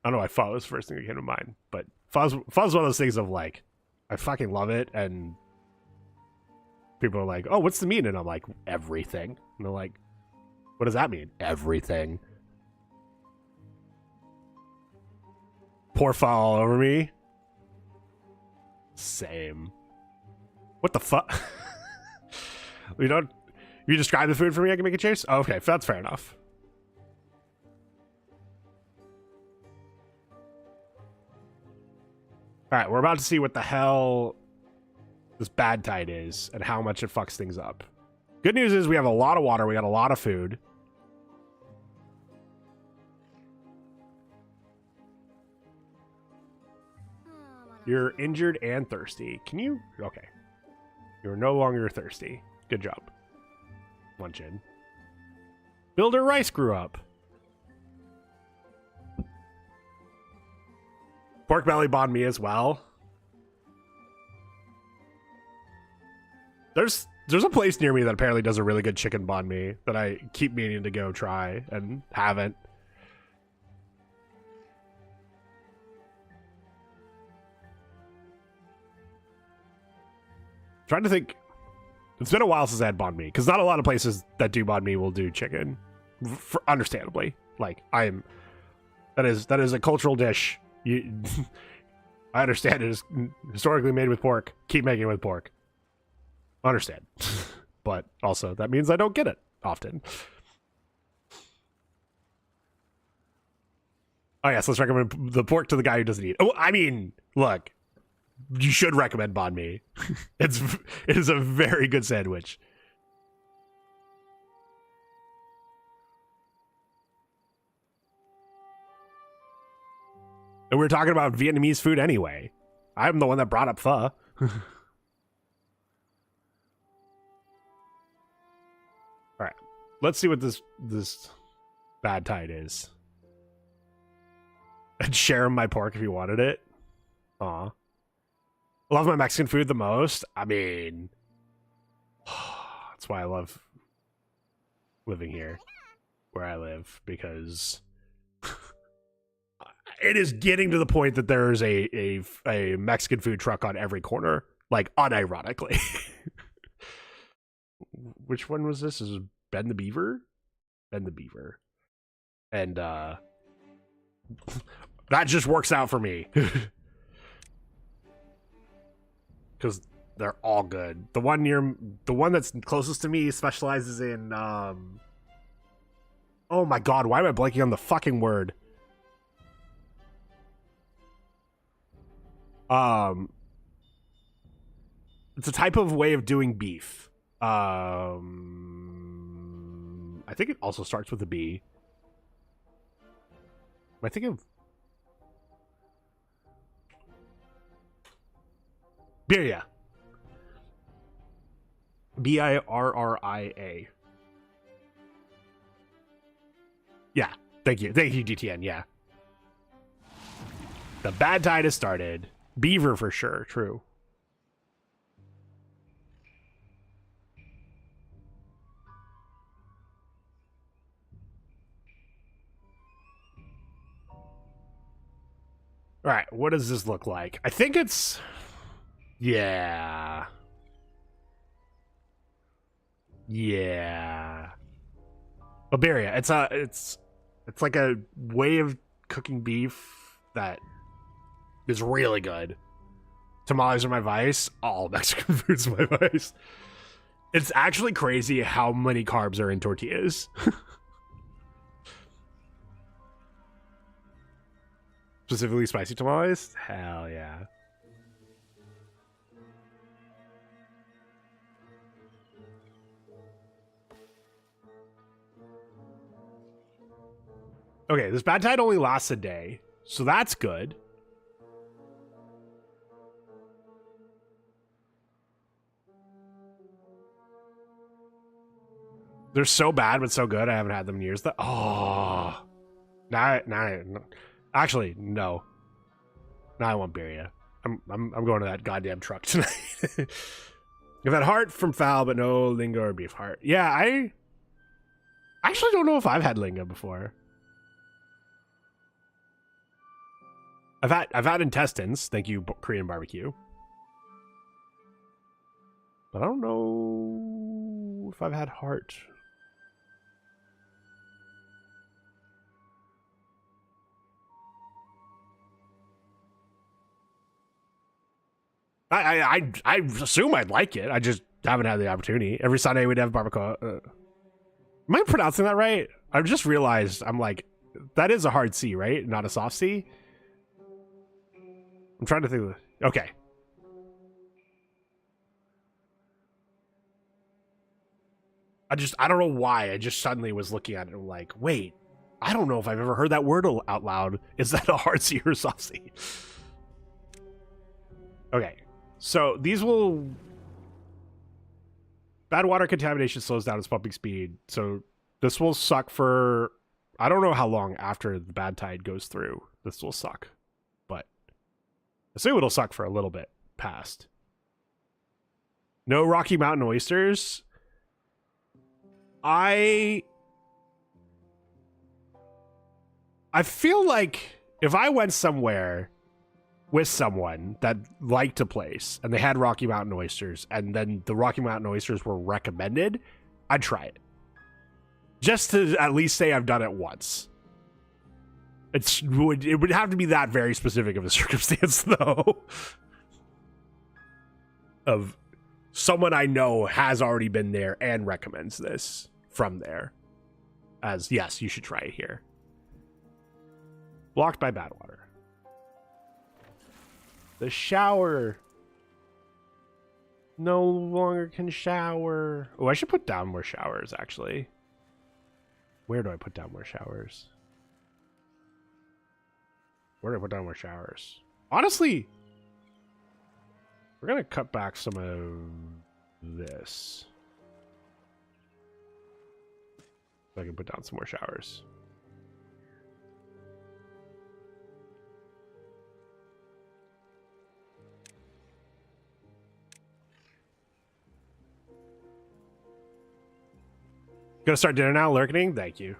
Speaker 1: I don't know why pho was the first thing that came to mind, but pho's one of those things of like, I fucking love it, and people are like, oh, what's the meat? And I'm like, everything. And they're like, what does that mean? Everything. Pour pho all over me. Same. What the fuck? If you describe the food for me, I can make a choice? Oh, okay, that's fair enough. Alright, we're about to see what the hell this bad tide is and how much it fucks things up. Good news is we have a lot of water, we got a lot of food. You're injured and thirsty. Can you? Okay. You're no longer thirsty. Good job. Lunch in. Builder Rice grew up. Pork belly banh mi as well. There's a place near me that apparently does a really good chicken banh mi that I keep meaning to go try and haven't. Trying to think. It's been a while since I had banh mi, because not a lot of places that do banh mi will do chicken, understandably. Like, that is a cultural dish. I understand it is historically made with pork. Keep making it with pork. Understand. But also, that means I don't get it often. Oh yes, let's recommend the pork to the guy who doesn't eat. Oh, I mean, look. You should recommend banh mi. It is a very good sandwich. And we were talking about Vietnamese food anyway. I'm the one that brought up pho. let's see what this bad tide is. I'd share my pork if you wanted it. Aw. Love my Mexican food the most. I mean, that's why I love living here, where I live, because it is getting to the point that there is a Mexican food truck on every corner, like unironically. Which one was this? This is Ben the Beaver? Ben the Beaver. And that just works out for me. Because they're all good. The one that's closest to me specializes in oh my god, why am I blanking on the fucking word? It's a type of way of doing beef. I think it also starts with a B. Am I thinking of Birria? Birria. Yeah, thank you, DTN. Yeah, the bad tide has started. Beaver for sure. True. All right, what does this look like? I think it's, yeah. Iberia. It's like a way of cooking beef that is really good. Tamales are my vice. All Mexican food's my vice. It's actually crazy how many carbs are in tortillas. Specifically spicy tamales? Hell yeah. Okay, this bad tide only lasts a day, so that's good. They're so bad but so good. I haven't had them in years. Oh, actually, no. Now I want birria. I'm going to that goddamn truck tonight. I've had heart from fowl, but no linga or beef heart. Yeah, I actually don't know if I've had linga before. I've had intestines. Thank you, Korean barbecue. But I don't know if I've had heart. I assume I'd like it. I just haven't had the opportunity. Every Sunday we'd have barbacoa. Am I pronouncing that right? I've just realized I'm like, that is a hard C, right? Not a soft C. I'm trying to think of it. Okay. I don't know why. I just suddenly was looking at it and like, wait, I don't know if I've ever heard that word out loud. Is that a hard C or a soft C? Okay. So these will... Bad water contamination slows down its pumping speed. So this will suck for... I don't know how long after the bad tide goes through. This will suck. But I assume it'll suck for a little bit past. No Rocky Mountain oysters. I feel like if I went somewhere with someone that liked a place and they had Rocky Mountain oysters and then the Rocky Mountain oysters were recommended, I'd try it. Just to at least say I've done it once. It would have to be that very specific of a circumstance, though. Of someone I know has already been there and recommends this from there. As, yes, you should try it here. Blocked by bad water. The shower. No longer can shower. Oh, I should put down more showers, actually. Where do I put down more showers? Where do I put down more showers? Honestly, we're going to cut back some of this. I can put down some more showers. Gonna start dinner now, lurking? Thank you.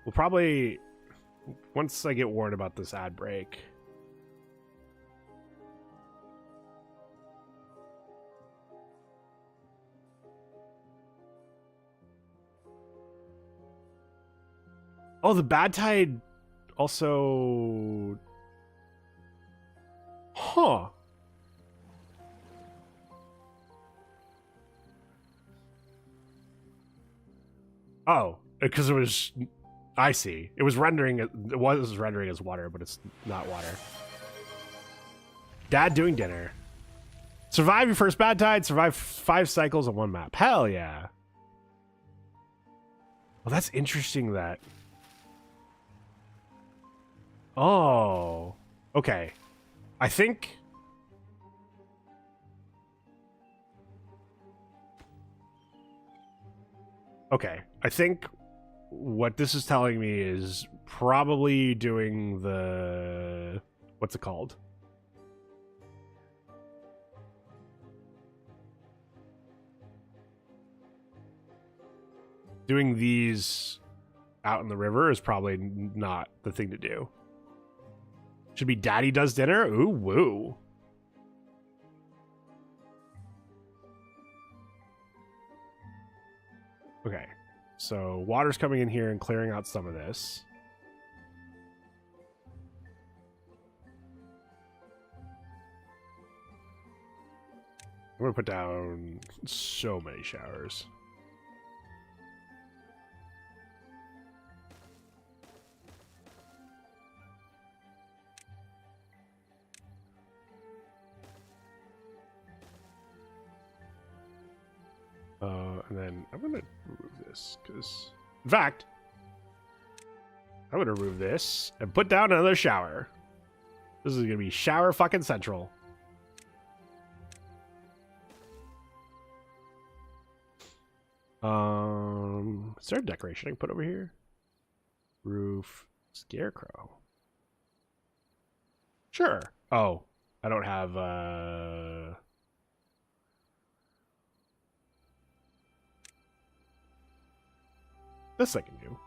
Speaker 1: We'll probably, once I get warned about this ad break. Oh, the bad tide also... Huh. Oh, because it was... I see. It was rendering... It was rendering as water, but it's not water. Dad doing dinner. Survive your first bad tide. Survive 5 cycles on 1 map. Hell yeah. Well, that's interesting that... Oh. Okay. I think... Okay. I think what this is telling me is probably doing the... What's it called? Doing these out in the river is probably not the thing to do. Should be Daddy does dinner? Ooh, woo. Okay. So water's coming in here and clearing out some of this. I'm going to put down so many showers. And then I'm going to remove this because, in fact, I'm going to remove this and put down another shower. This is going to be shower fucking central. Is there a decoration I can put over here? Roof, scarecrow. Sure. Oh, I don't have, this I can do.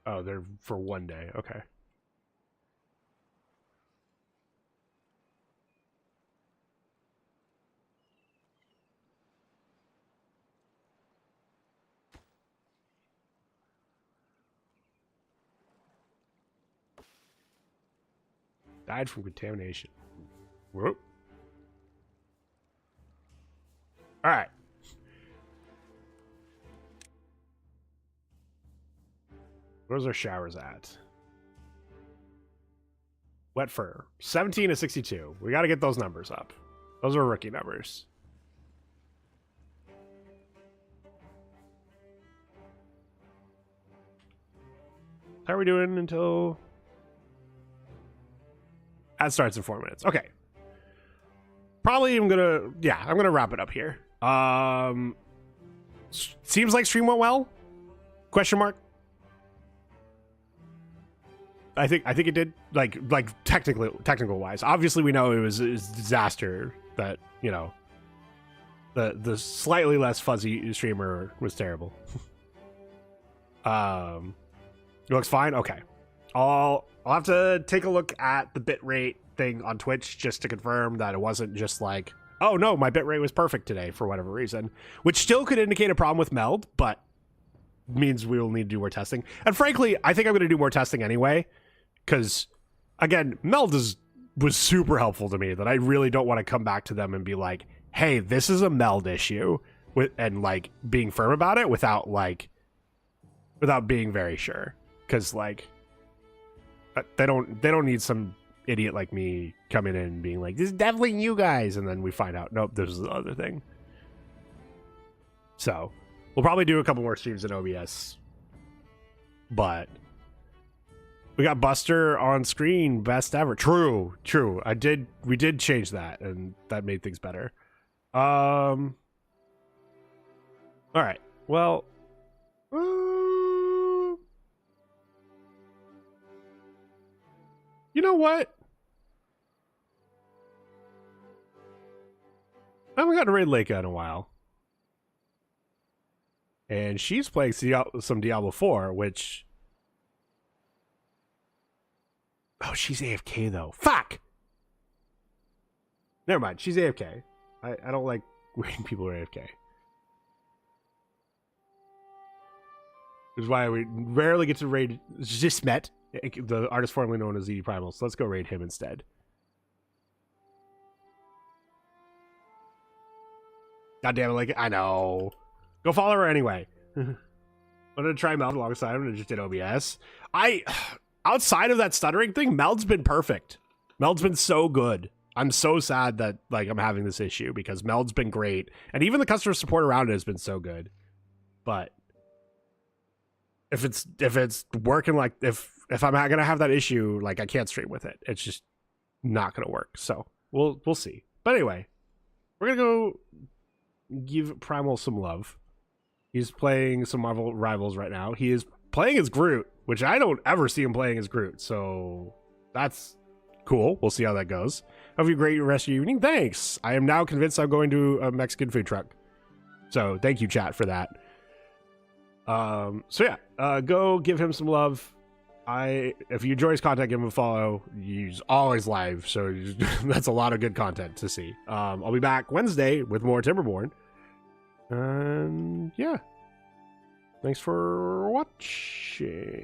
Speaker 1: Oh, they're for 1 day. Okay. Died from contamination. Whoop. All right. Where's our showers at? Wet fur. 17 to 62. We got to get those numbers up. Those are rookie numbers. How are we doing until... Ad starts in 4 minutes. Okay. Probably I'm gonna wrap it up here. Seems like stream went well? Question mark. I think it did. Like technical wise. Obviously we know it was a disaster that, you know, the slightly less fuzzy streamer was terrible. It looks fine. Okay. I'll have to take a look at the bitrate thing on Twitch just to confirm that it wasn't just like, oh no, my bitrate was perfect today for whatever reason, which still could indicate a problem with Meld, but means we will need to do more testing. And frankly, I think I'm going to do more testing anyway, because again, Meld was super helpful to me that I really don't want to come back to them and be like, hey, this is a Meld issue, and like being firm about it without being very sure. Because like They don't need some idiot like me coming in and being like, this is definitely you guys, and then we find out, nope, this is the other thing. So we'll probably do a couple more streams in OBS, but we got Buster on screen, best ever. True. We did change that, and that made things better. All right. Well, you know what? I haven't gotten to raid Leica in a while. And she's playing some Diablo 4, which... Oh, she's AFK, though. Fuck! Never mind, she's AFK. I don't like raiding people who are AFK. Which is why we rarely get to raid Zismet, the artist formerly known as ZD Primal. So let's go raid him instead. God damn it, like, I know. Go follow her anyway. I'm gonna try Meld alongside him and just did OBS. Outside of that stuttering thing, Meld's been perfect. Meld's been so good. I'm so sad that like I'm having this issue because Meld's been great. And even the customer support around it has been so good. But if it's working like if I'm gonna have that issue, like I can't stream with it. It's just not gonna work. So we'll see. But anyway, we're gonna go give Primal some love. He's playing some Marvel Rivals right now. He is playing as Groot, which I don't ever see him playing as Groot. So that's cool. We'll see how that goes. Have a great rest of your evening. Thanks. I am now convinced I'm going to a Mexican food truck. So thank you, chat, for that. So yeah, go give him some love. If you enjoy his content, give him a follow. He's always live, so that's a lot of good content to see. I'll be back Wednesday with more Timberborn. And yeah, thanks for watching.